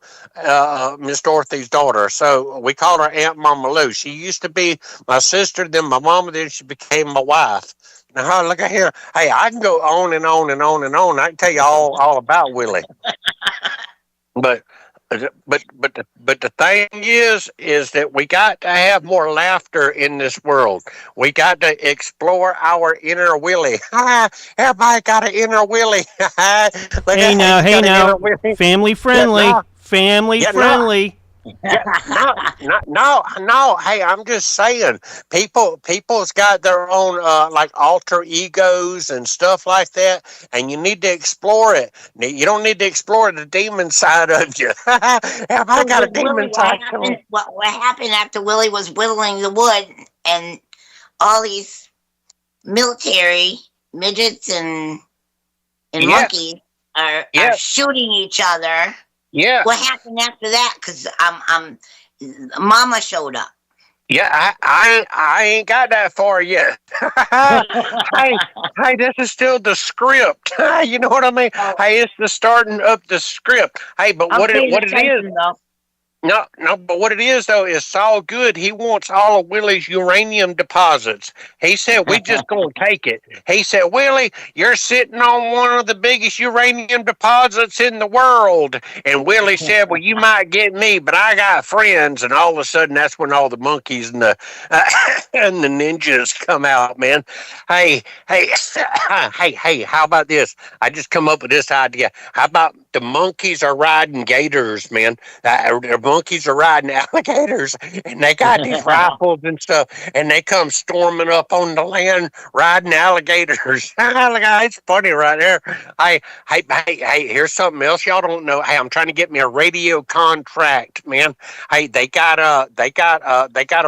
Speaker 4: Miss Dorothy's daughter. So we called her Aunt Mama Lou. She used to be my sister, then my mama, then she became my wife. Now, look at here. Hey, I can go on and on and on and on. I can tell you all about Willie. But the thing is that we got to have more laughter in this world. We got to explore our inner Willie. Everybody got an inner Willie.
Speaker 1: Hey now, family friendly, family friendly.
Speaker 4: No. Hey, I'm just saying, people's got their own like alter egos and stuff like that, and you need to explore it. You don't need to explore the demon side of you. I got a demon side.
Speaker 2: What happened after Willie was whittling the wood, and all these military midgets and monkeys are shooting each other?
Speaker 4: Yeah.
Speaker 2: What happened after that? Because Mama showed up.
Speaker 4: Yeah, I ain't got that far yet. hey, this is still the script. You know what I mean?
Speaker 2: Oh.
Speaker 4: Hey, it's the starting of the script. Hey, but what it is?
Speaker 2: Though.
Speaker 4: No, but what it is, though, is Saul Good. He wants all of Willie's uranium deposits. He said, we just going to take it. He said, Willie, you're sitting on one of the biggest uranium deposits in the world. And Willie said, well, you might get me, but I got friends. And all of a sudden, that's when all the monkeys and the and the ninjas come out, man. Hey, how about this? I just come up with this idea. How about the monkeys are riding gators, man? The monkeys are riding alligators, and they got these rifles and stuff, and they come storming up on the land riding alligators. It's funny right there. Hey, here's something else y'all don't know. Hey, I'm trying to get me a radio contract, man. Hey, they got a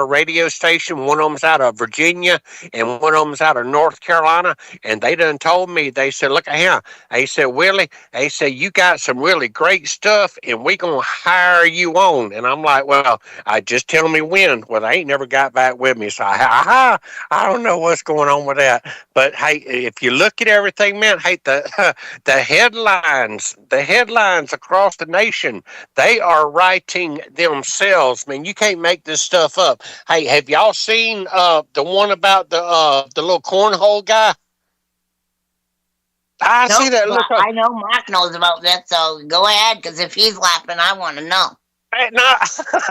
Speaker 4: radio station. One of them's out of Virginia, and one of them's out of North Carolina, and they done told me, they said, look at here. They said, Willie, they said, you got some really great stuff, and we gonna hire you on. And I'm like, well, just tell me when. Well, they ain't never got back with me. So I don't know what's going on with that. But hey, if you look at everything, man, hey, the headlines across the nation, they are writing themselves. Man, you can't make this stuff up. Hey, have y'all seen the one about the little cornhole guy? I see that. Look,
Speaker 2: I know Mark knows about that, so go ahead, because if he's laughing, I want to know.
Speaker 4: No,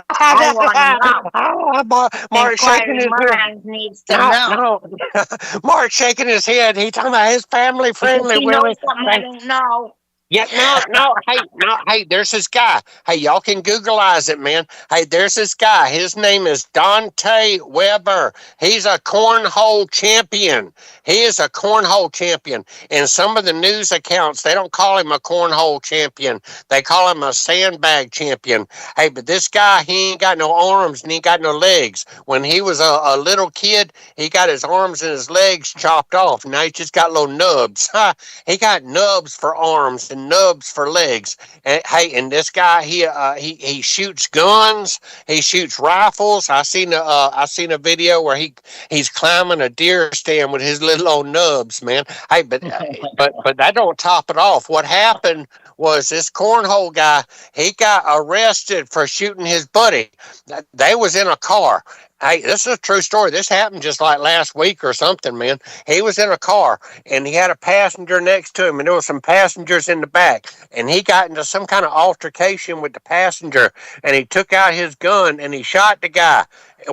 Speaker 2: I want to know.
Speaker 4: Mark shaking
Speaker 2: Inquiring
Speaker 4: his head.
Speaker 2: minds needs to
Speaker 4: No,
Speaker 2: know.
Speaker 4: no. Mark shaking his head. He talking about his family
Speaker 2: Because
Speaker 4: friendly
Speaker 2: he knows
Speaker 4: women.
Speaker 2: something I don't know.
Speaker 4: Yeah, no, no, hey, no, hey, there's this guy. Hey, y'all can Googleize it, man. Hey, there's this guy. His name is Dante Weber. He's a cornhole champion. He is a cornhole champion. And some of the news accounts, they don't call him a cornhole champion. They call him a sandbag champion. Hey, but this guy, he ain't got no arms and he ain't got no legs. When he was a little kid, he got his arms and his legs chopped off. Now he just got little nubs. He got nubs for arms and nubs for legs. And hey, and this guy, he shoots guns. He shoots rifles. I seen a video where he's climbing a deer stand with his little old nubs, man. Hey, but that don't top it off. What happened was this cornhole guy, he got arrested for shooting his buddy. They was in a car. Hey, this is a true story. This happened just like last week or something, man. He was in a car and he had a passenger next to him, and there were some passengers in the back. And he got into some kind of altercation with the passenger, and he took out his gun and he shot the guy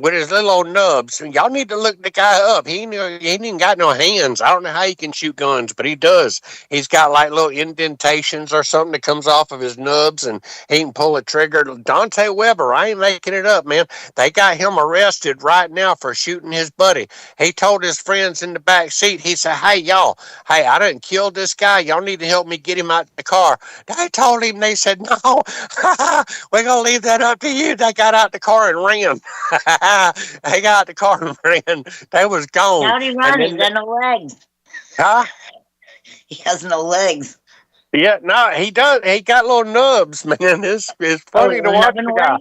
Speaker 4: with his little old nubs. And y'all need to look the guy up. He ain't even got no hands. I don't know how he can shoot guns, but he does. He's got like little indentations or something that comes off of his nubs, and he can pull a trigger. Dante Weber, I ain't making it up, man. They got him arrested right now for shooting his buddy. He told his friends in the back seat, he said, hey, y'all, hey, I done killed this guy. Y'all need to help me get him out the car. They told him, they said, no, we're going to leave that up to you. They got out the car and ran. They got out the car and ran. They was gone.
Speaker 2: How'd he run? He's got no legs.
Speaker 4: Huh?
Speaker 2: He has no legs.
Speaker 4: Yeah, no, he does. He got little nubs, man. It's funny to watch the guy.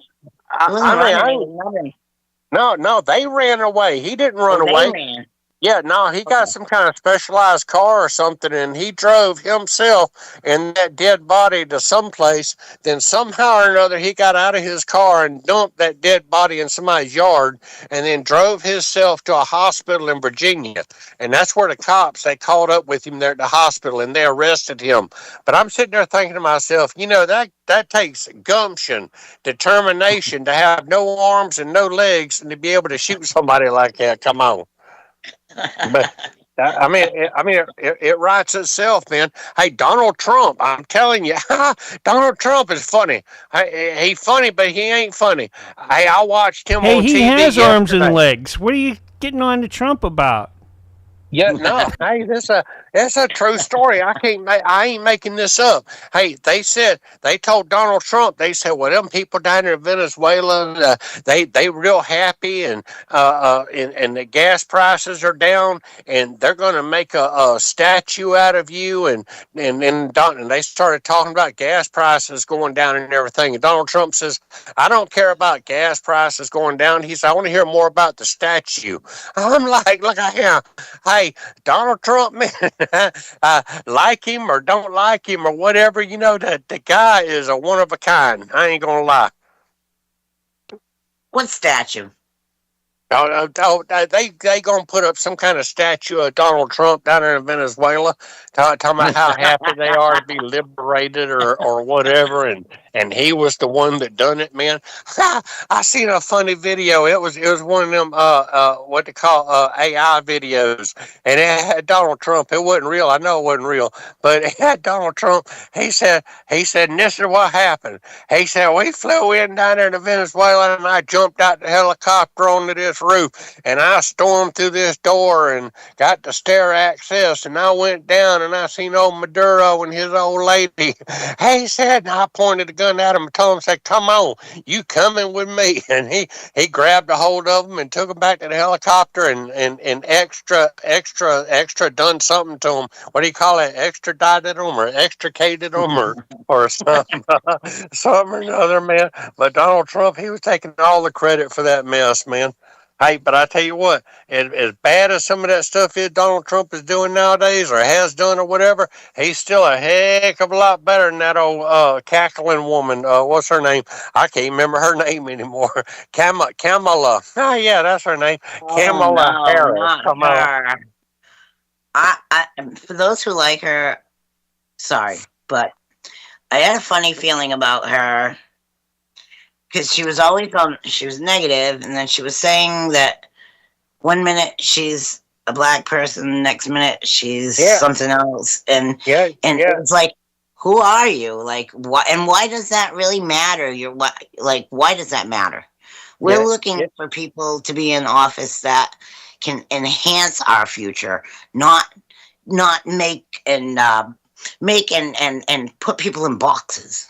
Speaker 4: No, they ran away. He didn't run away.
Speaker 2: Ran.
Speaker 4: Yeah, no, he got some kind of specialized car or something, and he drove himself and that dead body to someplace. Then somehow or another, he got out of his car and dumped that dead body in somebody's yard, and then drove himself to a hospital in Virginia. And that's where the cops, they caught up with him there at the hospital, and they arrested him. But I'm sitting there thinking to myself, that takes gumption, determination to have no arms and no legs and to be able to shoot somebody like that. Come on. But it writes itself, man. Hey, Donald Trump, I'm telling you, Donald Trump is funny. He's funny, but he ain't funny. Hey, I watched him on TV.
Speaker 1: He has
Speaker 4: yesterday.
Speaker 1: arms and legs. What are you getting on to Trump about?
Speaker 4: Yeah, no. Hey, that's a true story. I ain't making this up. Hey, they told Donald Trump, they said, well, them people down in Venezuela, they real happy, and the gas prices are down, and they're going to make a statue out of you, and they started talking about gas prices going down and everything. And Donald Trump says, I don't care about gas prices going down. He said, I want to hear more about the statue. I'm like, look at him. Hey, Donald Trump, man, like him or don't like him or whatever, the guy is a one of a kind. I ain't gonna lie.
Speaker 2: What statue?
Speaker 4: They gonna put up some kind of statue of Donald Trump down there in Venezuela, talking about how happy they are to be liberated or whatever, and he was the one that done it, man. I seen a funny video. It was one of them what they call AI videos, and it had Donald Trump. It wasn't real. I know it wasn't real, but it had Donald Trump. He said, and this is what happened. He said, we flew in down there to Venezuela, and I jumped out the helicopter onto this roof, and I stormed through this door and got the stair access, and I went down and I seen old Maduro and his old lady. He said, and I pointed the gun at him and told him, said, come on, you coming with me? And he grabbed a hold of him and took him back to the helicopter and extra done something to him. What do you call it? Extradited him or extricated him or something, something or another, man. But Donald Trump, he was taking all the credit for that mess, man. Hey, but I tell you what, as bad as some of that stuff is Donald Trump is doing nowadays or has done or whatever, he's still a heck of a lot better than that old cackling woman. What's her name? I can't remember her name anymore. Kamala. Oh, yeah, that's her name. Kamala Harris. Come on.
Speaker 2: I for those who like her, sorry, but I had a funny feeling about her. because she was always she was negative, and then she was saying that one minute she's a black person, next minute she's
Speaker 4: Yeah,
Speaker 2: something else, and
Speaker 4: yeah,
Speaker 2: it
Speaker 4: yeah,
Speaker 2: was like, who are you? Like, why? And why does that really matter? Why does that matter? We're
Speaker 4: yeah,
Speaker 2: looking
Speaker 4: yeah.
Speaker 2: for people to be in office that can enhance our future, not make and put people in boxes.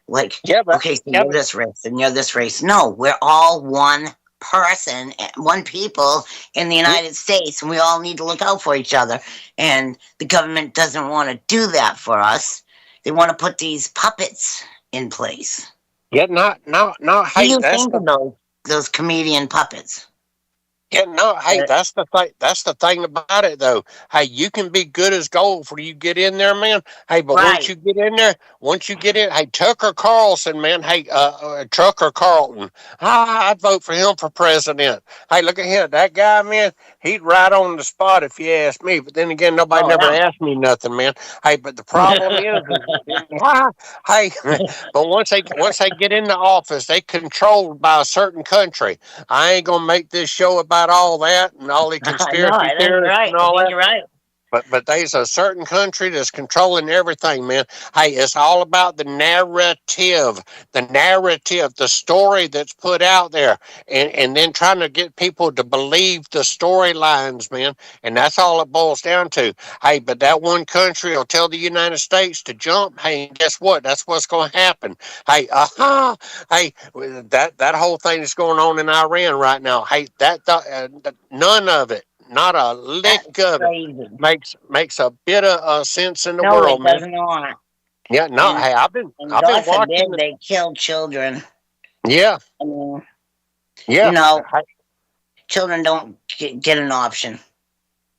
Speaker 2: Like,
Speaker 4: Yeah, but
Speaker 2: okay, so
Speaker 4: yeah,
Speaker 2: you're this race and you're this race. No, we're all one person, one people in the
Speaker 4: but
Speaker 2: United States, and we all need to look out for each other. And the government doesn't want to do that for us. They want to put these puppets in place.
Speaker 4: yeah, not.
Speaker 2: What do
Speaker 4: Hey,
Speaker 2: you
Speaker 4: that's
Speaker 2: think
Speaker 4: the
Speaker 2: of those comedian puppets?
Speaker 4: Yeah, no, hey,
Speaker 2: Uh,
Speaker 4: that's the thing. That's the thing about it, though. Hey, you can be good as gold before you get in there, man. Hey, but once
Speaker 2: right.
Speaker 4: you get in there, hey, Tucker Carlson, man. Hey, Tucker Carlton. I'd vote for him for president. Hey, look at him, that guy, man. He'd right on the spot if you ask me. But then again, nobody
Speaker 2: Oh
Speaker 4: never asked me nothing, man. Hey, but the problem hey, but once they get in the office, they controlled by a certain country. I ain't gonna make this show about all that and all the
Speaker 2: no,
Speaker 4: conspiracy
Speaker 2: I think you're
Speaker 4: theorists
Speaker 2: right.
Speaker 4: and
Speaker 2: I
Speaker 4: all
Speaker 2: think
Speaker 4: that.
Speaker 2: you're right.
Speaker 4: But there's a certain country that's controlling everything, man. Hey, it's all about the narrative, the story that's put out there, and then trying to get people to believe the storylines, man. And that's all it boils down to. Hey, but that one country will tell the United States to jump. Hey, guess what? That's what's going to happen. Hey, hey, that whole thing that's going on in Iran right now. Hey, none of it. Not a lick
Speaker 2: That's
Speaker 4: of it
Speaker 2: crazy.
Speaker 4: makes a bit of sense in the
Speaker 2: No,
Speaker 4: world,
Speaker 2: it
Speaker 4: man.
Speaker 2: does not.
Speaker 4: Yeah, no,
Speaker 2: And
Speaker 4: hey,
Speaker 2: and
Speaker 4: I've been
Speaker 2: God
Speaker 4: watching.
Speaker 2: forbid they kill children.
Speaker 4: Yeah,
Speaker 2: I mean, you
Speaker 4: yeah.
Speaker 2: know, children don't get an option.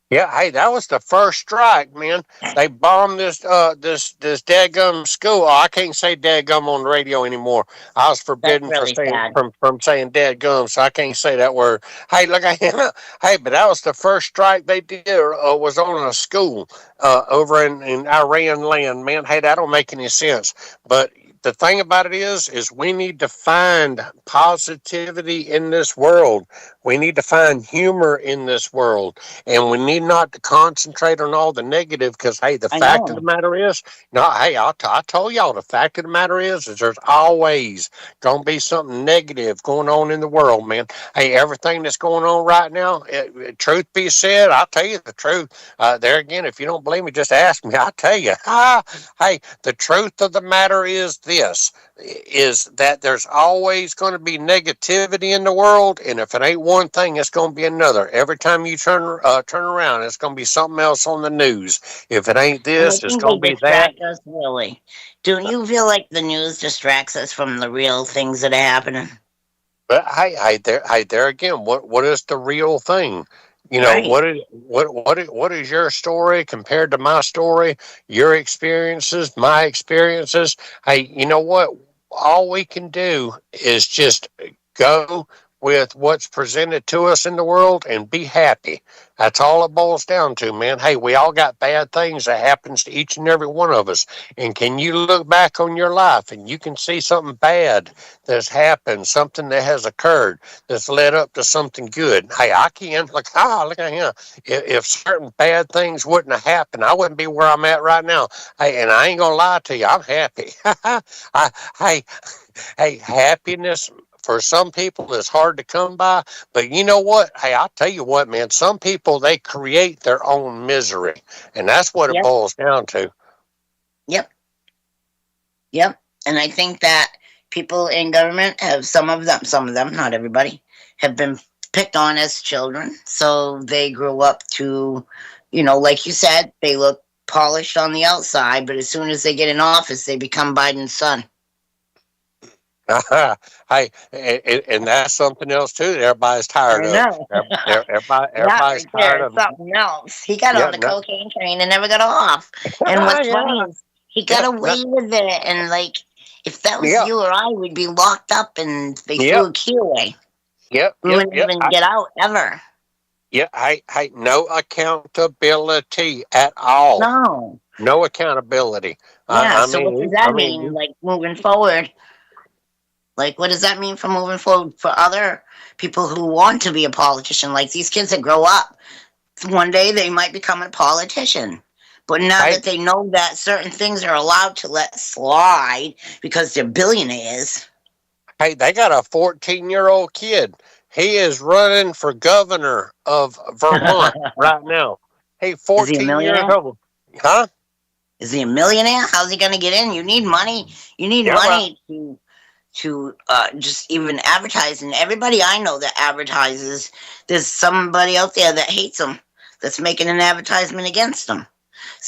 Speaker 4: Yeah, hey, that was the first strike, man. They bombed this dadgum school. Oh, I can't say dadgum on the radio anymore. I was
Speaker 2: That's
Speaker 4: forbidden for
Speaker 2: really
Speaker 4: saying
Speaker 2: sad.
Speaker 4: from saying dadgum, so I can't say that word. Hey, look at him. Hey, but that was the first strike they did. Was on a school over in Iran land, man. Hey, that don't make any sense. But the thing about it is we need to find positivity in this world. We need to find humor in this world, and we need not to concentrate on all the negative, because hey, the
Speaker 2: I
Speaker 4: fact of the
Speaker 2: know.
Speaker 4: matter is, no, hey, I told y'all, the fact of the matter is there's always gonna be something negative going on in the world, man. Hey, everything that's going on right now, truth be said, I'll tell you the truth. There again, if you don't believe me, just ask me. I'll tell you. Hey, the truth of the matter is that there's always going to be negativity in the world, and if it ain't one thing, it's going to be another. Every time you turn around, it's going to be something else on the news. If it ain't
Speaker 2: And I
Speaker 4: this, it's
Speaker 2: think they
Speaker 4: going to be that.
Speaker 2: distract us, really. Don't you feel like the news distracts us from the real things that are happening?
Speaker 4: But hey, there again. What is the real thing? You know,
Speaker 2: Right.
Speaker 4: what is your story compared to my story? Your experiences, my experiences. Hey, you know what? All we can do is just go with what's presented to us in the world and be happy. That's all it boils down to, man. Hey, we all got bad things that happens to each and every one of us. And can you look back on your life and you can see something bad that's happened, something that has occurred that's led up to something good? Hey, I can. Look at him. If certain bad things wouldn't have happened, I wouldn't be where I'm at right now. Hey, and I ain't gonna lie to you, I'm happy. Hey, hey, happiness for some people is hard to come by, but you know what? Hey, I'll tell you what, man. Some people, they create their own misery, and that's what it
Speaker 2: Yep.
Speaker 4: boils down to.
Speaker 2: Yep. Yep. And I think that people in government have some of them, not everybody, have been picked on as children. So they grew up to, like you said, they look polished on the outside, but as soon as they get in office, they become Biden's son.
Speaker 4: Hey, and that's something else too that everybody's tired
Speaker 2: I
Speaker 4: of.
Speaker 2: know. That
Speaker 4: Everybody's
Speaker 2: right there
Speaker 4: tired
Speaker 2: is
Speaker 4: of.
Speaker 2: something else. He got
Speaker 4: Yeah,
Speaker 2: on the
Speaker 4: no,
Speaker 2: cocaine train and never got off. And what's funny
Speaker 4: yeah,
Speaker 2: is he got
Speaker 4: yeah, no,
Speaker 2: away with it. And like, if that was
Speaker 4: yeah,
Speaker 2: you or I, we'd be locked up and they
Speaker 4: yeah,
Speaker 2: threw a key away.
Speaker 4: yep,
Speaker 2: We
Speaker 4: yep,
Speaker 2: wouldn't
Speaker 4: yep.
Speaker 2: even get out ever.
Speaker 4: Yeah, hey, no accountability at all.
Speaker 2: No.
Speaker 4: No accountability.
Speaker 2: Yeah.
Speaker 4: I
Speaker 2: So what does
Speaker 4: mean,
Speaker 2: that mean? Like moving forward? Like, what does that mean for moving forward for other people who want to be a politician? Like these kids that grow up, one day they might become a politician. But now
Speaker 4: Hey,
Speaker 2: that they know that certain things are allowed to let slide because they're billionaires.
Speaker 4: hey, they got a 14-year-old kid. He is running for governor of Vermont right now. Hey,
Speaker 2: Is he a
Speaker 4: 14 years
Speaker 2: millionaire?
Speaker 4: old. Huh?
Speaker 2: Is he a millionaire? How's he going to get in? You need money. You need
Speaker 4: Yeah, well,
Speaker 2: money to just even advertise. And everybody I know that advertises, there's somebody out there that hates them, that's making an advertisement against them.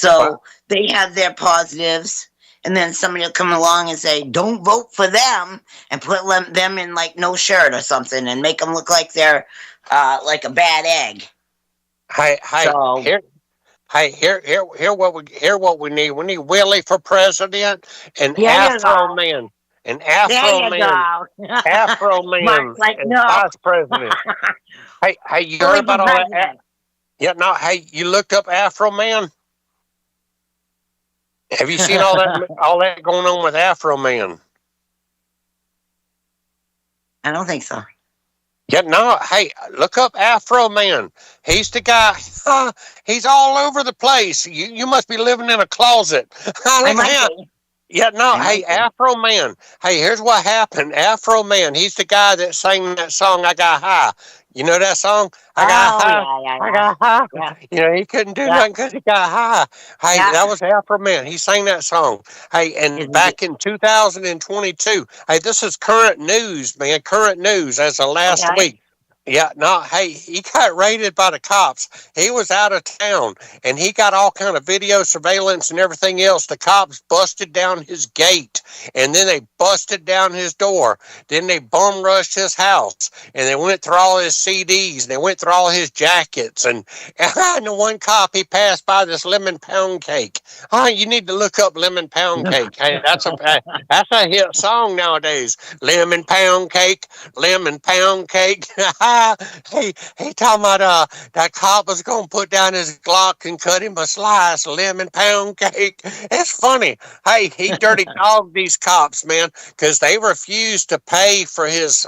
Speaker 4: well,
Speaker 2: So they have their positives, and then somebody will come along and say, "Don't vote for them," and put them in like no shirt or something, and make them look like they're like a bad egg.
Speaker 4: hey,
Speaker 2: So
Speaker 4: here what we need. We need Willie for president and
Speaker 2: there you
Speaker 4: Afro
Speaker 2: go.
Speaker 4: Man. And
Speaker 2: There
Speaker 4: Afro
Speaker 2: you
Speaker 4: Man.
Speaker 2: go.
Speaker 4: Afro Man
Speaker 2: Mark's like,
Speaker 4: as
Speaker 2: no,
Speaker 4: vice president. Hey, you heard
Speaker 2: only for
Speaker 4: about all that?
Speaker 2: president.
Speaker 4: Yeah, no, hey, you looked up Afro Man? Have you seen all that going on with Afro Man?
Speaker 2: I don't think so.
Speaker 4: Yeah, no, hey, look up Afro Man. He's the guy. He's all over the place. You must be living in a closet.
Speaker 2: I
Speaker 4: Look
Speaker 2: might
Speaker 4: at him.
Speaker 2: be.
Speaker 4: Yeah, no,
Speaker 2: I
Speaker 4: hey,
Speaker 2: might be.
Speaker 4: Afro Man. Hey, here's what happened. Afro Man, he's the guy that sang that song, I Got High. You know that song? I got
Speaker 2: Oh
Speaker 4: high.
Speaker 2: yeah, yeah,
Speaker 4: I
Speaker 2: yeah,
Speaker 4: got high.
Speaker 2: yeah,
Speaker 4: You know, he couldn't do
Speaker 2: yeah,
Speaker 4: nothing because he got high. Hey,
Speaker 2: yeah.
Speaker 4: that was Afro Man. He sang that song. Hey,
Speaker 2: Is
Speaker 4: and
Speaker 2: he?
Speaker 4: back in 2022, hey, this is current news, man. Current news as of last
Speaker 2: Okay.
Speaker 4: week. Yeah, no, hey, he got raided by the cops. He was out of town and he got all kind of video surveillance and everything else. The cops busted down his gate and then they busted down his door. Then they bum rushed his house and they went through all his CDs and they went through all his jackets. And the one cop, he passed by this lemon pound cake. Oh, you need to look up lemon pound cake. Hey, that's a hit song nowadays. Lemon pound cake. He talking about that cop was gonna put down his Glock and cut him a slice of lemon pound cake. It's funny. Hey, he dirty dogged these cops, man, because they refused to pay for his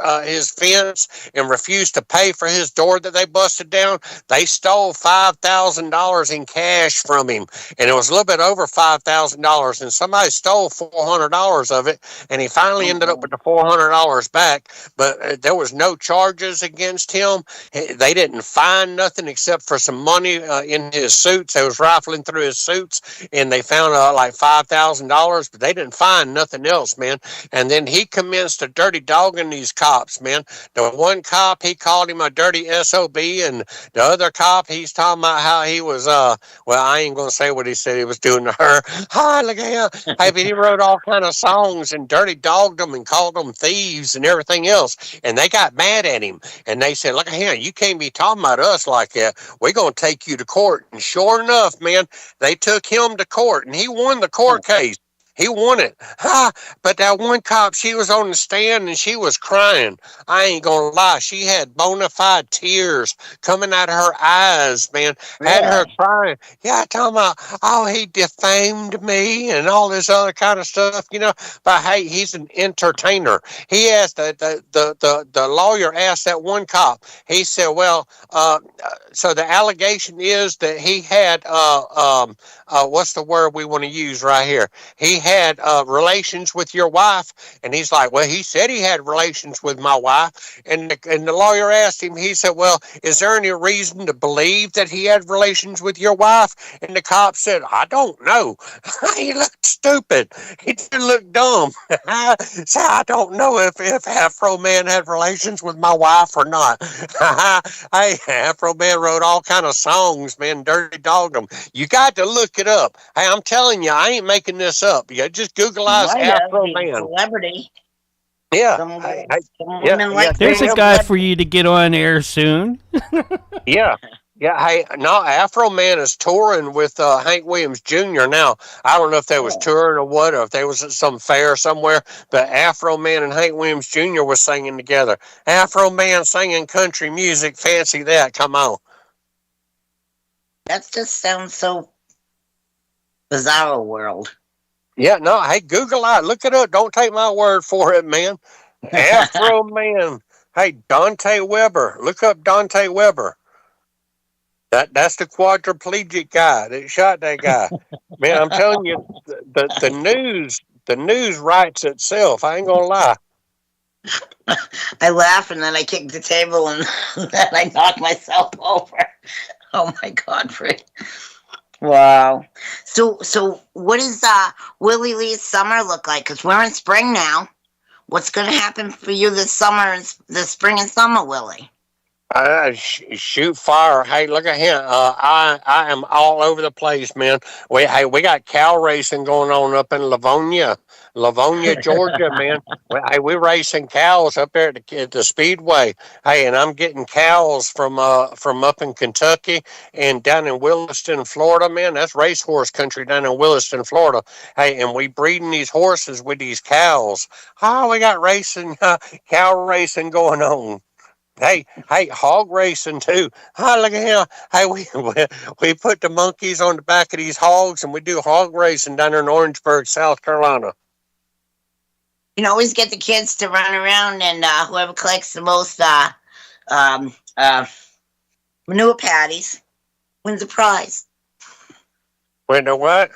Speaker 4: fence and refused to pay for his door that they busted down. They stole $5,000 in cash from him, and it was a little bit over $5,000. And somebody stole $400 of it, and he finally ended up with the $400 back. But there was no charges against him. They didn't find nothing except for some money in his suits. They was rifling through his suits, and they found like $5,000, but they didn't find nothing else, man. And then he commenced a dirty dogging these cops, man. The one cop, he called him a dirty SOB, and the other cop, he's talking about how he was, well, I ain't gonna say what he said he was doing to her. Hi, look at him. Hey, but he wrote all kind of songs and dirty dogged them and called them thieves and everything else. And they got mad at him. And they said, look at him, you can't be talking about us like that. We're going to take you to court. And sure enough, man, they took him to court and he won the court case. He won it. But that one cop, she was on the stand and she was crying. I ain't going to lie. She had bona fide tears coming out of her eyes, man. Had her
Speaker 2: Really?
Speaker 4: crying. Yeah, talking about, oh, he defamed me and all this other kind of stuff, you know. But hey, he's an entertainer. He asked, the lawyer asked that one cop, he said, well, so the allegation is that he had, what's the word we want to use right here? He had relations with your wife. And he's like, well, he said he had relations with my wife. And the lawyer asked him, he said, well, is there any reason to believe that he had relations with your wife? And the cop said, I don't know. He looked stupid. He didn't look dumb. So I don't know if Afro Man had relations with my wife or not. Hey, Afro Man wrote all kind of songs, man, dirty dogged them. You got to look it up. Hey, I'm telling you, I ain't making this up. You just
Speaker 2: He
Speaker 4: Googleize
Speaker 2: might have.
Speaker 4: Afro
Speaker 2: He's a
Speaker 4: Man.
Speaker 2: celebrity.
Speaker 4: Yeah.
Speaker 2: Some, some
Speaker 4: Yeah,
Speaker 2: women
Speaker 4: yeah,
Speaker 2: like
Speaker 1: There's
Speaker 2: being
Speaker 1: a
Speaker 2: a
Speaker 1: guy for
Speaker 2: celebrity.
Speaker 1: you to get on air soon.
Speaker 4: yeah. Yeah, hey, no, Afro Man is touring with Hank Williams Jr. now. I don't know if they was
Speaker 2: Yeah.
Speaker 4: touring or what, or if they was at some fair somewhere, but Afro Man and Hank Williams Jr. was singing together. Afro Man singing country music, fancy that, come on.
Speaker 2: That just sounds so bizarre world.
Speaker 4: Yeah, no, hey, Google it, look it up. Don't take my word for it, man. Afro Man. Hey, Dante Weber. Look up Dante Weber. That's the quadriplegic guy that shot that guy. Man, I'm telling you, the news writes itself. I ain't gonna lie.
Speaker 2: I laugh and then I kick the table and then I knock myself over. Oh my God, Fred. Wow. So what does Willie Lee's summer look like? Because we're in spring now. What's going to happen for you this summer, this spring and summer, Willie?
Speaker 4: Shoot fire. Hey, look at him. I am all over the place, man. We got cow racing going on up in Livonia, Georgia, man. We're racing cows up there at the Speedway. Hey, and I'm getting cows from up in Kentucky and down in Williston, Florida, man. That's racehorse country down in Williston, Florida. Hey, and we breeding these horses with these cows. Oh, we got cow racing going on. Hey, hog racing too. Oh, look at him. Hey, we put the monkeys on the back of these hogs and we do hog racing down there in Orangeburg, South Carolina.
Speaker 2: You can always get the kids to run around and whoever collects the most manure patties wins a prize.
Speaker 4: Win the what?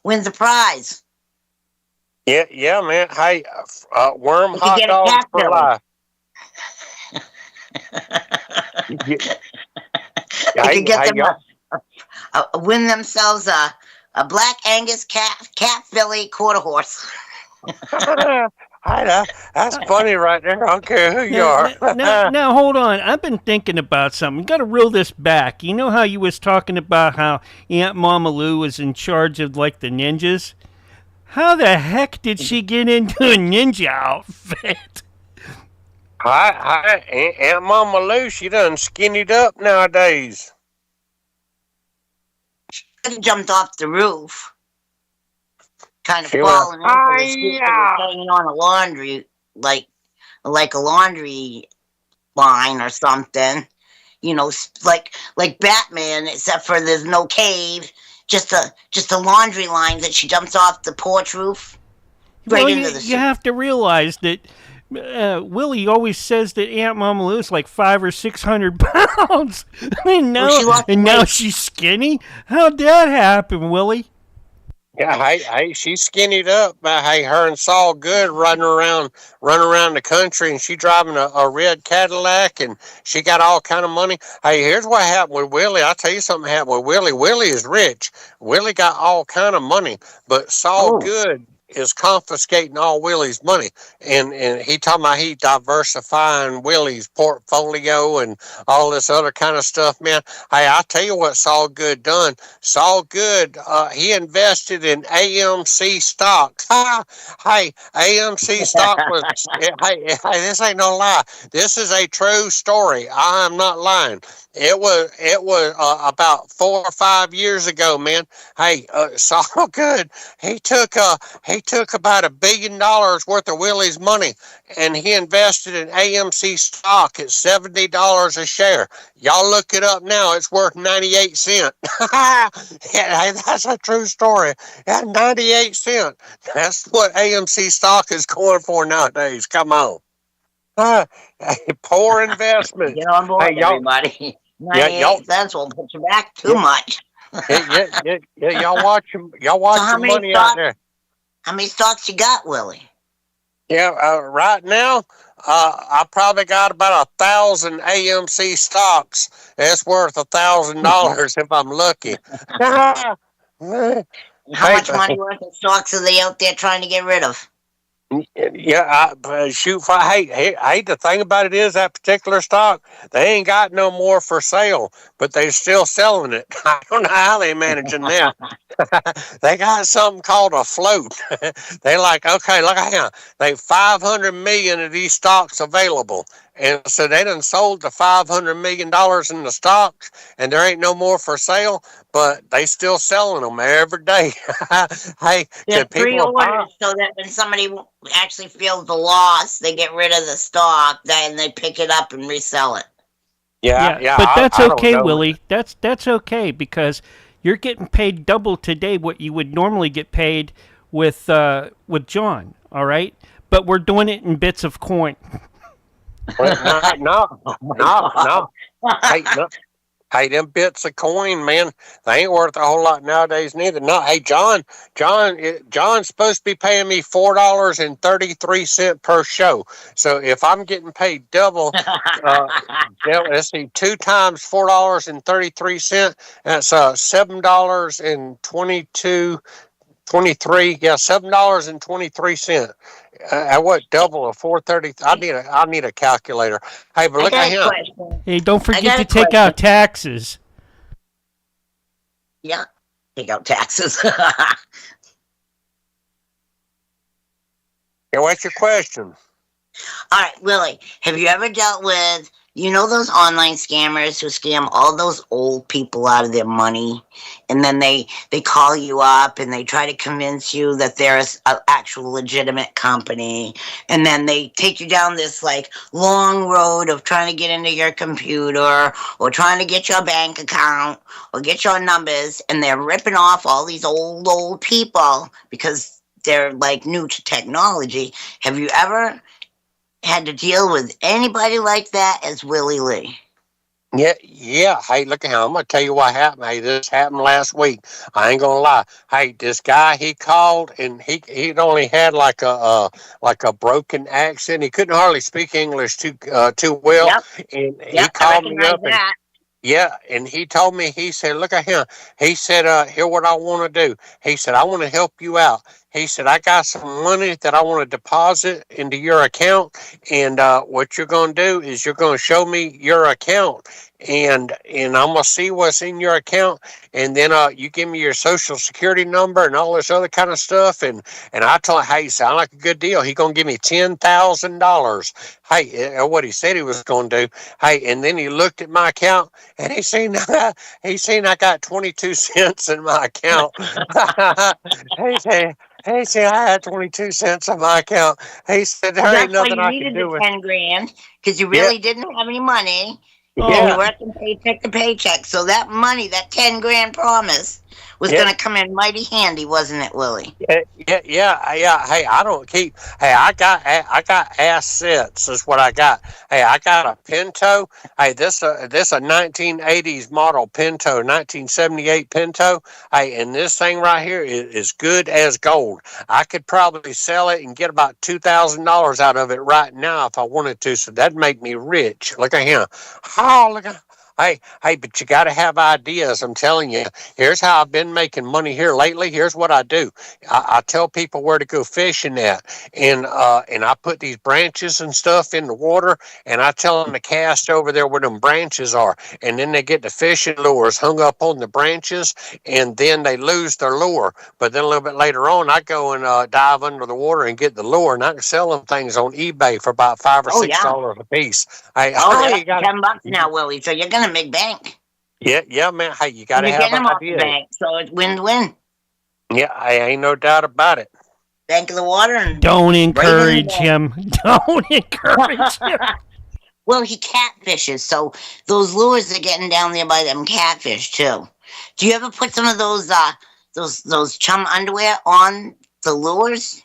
Speaker 2: Wins a prize.
Speaker 4: Yeah, man. Hey, worm
Speaker 2: You
Speaker 4: hot
Speaker 2: get a
Speaker 4: dogs
Speaker 2: cat
Speaker 4: for
Speaker 2: belly.
Speaker 4: life.
Speaker 2: They could get them win themselves a black Angus cat filly quarter horse.
Speaker 4: That's funny right there. I don't care who you are.
Speaker 1: Now, hold on. I've been thinking about something. You got to reel this back. You know how you was talking about how Aunt Mama Lou was in charge of like the ninjas? How the heck did she get into a ninja outfit?
Speaker 4: Aunt Mama Lou, she done skinnied up nowadays.
Speaker 2: She jumped off the roof, kind of falling into the street, hanging on a laundry, like a laundry line or something. You know, like Batman, except for there's no cave, just a laundry line that she jumps off the porch roof right into the street.
Speaker 1: You have to realize that. Willie always says that Aunt Mama Lou is like 500 or 600 pounds. Now she's skinny. How'd that happen, Willie?
Speaker 4: Yeah, hey, she's skinnied up. Hey, her and Saul Good running around the country, and she driving a red Cadillac, and she got all kind of money. Hey, here's what happened with Willie. I'll tell you something happened with Willie. Willie is rich. Willie got all kind of money, but Saul Good is confiscating all Willie's money, and he talking about he diversifying Willie's portfolio and all this other kind of stuff, man. Hey, I'll tell you what Saul Good done. Saul Good, he invested in AMC stocks. Hey, AMC stock was, hey, this ain't no lie. This is a true story. I am not lying. It was about 4 or 5 years ago, man. Hey, Saul Good, he took about $1 billion worth of Willie's money, and he invested in AMC stock at $70 a share. Y'all look it up now; it's worth 98 cents. Yeah, that's a true story. At 98 cents, that's what AMC stock is going for nowadays. Come on, poor investment.
Speaker 2: Get on board, everybody. 98 cents won't put you back too much.
Speaker 4: yeah, y'all watch the money out there.
Speaker 2: How many stocks you got, Willie?
Speaker 4: Yeah, right now, I probably got about 1,000 AMC stocks. It's worth $1,000 if I'm lucky.
Speaker 2: How much money worth of stocks are they out there trying to get rid of?
Speaker 4: Yeah, shoot. Hey, the thing about it is that particular stock, they ain't got no more for sale, but they're still selling it. I don't know how they managing that. They got something called a float. They like, okay, look at him. They 500 million of these stocks available. And so they done sold the $500 million in the stocks, and there ain't no more for sale, but they still selling them every day. Hey,
Speaker 2: they're pre-orders so that when somebody actually feels the loss, they get rid of the stock, then they pick it up and resell it.
Speaker 1: Yeah. But that's okay, Willie. That's okay because you're getting paid double today what you would normally get paid with John. All right. but we're doing it in bits of coin.
Speaker 4: Well, no. Hey, no. Hey, them bits of coin, man, they ain't worth a whole lot nowadays neither. No, hey, John's supposed to be paying me $4.33 per show. So if I'm getting paid double, let's see, 2 times $4.33, that's $7.23. Yeah, $7.23. What double of 430? I need a calculator. Hey, but
Speaker 2: I
Speaker 4: look
Speaker 2: got
Speaker 4: at
Speaker 2: a
Speaker 4: him.
Speaker 2: question.
Speaker 1: Hey, don't
Speaker 2: I
Speaker 1: forget
Speaker 2: got
Speaker 1: to
Speaker 2: a
Speaker 1: take out
Speaker 2: question.
Speaker 1: taxes.
Speaker 2: Yeah, take out taxes.
Speaker 4: Yeah, what's your question?
Speaker 2: All right, Willie, have you ever dealt with, those online scammers who scam all those old people out of their money, and then they call you up and they try to convince you that they're an actual legitimate company, and then they take you down this like long road of trying to get into your computer or trying to get your bank account or get your numbers, and they're ripping off all these old people because they're like new to technology. Have you ever had to deal with anybody like that as Willie Lee?
Speaker 4: Yeah. Hey, look at him. I'm gonna tell you what happened. Hey, this happened last week. I ain't gonna lie. Hey, this guy, he called and he'd only had like a broken accent. He couldn't hardly speak English too well,
Speaker 2: Yep,
Speaker 4: and he
Speaker 2: yep, I
Speaker 4: called me
Speaker 2: recognize
Speaker 4: up and
Speaker 2: that.
Speaker 4: yeah, and he told me, he said, look at him. He said, here what I want to do. He said, I want to help you out. He said, I got some money that I want to deposit into your account. And what you're going to do is you're going to show me your account. And I'm going to see what's in your account. And then you give me your social security number and all this other kind of stuff. And I told him, hey, sound like a good deal. He's going to give me $10,000. Hey, what he said he was going to do. Hey, and then he looked at my account and he seen I got 22 cents in my account. He said I had 22 cents in my account. He said
Speaker 2: Well,
Speaker 4: there ain't
Speaker 2: that's why
Speaker 4: nothing
Speaker 2: you
Speaker 4: I can
Speaker 2: needed
Speaker 4: do
Speaker 2: the
Speaker 4: with.
Speaker 2: 10 grand, because you
Speaker 4: Yeah,
Speaker 2: really didn't have any money, and
Speaker 4: yeah,
Speaker 2: you worked paycheck to paycheck. So that money, that 10 grand promise, was
Speaker 4: yeah.
Speaker 2: going to come in mighty handy, wasn't it, Willie?
Speaker 4: Yeah. Hey, I don't keep. Hey, I got assets. Is what I got. Hey, I got a Pinto. Hey, this a 1980s model Pinto, 1978 Pinto. Hey, and this thing right here is good as gold. I could probably sell it and get about $2,000 out of it right now if I wanted to. So that'd make me rich. Look at him. Oh, look at. Hey, but you got to have ideas. I'm telling you. Here's how I've been making money here lately. Here's what I do. I tell people where to go fishing at, and I put these branches and stuff in the water, and I tell them to cast over there where them branches are, and then they get the fishing lures hung up on the branches, and then they lose their lure. But then a little bit later on, I go and dive under the water and get the lure, and I can sell them things on eBay for about $5 or
Speaker 2: Oh,
Speaker 4: six
Speaker 2: yeah.
Speaker 4: dollars a piece.
Speaker 2: Oh, they're
Speaker 4: Hey,
Speaker 2: up to 10 bucks now, Willie. So you're going to make bank.
Speaker 4: yeah, man. Hey, you got
Speaker 2: And
Speaker 4: to
Speaker 2: you're
Speaker 4: have
Speaker 2: getting them off the
Speaker 4: ideas.
Speaker 2: bank. So it's win-win.
Speaker 4: Yeah, I ain't no doubt about it.
Speaker 2: Bank of the water and
Speaker 1: Don't
Speaker 2: right in the
Speaker 1: encourage him. Don't encourage him.
Speaker 2: bank. Well, he catfishes, so those lures are getting down there by them catfish too. Do you ever put some of those chum underwear on the lures?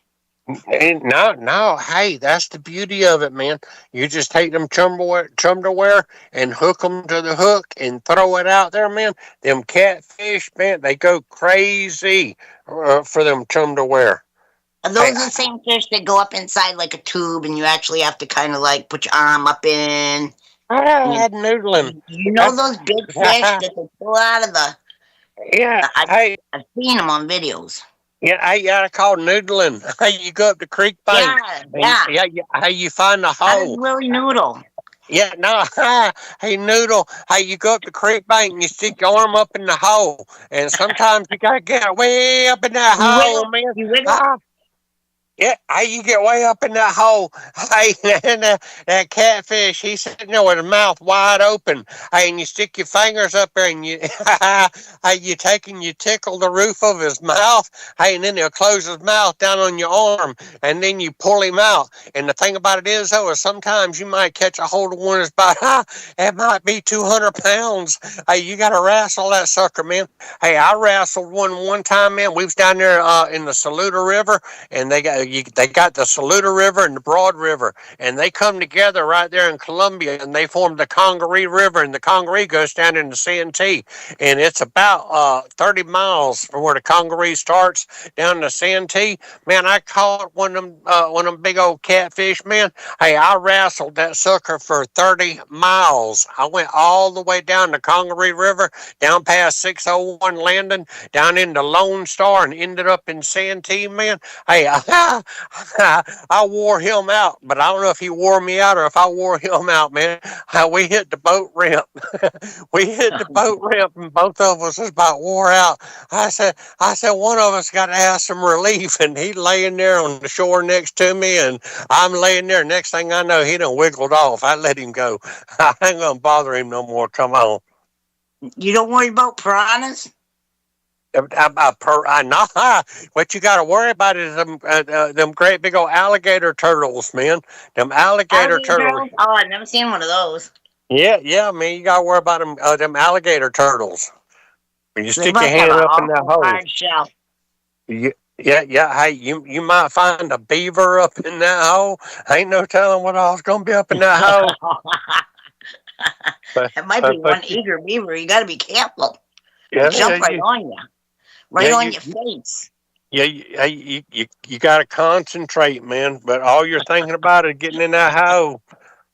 Speaker 4: And no. Hey, that's the beauty of it, man. You just take them chumderwear and hook them to the hook and throw it out there, man. Them catfish, man, they go crazy for them chumderwear.
Speaker 2: Are
Speaker 4: Hey,
Speaker 2: those the same fish that go up inside like a tube, and you actually have to kind of like put your arm up in?
Speaker 4: I
Speaker 2: And
Speaker 4: had noodling.
Speaker 2: you know those big fish that they pull out of the?
Speaker 4: Yeah, hey,
Speaker 2: I've seen them on videos.
Speaker 4: I call noodling. Hey, you go up the creek bank,
Speaker 2: Yeah,
Speaker 4: and
Speaker 2: yeah.
Speaker 4: hey, you find a
Speaker 2: How does
Speaker 4: hole.
Speaker 2: Willie noodle?
Speaker 4: Yeah, no, hey, Noodle, hey, you go up the creek bank and you stick your arm up in the hole, and sometimes you gotta get way up in that
Speaker 2: You
Speaker 4: hole,
Speaker 2: wiggle,
Speaker 4: man.
Speaker 2: you wiggle.
Speaker 4: Ah, yeah, hey, you get way up in that hole. Hey, and that catfish, he's sitting there with his mouth wide open. Hey, and you stick your fingers up there and hey, you take and you tickle the roof of his mouth. Hey, and then he'll close his mouth down on your arm, and then you pull him out. And the thing about it is, though, is sometimes you might catch a hold of one that's about, it might be 200 pounds. Hey, you got to wrestle that sucker, man. Hey, I wrestled one time, man. We was down there in the Saluda River, and they got they got the Saluda River and the Broad River, and they come together right there in Columbia, and they form the Congaree River, and the Congaree goes down into Santee, and it's about 30 miles from where the Congaree starts down to Santee. Man, I caught one of them big old catfish, man. Hey, I wrestled that sucker for 30 miles. I went all the way down the Congaree River, down past 601 Landing, down into Lone Star, and ended up in Santee, man. Hey, I wore him out, but I don't know if he wore me out or if I wore him out, man. We hit the boat ramp. We hit the boat ramp, and both of us was about wore out. I said, one of us got to have some relief, and he laying there on the shore next to me, and I'm laying there. Next thing I know, he done wiggled off. I let him go. I ain't gonna bother him no more. Come on.
Speaker 2: You don't worry about piranhas?
Speaker 4: What you got to worry about is them great big old alligator turtles, man. Them alligator turtles.
Speaker 2: Oh, I've never seen one of those.
Speaker 4: Yeah, man. You got to worry about them alligator turtles. When you stick your hand up in that hole.
Speaker 2: Hard shell.
Speaker 4: Yeah. Hey, you might find a beaver up in that hole. Ain't no telling what all's gonna be up in that hole.
Speaker 2: It might be one eager beaver. You got to be careful.
Speaker 4: Yeah,
Speaker 2: Jump right on you. Right on your face.
Speaker 4: Yeah, you got to concentrate, man. But all you're thinking about is getting in that hole.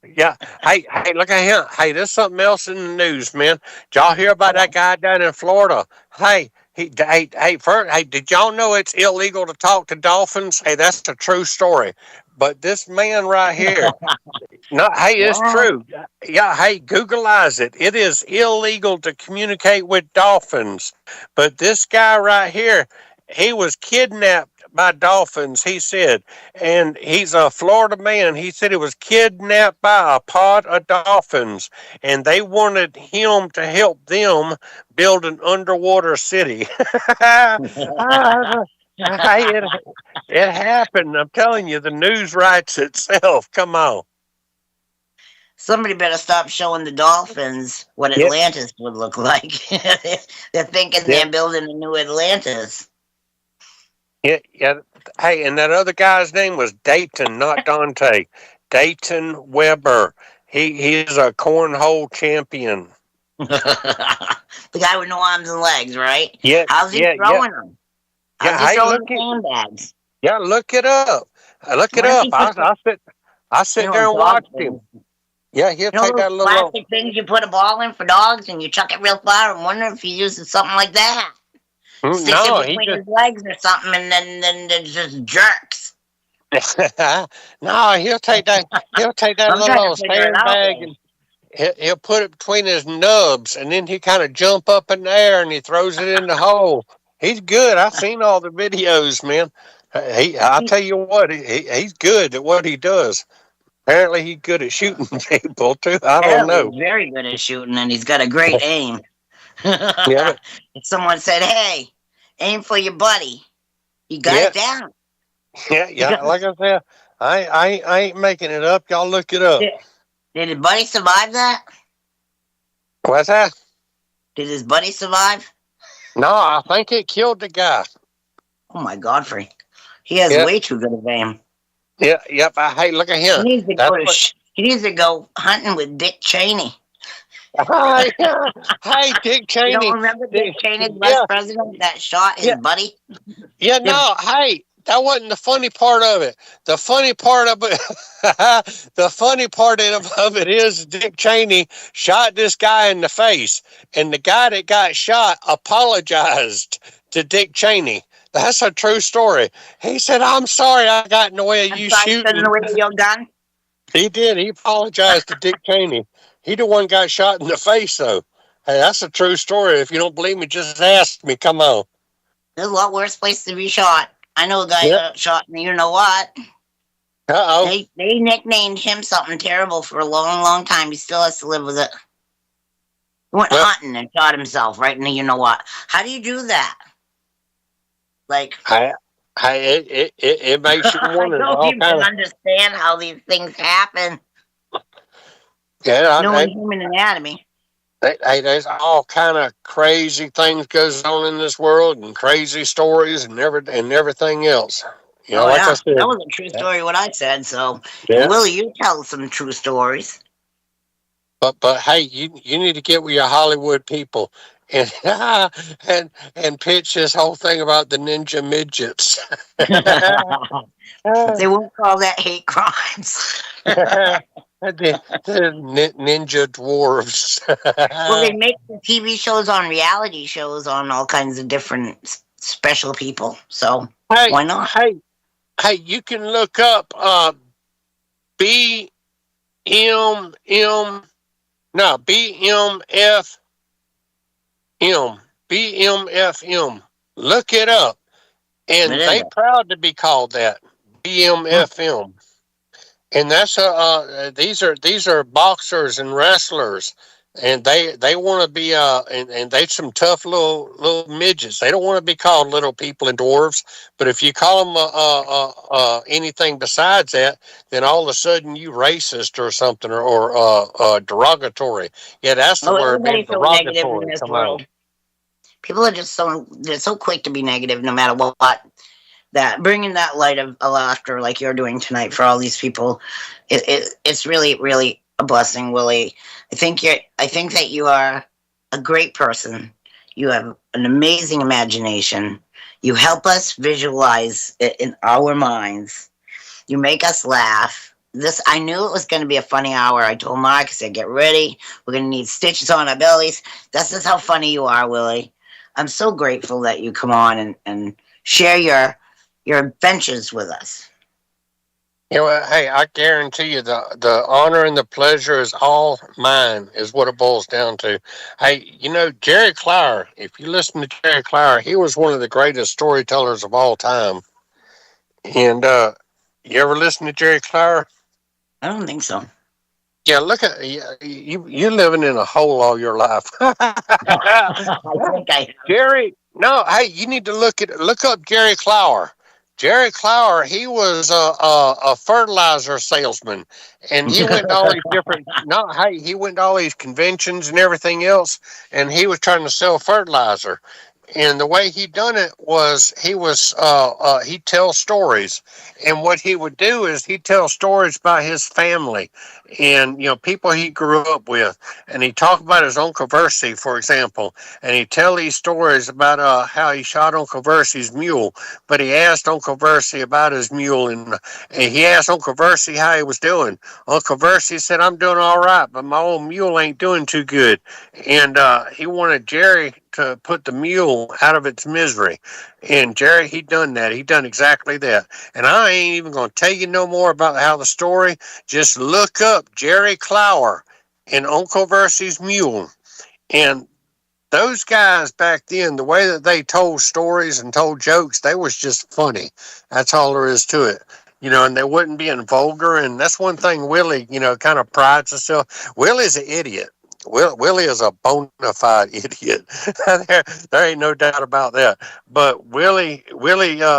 Speaker 4: Yeah. Hey, look at him. Hey, there's something else in the news, man. Did y'all hear about that guy down in Florida? Hey, did y'all know it's illegal to talk to dolphins? Hey, that's a true story. But this man right here, no, hey, it's true. Yeah, hey, Googleize it. It is illegal to communicate with dolphins. But this guy right here, he was kidnapped by dolphins, he said. And he's a Florida man. He said he was kidnapped by a pod of dolphins. And they wanted him to help them build an underwater city. It happened. I'm telling you, the news writes itself. Come on.
Speaker 2: Somebody better stop showing the dolphins what Atlantis would look like. They're thinking they're building a new Atlantis.
Speaker 4: Yeah. Hey, and that other guy's name was Dayton, not Dante. Dayton Weber. He's a cornhole champion.
Speaker 2: The guy with no arms and legs, right?
Speaker 4: Yeah.
Speaker 2: How's he throwing them? How's he throwing sandbags?
Speaker 4: Yeah, look it up. I sit there and watch him. Yeah, he'll take that little
Speaker 2: plastic things you put a ball in for dogs and you chuck it real far. I'm wondering if he uses something like that. Sticks it between his legs or something, and then it just jerks.
Speaker 4: No, he'll take that little sandbag and he'll put it between his nubs, and then he kind of jump up in the air and he throws it in the hole. He's good. I've seen all the videos, man. I'll tell you what, he's good at what he does. Apparently, he's good at shooting people too. I don't know.
Speaker 2: He's very good at shooting, and he's got a great aim.
Speaker 4: Yeah.
Speaker 2: If someone said, "Hey, aim for your buddy," you got it down.
Speaker 4: Yeah. Like I said, I ain't making it up. Y'all look it up.
Speaker 2: Did his buddy survive that?
Speaker 4: What's that?
Speaker 2: Did his buddy survive?
Speaker 4: No, I think it killed the guy.
Speaker 2: Oh my God, Frank! He has way too good of aim.
Speaker 4: Yeah. Yep. Hey, look at him.
Speaker 2: He needs to go hunting with Dick Cheney.
Speaker 4: Hey, Dick Cheney.
Speaker 2: You don't remember Dick Cheney's vice president that shot his buddy?
Speaker 4: Yeah, no, hey, that wasn't the funny part of it. The funny part of it is Dick Cheney shot this guy in the face, and the guy that got shot apologized to Dick Cheney. That's a true story. He said, "I'm sorry I got in the way of you shooting."
Speaker 2: In the way of your gun?
Speaker 4: He did. He apologized to Dick Cheney. He the one got shot in the face, though. Hey, that's a true story. If you don't believe me, just ask me. Come on.
Speaker 2: There's a lot worse place to be shot. I know a guy got shot in you-know-what.
Speaker 4: Uh-oh.
Speaker 2: They nicknamed him something terrible for a long, long time. He still has to live with it. He went hunting and shot himself right in the you-know-what. How do you do that? Like...
Speaker 4: It makes you wonder.
Speaker 2: I don't even understand how these things happen.
Speaker 4: Yeah,
Speaker 2: knowing human anatomy.
Speaker 4: Hey, there's all kind of crazy things goes on in this world, and crazy stories, and everything else. You know,
Speaker 2: Oh
Speaker 4: like I
Speaker 2: yeah, that
Speaker 4: said,
Speaker 2: was a true story. What I said. So, and
Speaker 4: yeah.
Speaker 2: Willie, you tell some true stories.
Speaker 4: But hey, you need to get with your Hollywood people and and pitch this whole thing about the ninja midgets.
Speaker 2: They won't call that hate crimes.
Speaker 4: The ninja dwarves.
Speaker 2: Well, they make the TV shows on reality shows on all kinds of different special people. So
Speaker 4: hey,
Speaker 2: why not?
Speaker 4: hey, you can look up B M M no BMFM BMFM. Look it up,
Speaker 2: It
Speaker 4: and
Speaker 2: is
Speaker 4: they
Speaker 2: it.
Speaker 4: proud to be called that
Speaker 2: Hmm.
Speaker 4: BMFM. And that's these are boxers and wrestlers, and they want to be and they some tough little midgets. They don't want to be called little people and dwarves. But if you call them anything besides that, then all of a sudden you racist or something or derogatory. Yeah, that's the
Speaker 2: Oh,
Speaker 4: word, man.
Speaker 2: everybody's so negative in
Speaker 4: Derogatory.
Speaker 2: this
Speaker 4: Come on.
Speaker 2: world. People are just so they're so quick to be negative, no matter what. That bringing that light of laughter like you're doing tonight for all these people, it's really a blessing, Willie. I think that you are a great person. You have an amazing imagination. You help us visualize it in our minds. You make us laugh. This I knew it was going to be a funny hour. I told Mark, I said, "Get ready. We're going to need stitches on our bellies." That's just how funny you are, Willie. I'm so grateful that you come on and share your adventures with us.
Speaker 4: You know, hey, I guarantee you the honor and the pleasure is all mine, is what it boils down to. Hey, you know, Jerry Clower, if you listen to Jerry Clower, he was one of the greatest storytellers of all time. And you ever listen to Jerry Clower?
Speaker 2: I don't think so.
Speaker 4: Yeah, look at you living in a hole all your life.
Speaker 2: I think I
Speaker 4: Jerry, no, hey, you need to look up Jerry Clower. Jerry Clower, he was a fertilizer salesman, and he went to all these different. No, hey, he went to all these conventions and everything else, and he was trying to sell fertilizer. And the way he done it was he'd tell stories, and what he would do is he'd tell stories about his family, and people he grew up with, and he'd talk about his Uncle Versi, for example, and he'd tell these stories about how he shot Uncle Versi's mule, but he asked Uncle Versi about his mule, and he asked Uncle Versi how he was doing. Uncle Versi said, "I'm doing all right, but my old mule ain't doing too good," and he wanted Jerry to put the mule out of its misery. And Jerry, he done that. He done exactly that. And I ain't even going to tell you no more about how the story. Just look up Jerry Clower and Uncle Versi's mule. And those guys back then, the way that they told stories and told jokes, they was just funny. That's all there is to it. And they wouldn't be vulgar. And that's one thing Willie, kind of prides himself. Willie's an idiot. Willie is a bona fide idiot. there ain't no doubt about that. But Willie,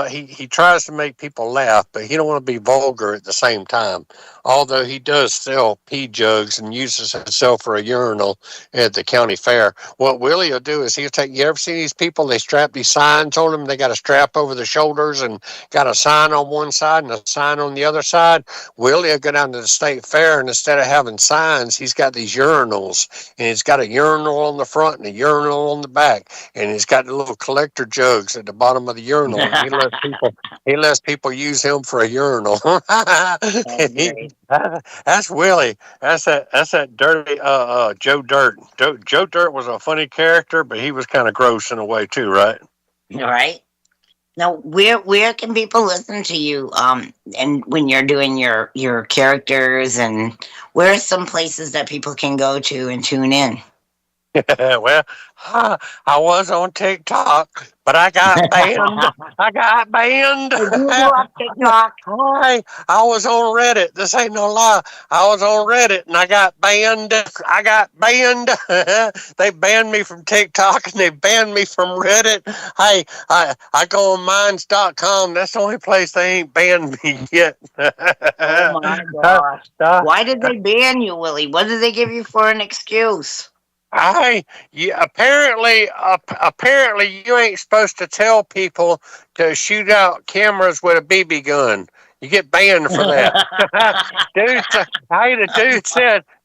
Speaker 4: he tries to make people laugh, but he don't want to be vulgar at the same time. Although he does sell pee jugs and uses himself for a urinal at the county fair. What Willie will do is he'll take. You ever see these people? They strap these signs on them. They got a strap over their shoulders and got a sign on one side and a sign on the other side. Willie will go down to the state fair, and instead of having signs, he's got these urinals. And it's got a urinal on the front and a urinal on the back, and it's got the little collector jugs at the bottom of the urinal. And he lets people use him for a urinal.
Speaker 2: That's great.
Speaker 4: That's Willie. That's that dirty Joe Dirt. Joe Dirt was a funny character, but he was kind of gross in a way too, right?
Speaker 2: All right. Now, where can people listen to you? And when you're doing your characters, and where are some places that people can go to and tune in?
Speaker 4: Well, I was on TikTok, but I got banned. I got banned.
Speaker 2: You go on TikTok.
Speaker 4: I was on Reddit. This ain't no lie. I was on Reddit and I got banned. I got banned. They banned me from TikTok and they banned me from Reddit. Hey, I go on minds.com. That's the only place they ain't banned me yet.
Speaker 2: Oh my gosh! Why did they ban you, Willie? What did they give you for an excuse?
Speaker 4: Apparently you ain't supposed to tell people to shoot out cameras with a BB gun. You get banned for that.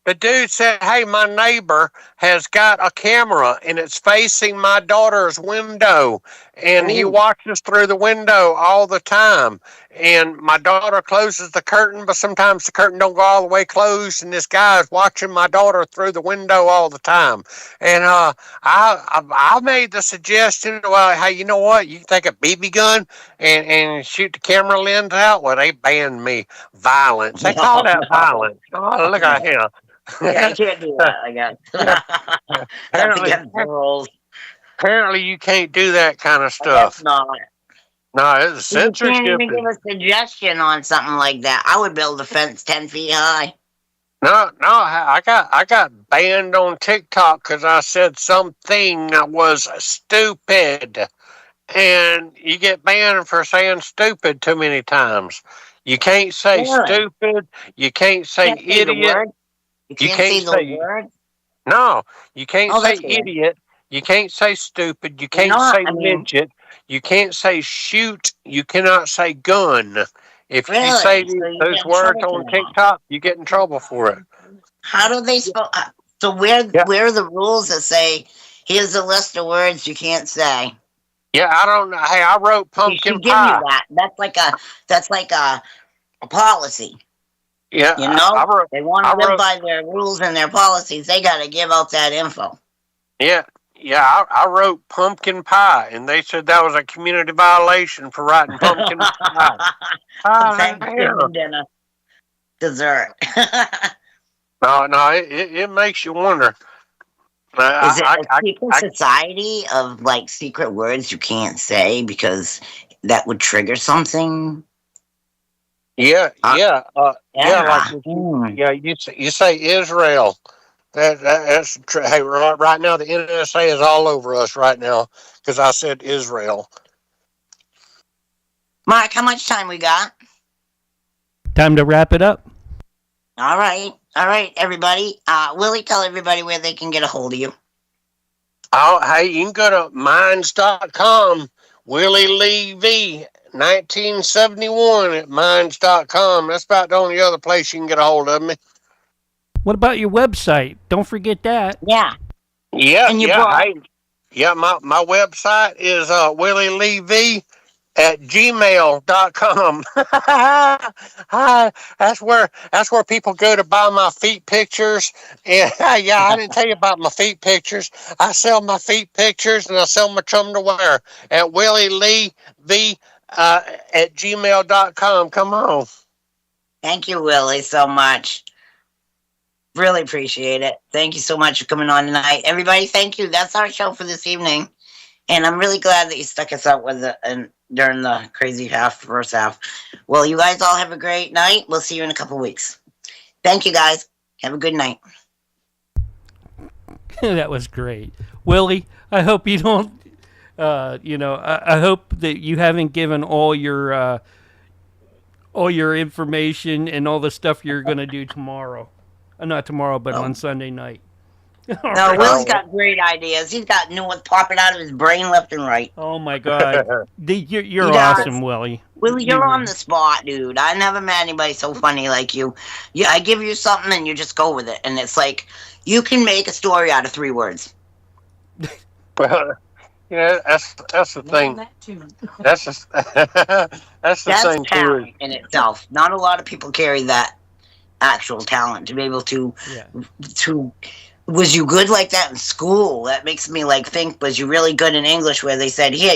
Speaker 4: The dude said, "Hey, my neighbor has got a camera and it's facing my daughter's window, and he
Speaker 2: Ooh.
Speaker 4: watches through the window all the time. And my daughter closes the curtain, but sometimes the curtain don't go all the way closed, and this guy is watching my daughter through the window all the time." And I made the suggestion, well, hey, you know what? You can take a BB gun and shoot the camera lens out. Well, they banned me. Violence. They call that violence. Oh, look at him.
Speaker 2: Yeah, you can't do that, I guess. That's against the rules.
Speaker 4: Apparently, you can't do that kind of
Speaker 2: I guess
Speaker 4: stuff.
Speaker 2: not.
Speaker 4: No, it's
Speaker 2: You can't
Speaker 4: censorship.
Speaker 2: even give a suggestion on something like that. I would build a fence 10 feet high.
Speaker 4: No, I got banned on TikTok because I said something that was stupid, and you get banned for saying stupid too many times. You can't say
Speaker 2: Really?
Speaker 4: stupid. You can't say
Speaker 2: You can't say the
Speaker 4: idiot.
Speaker 2: word. You can't say the word.
Speaker 4: No. You can't
Speaker 2: Oh,
Speaker 4: say
Speaker 2: that's weird.
Speaker 4: idiot. You can't say stupid. You
Speaker 2: You're
Speaker 4: can't
Speaker 2: not,
Speaker 4: say
Speaker 2: I mean-
Speaker 4: midget. You can't say shoot. You cannot say gun. If you
Speaker 2: Really?
Speaker 4: say
Speaker 2: So you
Speaker 4: those
Speaker 2: get in
Speaker 4: words
Speaker 2: trouble
Speaker 4: on
Speaker 2: for that.
Speaker 4: TikTok, you get in trouble for it.
Speaker 2: How do they spell? So where
Speaker 4: Yeah.
Speaker 2: are the rules that say here's a list of words you can't say?
Speaker 4: Yeah, I don't know. Hey, I wrote
Speaker 2: They
Speaker 4: pumpkin
Speaker 2: should give
Speaker 4: pie.
Speaker 2: you that. That's like a policy.
Speaker 4: Yeah,
Speaker 2: You know,
Speaker 4: I wrote.
Speaker 2: they want
Speaker 4: I
Speaker 2: to live
Speaker 4: wrote-
Speaker 2: by their rules and their policies. They got to give out that info.
Speaker 4: Yeah, I wrote pumpkin pie, and they said that was a community violation for writing pumpkin pie.
Speaker 2: Thanksgiving dinner dessert.
Speaker 4: No, it makes you wonder.
Speaker 2: Is it a
Speaker 4: I,
Speaker 2: secret society of like secret words you can't say because that would trigger something?
Speaker 4: yeah, yeah, like
Speaker 2: Hmm.
Speaker 4: you say Israel. That's true. Hey, right now the NSA is all over us right now because I said Israel.
Speaker 2: Mark, how much time we got?
Speaker 1: Time to wrap it up.
Speaker 2: All right, everybody. Willie, tell everybody where they can get a hold of you.
Speaker 4: Oh, hey, you can go to minds.com. Willie Lee V. 1971 at minds.com. That's about the only other place you can get a hold of me.
Speaker 1: What about your website? Don't forget that.
Speaker 2: Yeah.
Speaker 4: Yeah,
Speaker 2: And your
Speaker 4: yeah.
Speaker 2: book.
Speaker 4: Hey, yeah, my website is Willie Lee V at gmail.com. That's where people go to buy my feet pictures. And yeah, I didn't tell you about my feet pictures. I sell my feet pictures and I sell my underwear at Willie Lee V at gmail.com. Come on.
Speaker 2: Thank you, Willie, so much. Really appreciate it. Thank you so much for coming on tonight. Everybody, thank you. That's our show for this evening. And I'm really glad that you stuck us out with it and during the crazy first half. Well, you guys all have a great night. We'll see you in a couple weeks. Thank you, guys. Have a good night.
Speaker 1: That was great. Willie, I hope you don't, I hope that you haven't given all your information and all the stuff you're going to do tomorrow. Not tomorrow, but on Sunday night.
Speaker 2: No, Will's got great ideas. He's got new ones popping out of his brain left and right.
Speaker 1: Oh, my God. You're
Speaker 2: He does.
Speaker 1: awesome, Willie.
Speaker 2: Willie, you're on the spot, dude. I never met anybody so funny like you. Yeah, I give you something and you just go with it. And it's like, you can make a story out of 3 words.
Speaker 4: Well, that's the thing. That's the thing
Speaker 2: talent
Speaker 4: too.
Speaker 2: in itself. Not a lot of people carry that actual talent to be able to was you good like that in school? That makes me like think, was you really good in English where they said, here,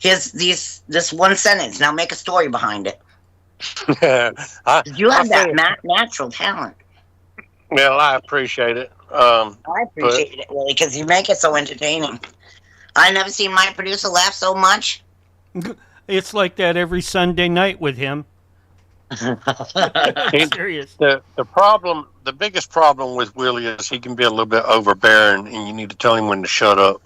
Speaker 2: here's this one sentence, now make a story behind it. You have that natural talent.
Speaker 4: Well, I appreciate it.
Speaker 2: I appreciate it, really, because you make it so entertaining. I never seen my producer laugh so much.
Speaker 1: It's like that every Sunday night with him. Serious.
Speaker 4: The biggest problem with Willie is he can be a little bit overbearing, and you need to tell him when to shut up.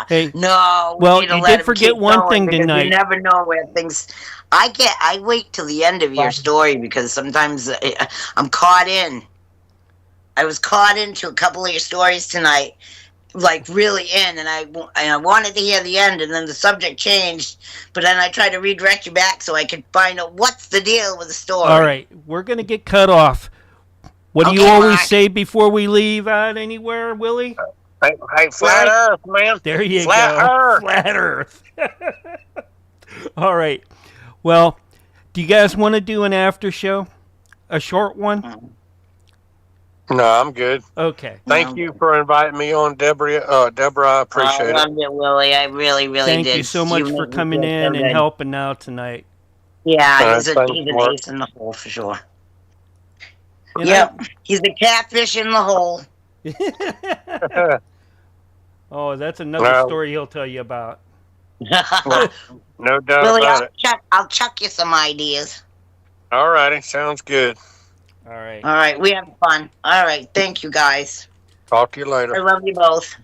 Speaker 1: Hey,
Speaker 2: no.
Speaker 1: Well, you did forget one thing tonight.
Speaker 2: You never know where things. I wait till the end of your story because sometimes I'm caught in. I was caught into a couple of your stories tonight, like really in, and I wanted to hear the end, and then the subject changed, but then I tried to redirect you back so I could find out what's the deal with the story.
Speaker 1: All right, we're going to get cut off. What do you
Speaker 2: Okay,
Speaker 1: always
Speaker 2: Mark.
Speaker 1: say before we leave out anywhere, Willie?
Speaker 4: Hey, flat Earth, man.
Speaker 1: There you
Speaker 4: Flat
Speaker 1: go.
Speaker 4: Earth.
Speaker 1: Flat Earth. All right. Well, do you guys want to do an after show? A short one?
Speaker 4: No, I'm good.
Speaker 1: Okay.
Speaker 4: Thank you for inviting me on, Deborah. Deborah, I appreciate
Speaker 2: I
Speaker 4: it.
Speaker 2: loved it, Willie. I really, really
Speaker 1: Thank
Speaker 2: did.
Speaker 1: you so much for
Speaker 2: made me
Speaker 1: coming
Speaker 2: feel
Speaker 1: in
Speaker 2: so
Speaker 1: and
Speaker 2: good.
Speaker 1: helping out tonight.
Speaker 2: Yeah, he's
Speaker 4: Thanks,
Speaker 2: an
Speaker 4: Mark.
Speaker 2: ace in the hole for sure.
Speaker 1: And
Speaker 2: Yep, he's the catfish in the hole.
Speaker 1: Oh, that's another
Speaker 4: Well-
Speaker 1: story he'll tell you about.
Speaker 4: No doubt
Speaker 2: Willie,
Speaker 4: about it.
Speaker 2: I'll chuck you some ideas.
Speaker 4: All righty, sounds good.
Speaker 1: All right.
Speaker 2: All right, we have fun. All right, thank you guys.
Speaker 4: Talk to you
Speaker 2: I
Speaker 4: later.
Speaker 2: love you both.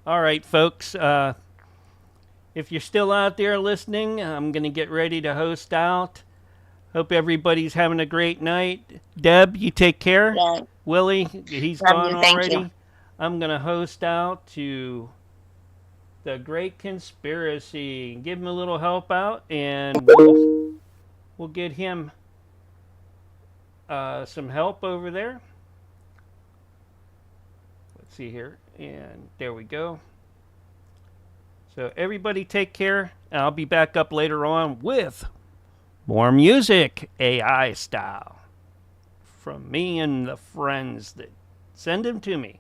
Speaker 1: All right, folks. If you're still out there listening, I'm going to get ready to host out. Hope everybody's having a great night. Deb, you take care.
Speaker 2: Yeah.
Speaker 1: Willie, he's
Speaker 2: Love
Speaker 1: gone
Speaker 2: you, thank
Speaker 1: already.
Speaker 2: you.
Speaker 1: I'm going to host out to The Great Conspiracy. Give him a little help out, and we'll get him some help over there. Let's see here. And there we go. So everybody take care. And I'll be back up later on with more music, AI style, from me and the friends that send them to me.